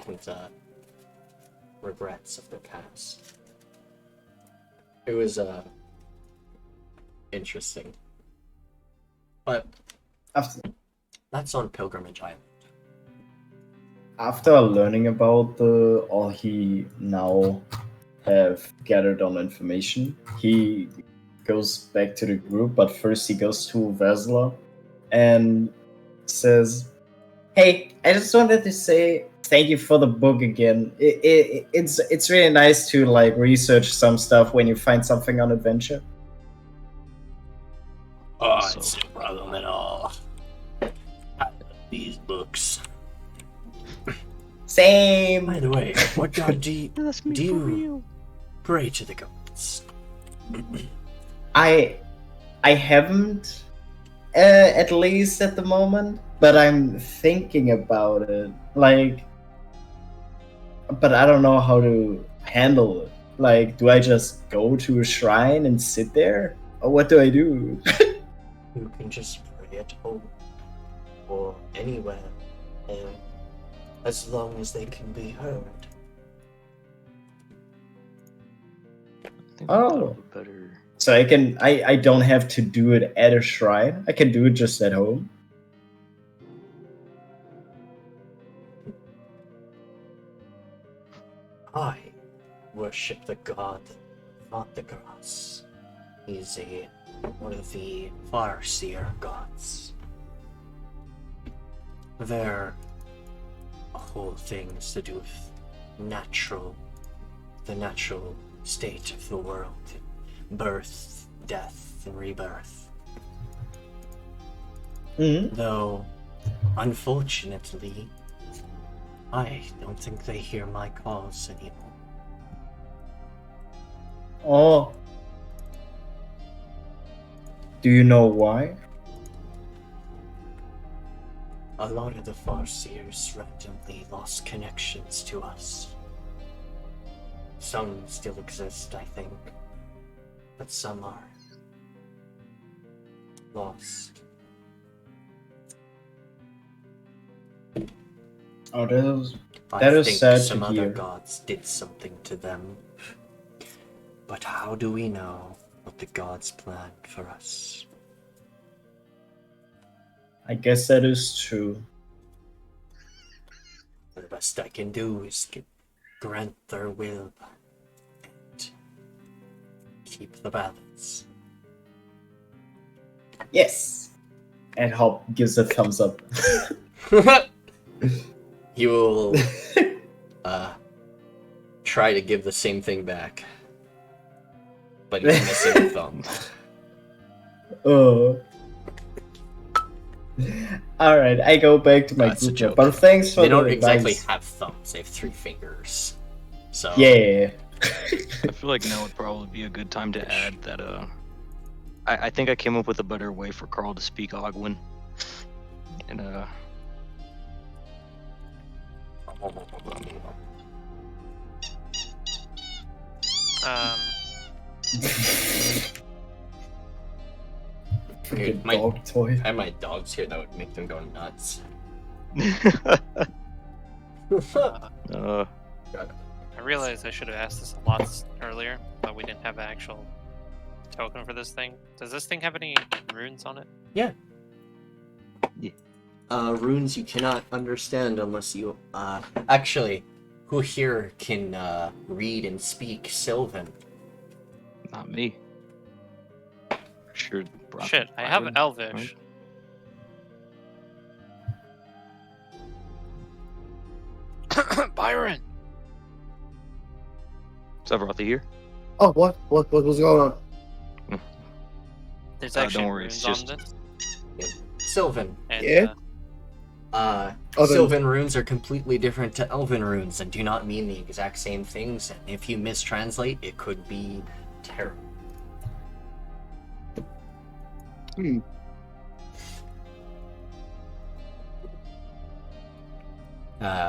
with regrets of their past. It was interesting, but that's on Pilgrimage Island. After learning about all he now have gathered on information, he goes back to the group, but first he goes to Vesla and says, "Hey, I just wanted to say thank you for the book again. It's really nice to like research some stuff when you find something on adventure." Oh, it's no problem at all. I love these books. Same. By the way, what god do you pray to the gods? I haven't, at least at the moment, but I'm thinking about it. Like, but I don't know how to handle it. Like, do I just go to a shrine and sit there, or what do I do? You can just pray at home or anywhere, as long as they can be heard. Oh. Better. So I don't have to do it at a shrine. I can do it just at home. I worship the god Vatagras. He's one of the Farseer gods. Their whole thing is to do with the natural state of the world. Birth, death, and rebirth. Mm-hmm. Though, unfortunately, I don't think they hear my calls anymore. Oh. Do you know why? A lot of the Farseers randomly lost connections to us. Some still exist, I think, but some are lost. Oh, that is I think sad some to other hear. gods did something to them. But how do we know what the gods planned for us? I guess that is true. The best I can do is grant their will and keep the balance. Yes. And Hop gives a thumbs up. You will try to give the same thing back, but you're missing a thumb. Oh. Alright, I go back to my That's a group. joke. But thanks for They the don't exactly advice. have thumbs, they have 3 fingers. So Yeah. I feel like now would probably be a good time to add that I think I came up with a better way for Koarl to speak Ogwin. And Freaking my- dog toy. I have my dogs here that would make them go nuts. uh, I realized I should have asked this a lot earlier, but we didn't have an actual token for this thing. Does this thing have any runes on it? Runes you cannot understand unless you, actually, who here can, read and speak Sylvan? not me. Sure. Shit, I have Byron, Elvish. right? Byron! Seviroth here. Oh, what was going on? There's Don't actually worry, runes it's just- on this. Sylvan. And, Yeah? Oh, then- Sylvan runes are completely different to Elven runes and do not mean the exact same things, and if you mistranslate, it could be terrible.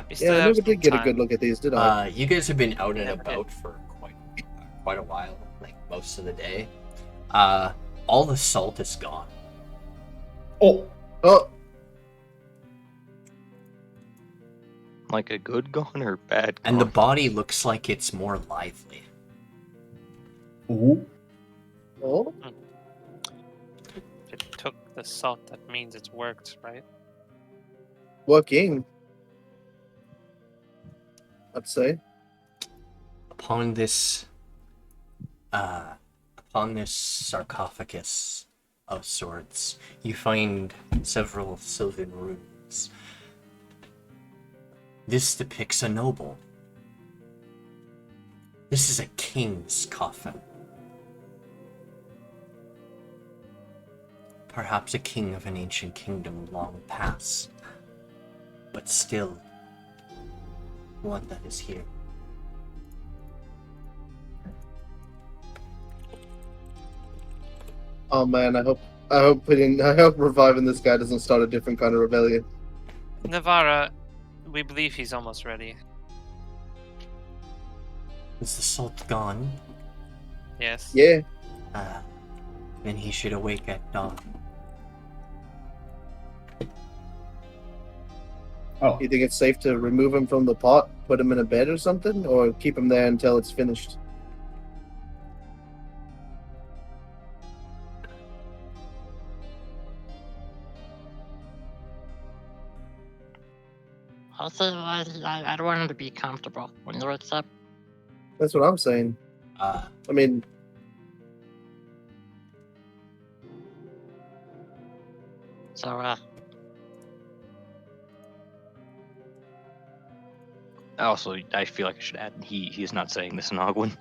we still Yeah, I have never some did get a time. good look at these, did I? You guys have been out and Never did. about for quite a while, like most of the day. All the salt is gone. Oh, Oh, Like a good gone or bad gone? And the body looks like it's more lively. ooh. oh, If it took the salt, that means it's worked, right? working. I'd say. Upon this sarcophagus of sorts, you find several sylvan runes. This depicts a noble. This is a king's coffin. Perhaps a king of an ancient kingdom long past, but still one that is here. Oh man, I hope reviving this guy doesn't start a different kind of rebellion. Navara, we believe he's almost ready. Is the salt gone? Yes. Yeah. Then he should awake at dawn. Oh, You think it's safe to remove him from the pot, put him in a bed or something, or keep him there until it's finished? Also, I don't want him to be comfortable when he wakes up. That's what I'm saying. Uh, I mean, So, Also, I feel like I should add he is not saying this in Ogwin.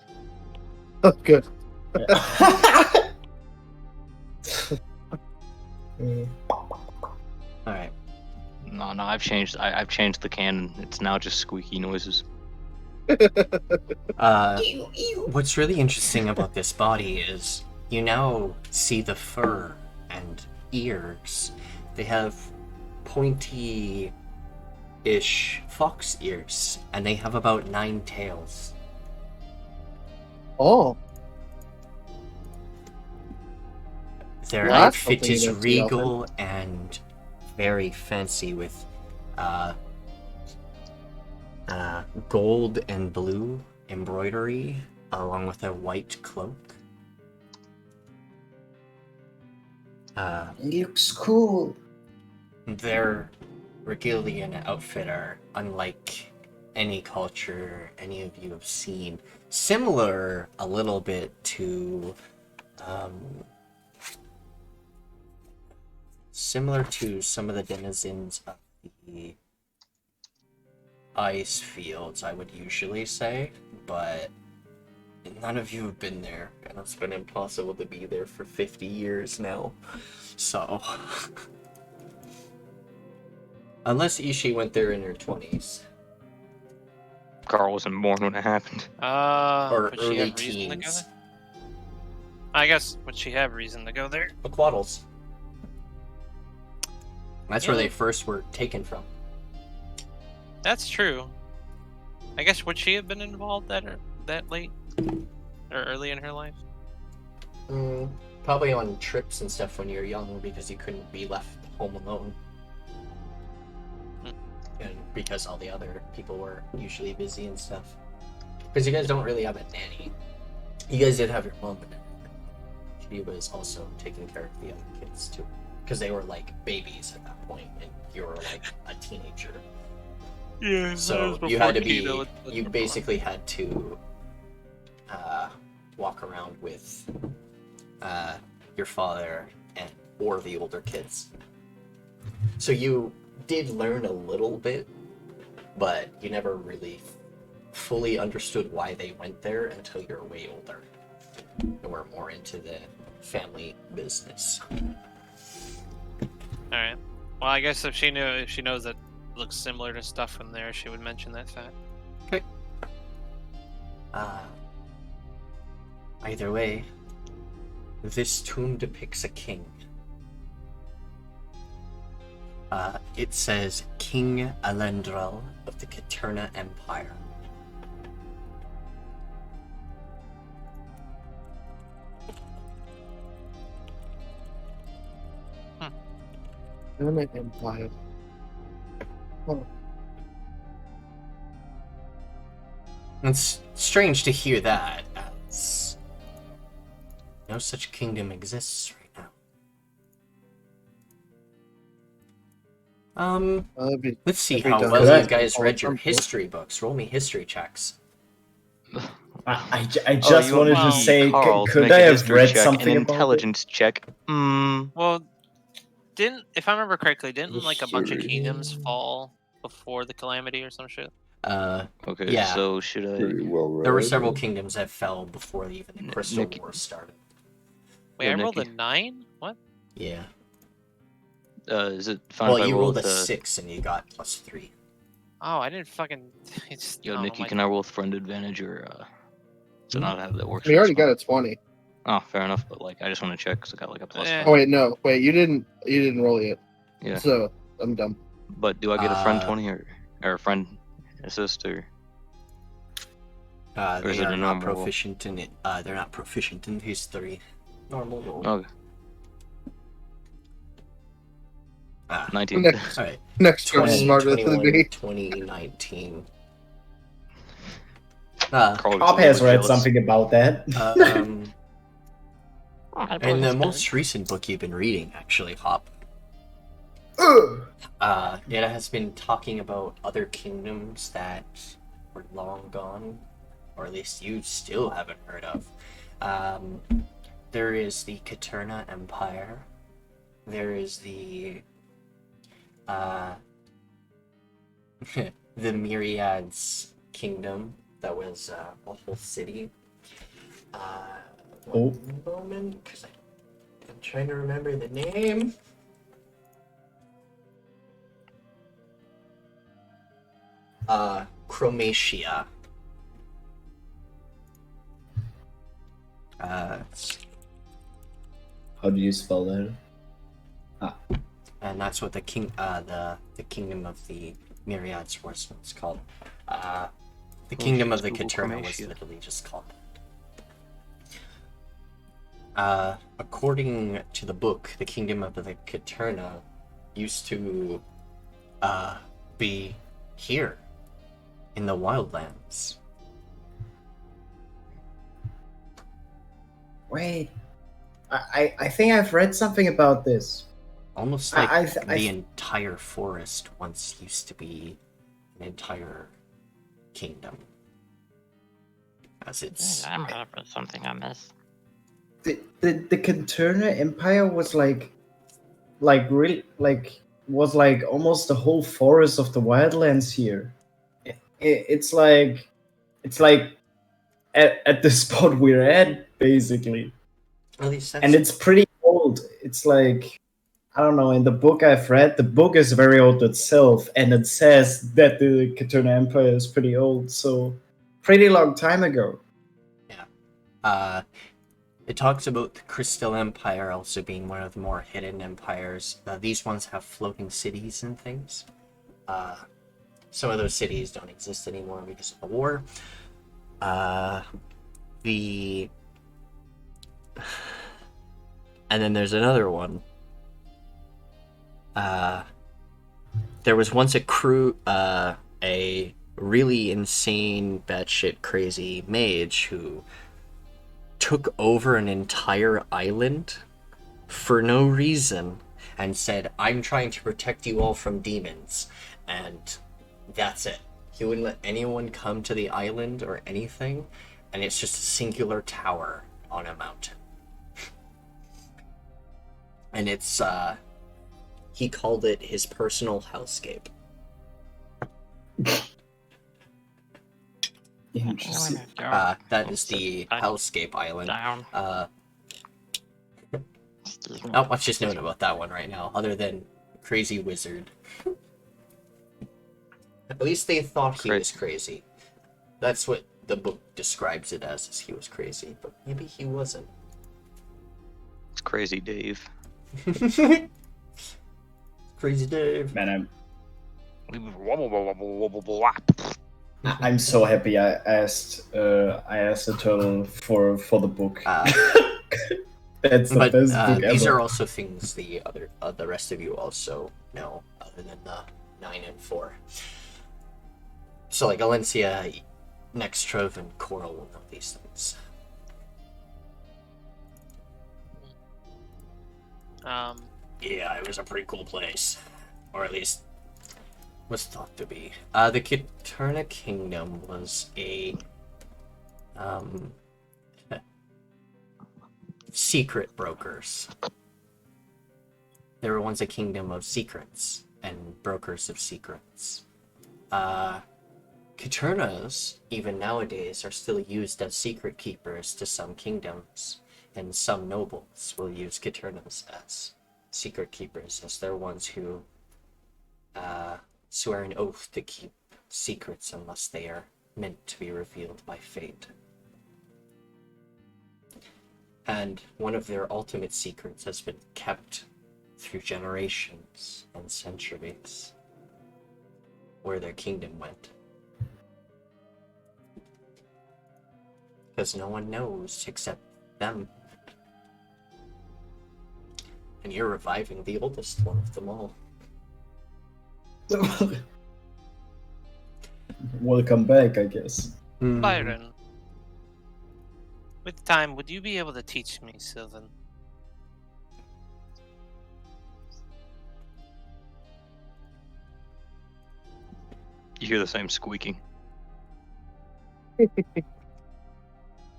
oh, good. Alright. No, I've changed the canon. It's now just squeaky noises. What's really interesting about this body is you now see the fur and ears. They have pointy-ish fox ears, and they have about 9 tails. Oh, Their Well, that's outfit something is you don't see often. regal and very fancy with gold and blue embroidery along with a white cloak. looks cool. Their regalia and outfit are unlike any culture any of you have seen. Similar a little bit to some of the denizens of the ice fields, I would usually say, but none of you have been there, and it's been impossible to be there for 50 years now. So, unless Itshi went there in her 20s. Koarl wasn't born when it happened. Or would she early have reason to go teens. there? I guess, would she have reason to go there? Aquaddles. That's where Yeah. they first were taken from. That's true. I guess, would she have been involved that late? or early in her life? Probably on trips and stuff when you're young because you couldn't be left home alone. And because all the other people were usually busy and stuff. Because you guys don't really have a nanny. You guys did have your mom and everything. She was also taking care of the other kids too. Because they were like babies at that point and you were like a teenager. Yeah, so you had to be, you basically had to walk around with your father or the older kids. So you did learn a little bit, but you never really fully understood why they went there until you're way older and were more into the family business. All right. Well, I guess if she knows that it looks similar to stuff from there, she would mention that fact. Okay. Either way, this tomb depicts a king. It says King Alendrel of the Caterna Empire. Empire. Oh. It's strange to hear that, as no such kingdom exists right now. Let's see how well you guys read your history books. Roll me history checks. I just wanted to say, Koarl, could make I a have history read check, something an about intelligence check? Well, if I remember correctly, didn't like a bunch of History. kingdoms fall before the calamity or some shit? Okay, yeah. so should I... Pretty well read. There were several kingdoms that fell before even the Crystal Nick- War started. Wait, Yo, I rolled a Nikki. 9? What? Yeah. Is it fine Well, if I you roll rolled a with, 6 and you got +3. Oh, I didn't fucking. Yo, oh, Nikki, my can I roll with friend advantage or, so not have that work? We already got a 20. Oh, fair enough, but like, I just want to check because I got like a plus Eh. 5. Oh wait, no, wait, you didn't roll yet. Yeah. So I'm dumb. But do I get a friend 20 or a friend assist or? Or is They it are a not normal roll? proficient in it. They're not proficient in history. Normal roll. Okay. Ah, 19. Next, all right. next turn 20, smarter than 21, me. 2019. Koarl Hop gets a has little read jealous. something about that. In the most recent book you've been reading, actually, Hop, it has been talking about other kingdoms that were long gone, or at least you still haven't heard of. There is the Caterna Empire. There is the the Myriads Kingdom. That was a whole city. One moment, because I'm trying to remember the name. Chromatia. How do you spell that? And that's what the kingdom of the Myriads was called. The kingdom of the Caterna was literally just called. According to the book, the kingdom of the Caterna used to be here in the Wildlands. Wait, I think I've read something about this. Almost like the entire forest once used to be an entire kingdom. As it's I might have read something on this. The Caterna Empire was like really was like almost the whole forest of the Wildlands here. It's like at the spot we're at, basically. At least that's... And it's pretty old. It's like, I don't know, in the book I've read, the book is very old itself, and it says that the Caterna Empire is pretty old, so pretty long time ago. Yeah. It talks about the Crystal Empire also being one of the more hidden empires. These ones have floating cities and things. Some of those cities don't exist anymore because of the war. the and then there's another one. There was once a really insane, batshit crazy mage who took over an entire island for no reason and said, "I'm trying to protect you all from demons," and that's it. He wouldn't let anyone come to the island or anything, and it's just a singular tower on a mountain. And it's he called it his personal hellscape. Interesting. That is the Hellscape Island. Down. Not much is known about that one right now, other than crazy wizard. At least they thought he was crazy. That's what the book describes it as he was crazy, but maybe he wasn't. It's Crazy Dave. Crazy Dave. Man, I'm so happy I asked the turtle for the book. That's the best book ever. These are also things the rest of you also know, other than the 9 and 4. So like Alencia, Nextrov, and Koarl will know these things. Yeah, it was a pretty cool place, or at least was thought to be. The Katerna Kingdom was a secret brokers. They were once a kingdom of secrets and brokers of secrets. Katernas, even nowadays, are still used as secret keepers to some kingdoms, and some nobles will use Katernas as secret keepers, as they're ones who swear an oath to keep secrets unless they are meant to be revealed by fate. And one of their ultimate secrets has been kept through generations and centuries, where their kingdom went. Because no one knows except them. And you're reviving the oldest one of them all. Welcome back, I guess. Biran, with time, would you be able to teach me, Sylvan? You hear the same squeaking.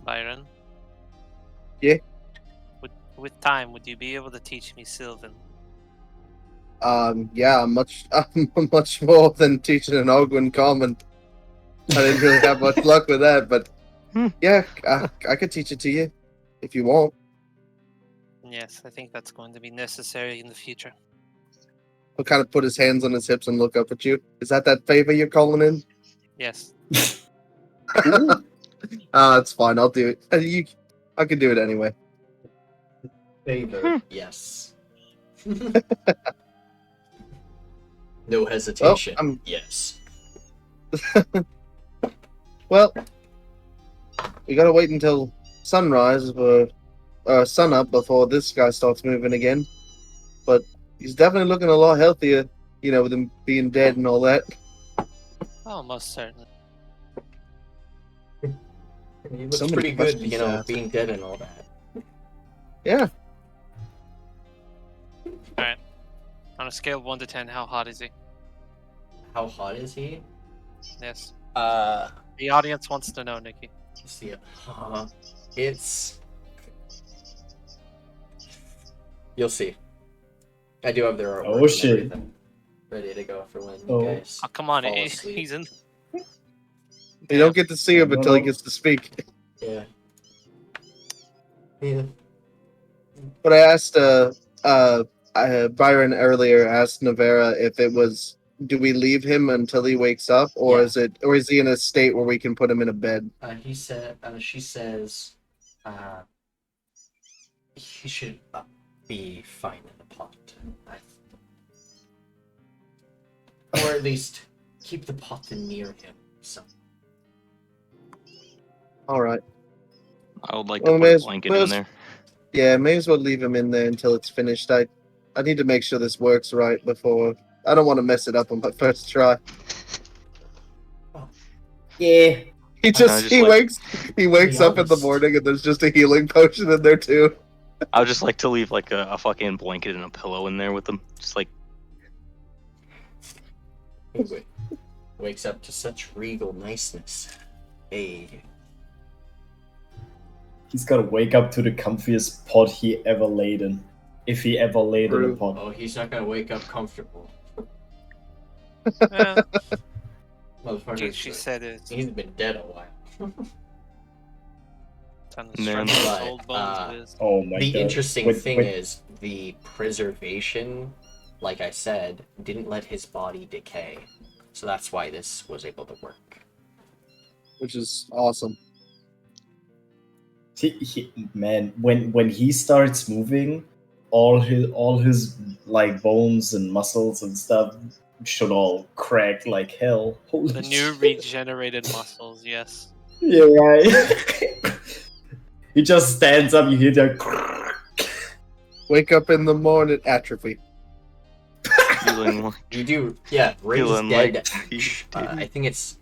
Biran? Yeah? With time, would you be able to teach me Sylvan? Yeah, much more than teaching an Ogwin common. I didn't really have much luck with that, but yeah, I could teach it to you if you want. Yes, I think that's going to be necessary in the future. He'll kind of put his hands on his hips and look up at you. Is that favor you're calling in? Yes. It's fine. I'll do it. I can do it anyway. Favor, yes. No hesitation. Well, yes. Well, we gotta wait until sunrise or sun up before this guy starts moving again. But he's definitely looking a lot healthier, with him being dead and all that. Oh, most certainly. He looks So many pretty good, questions to ask. being dead and all that. Yeah. Alright. On a scale of 1 to 10, how hot is he? How hot is he? Yes. The The audience wants to know, Nikki. see, it's. You'll see. I do have their artwork. Oh, and shit. everything ready to go for when Oh. you guys. Oh, come on. fall asleep. He's in. You don't get to see him until he gets to speak. Yeah. Yeah. But I asked Byron earlier asked Navera if it was, do we leave him until he wakes up, or Yeah. is he in a state where we can put him in a bed? She says, he should be fine in the pot. Or at least keep the pot near him. So. All right. I would like to Well, put a blanket in there. Yeah, may as well leave him in there until it's finished. I need to make sure this works right before. I don't want to mess it up on my first try. Yeah. He wakes up in the honest. morning and there's just a healing potion in there too. I would just like to leave like a fucking blanket and a pillow in there with him. Just like Wakes up to such regal niceness. Hey. He's gotta wake up to the comfiest pod he ever laid in. If he ever laid in a True. pod. Oh, he's not gonna wake up comfortable. Yeah, Motherfucker. she said it. He's been dead a while. Time to Man. stretch his But, old bones of his. Oh my The god. interesting Wait, thing wait. is the preservation, like I said, didn't let his body decay. So that's why this was able to work. Which is awesome. Man, when he starts moving, all his like bones and muscles and stuff should all crack like hell. Holy The new shit. regenerated muscles, yes. Yeah, right. He just stands up, you hear that. Wake up in the morning, atrophy. feeling like You do, yeah. Raised Feeling dead. like I think it's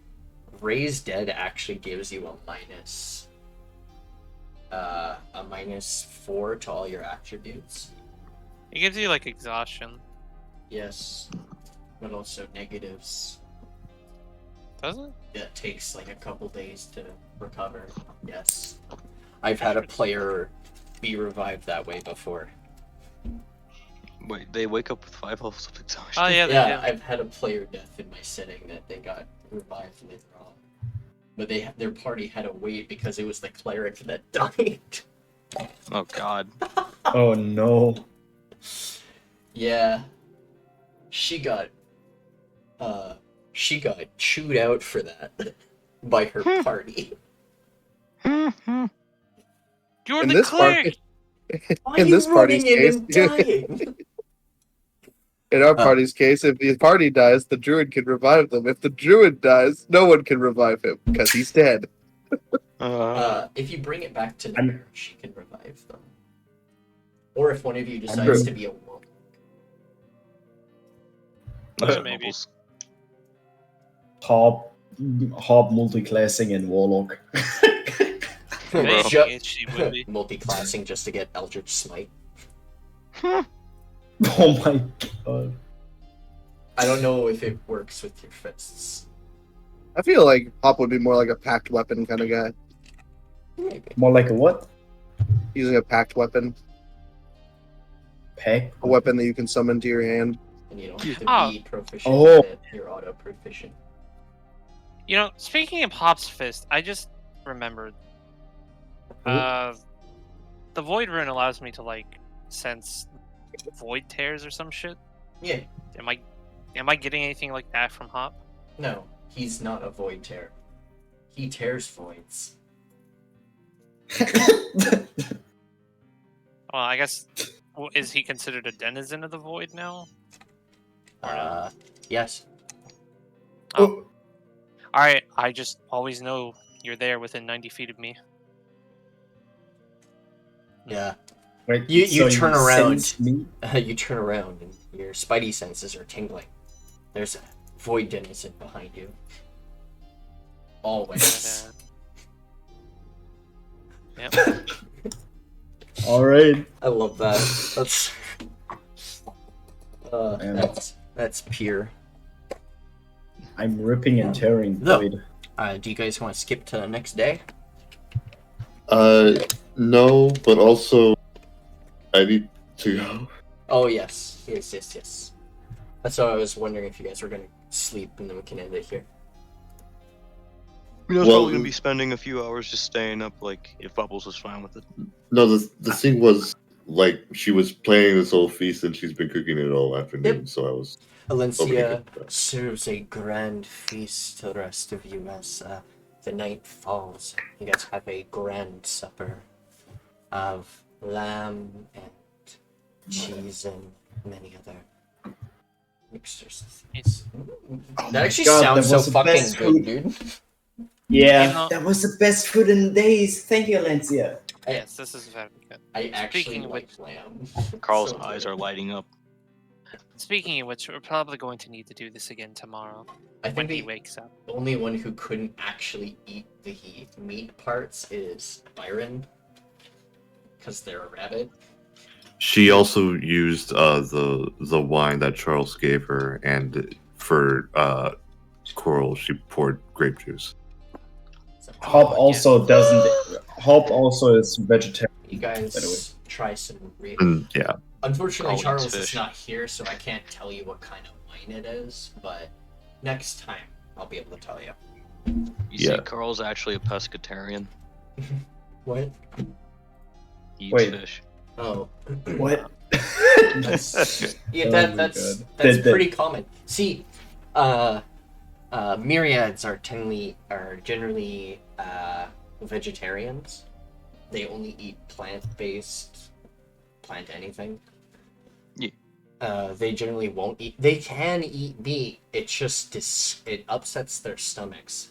raised dead actually gives you a -4 to all your attributes. It gives you like exhaustion, Yes, but also negatives. doesn't it? It takes like a couple days to recover. Yes, I've had a player be revived that way before. wait, they wake up with 5 levels of exhaustion. Oh yeah, they Yeah, do. I've had a player death in my setting that they got revived later on. But their party had to wait because it was the cleric that died. Oh god. Oh no. Yeah. She got chewed out for that by her party. You're In the this part, cleric. Why In are you this party's running in case- and dying? in our party's case, if the party dies, the druid can revive them. If the druid dies, no one can revive him because he's dead. If you bring it back to I'm- Nooya, she can revive them. Or if one of you decides to be a wolf. Maybe. Hob multiclassing and warlock. Maybe Ju- Itchi would be. multi-classing just to get Eldritch Smite. Oh my god. I don't know if it works with your fists. I feel like Hop would be more like a packed weapon kind of guy. Maybe. More like a what? Using a packed weapon, Pack? a weapon that you can summon to your hand. And you don't have to Oh. be proficient Oh. with it. You're auto-proficient. You know, speaking of Hop's fist, I just remembered. The void rune allows me to like sense void tears or some shit. Yeah. Am I getting anything like that from Hop? No, he's not a void tear. He tears voids. Well, I guess is he considered a denizen of the void now? Yes. Oh. All right. I just always know you're there within 90 feet of me. Yeah. Wait, You turn around. sense me? You turn around and your spidey senses are tingling. There's a void denizen behind you. Always. Yep. Alright. I love that. That's Man. that's pure. I'm ripping and tearing No. void. Do you guys want to skip to the next day? No, but also I need to go. Oh yes. Yes. That's why I was wondering if you guys were gonna sleep and then we can end it here. You know, Well, probably gonna be spending a few hours just staying up, like, if Bubbles was fine with it. No, the thing was, like, she was planning this whole feast and she's been cooking it all afternoon, so I was hoping to Alencia get that. serves a grand feast to the rest of you as the night falls. You guys have a grand supper of lamb and cheese and many other mixtures. It's- That actually God, sounds that so was the fucking best good, food. dude. Yeah, You know- that was the best food in days. Thank you, Alencia. Yes, this is very good. I actually Speaking of like lamb. Carl's So eyes good. are lighting up. Speaking of which, we're probably going to need to do this again tomorrow I when think he the wakes up. only one who couldn't actually eat the meat parts is Biran, because they're a rabbit. She also used the wine that Charles gave her, and for Koarl, she poured grape juice. So, Hop Oh, also doesn't. Hop also is vegetarian. you by the way. guys try some. And yeah, Unfortunately, Carl eats Charles is fish. not here, so I can't tell you what kind of wine it is. But next time, I'll be able to tell you. You see, Yeah. Carl's actually a pescatarian. What? He eats Wait. fish. Oh, What? that's yeah. Oh That, my that's God. that's That- pretty common. See, myriads are generally vegetarians. They only eat plant-based, plant anything. Yeah. They generally won't eat. They can eat meat. It's just it upsets their stomachs.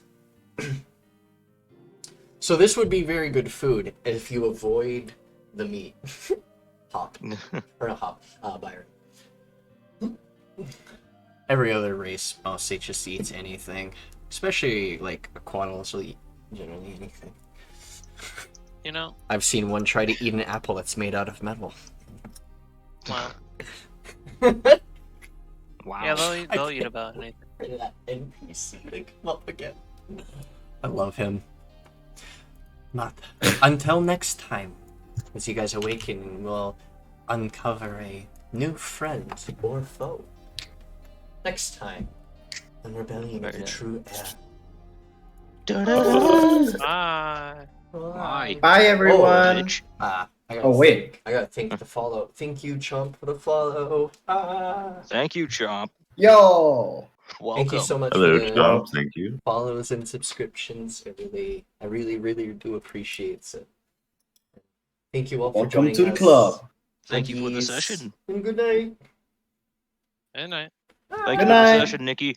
So this would be very good food if you avoid the meat. Hop or not hop. Byron. Every other race mostly just eats anything, especially like Koarls will eat generally anything. You know, I've seen one try to eat an apple that's made out of metal. wow. Wow. Yeah, they'll eat about anything. That NPC to come up again. I love him. Not until next time, as you guys awaken, we'll uncover a new friend or foe. Next time, on Rebellion of the True Heir. Bye. Bye. Bye, everyone. Bitch. I gotta Oh, wait. I gotta thank the follow. Thank you, Chomp, for the follow. Thank you, Chomp. Yo. Welcome. Thank you so much hello, for the Chomp. Thank you. follows and subscriptions. I really do appreciate it. Thank you all for Welcome joining to the us. club. Thank you for the Peace. session. And good night. Good night. Thank Good you for night. the session, Nikki.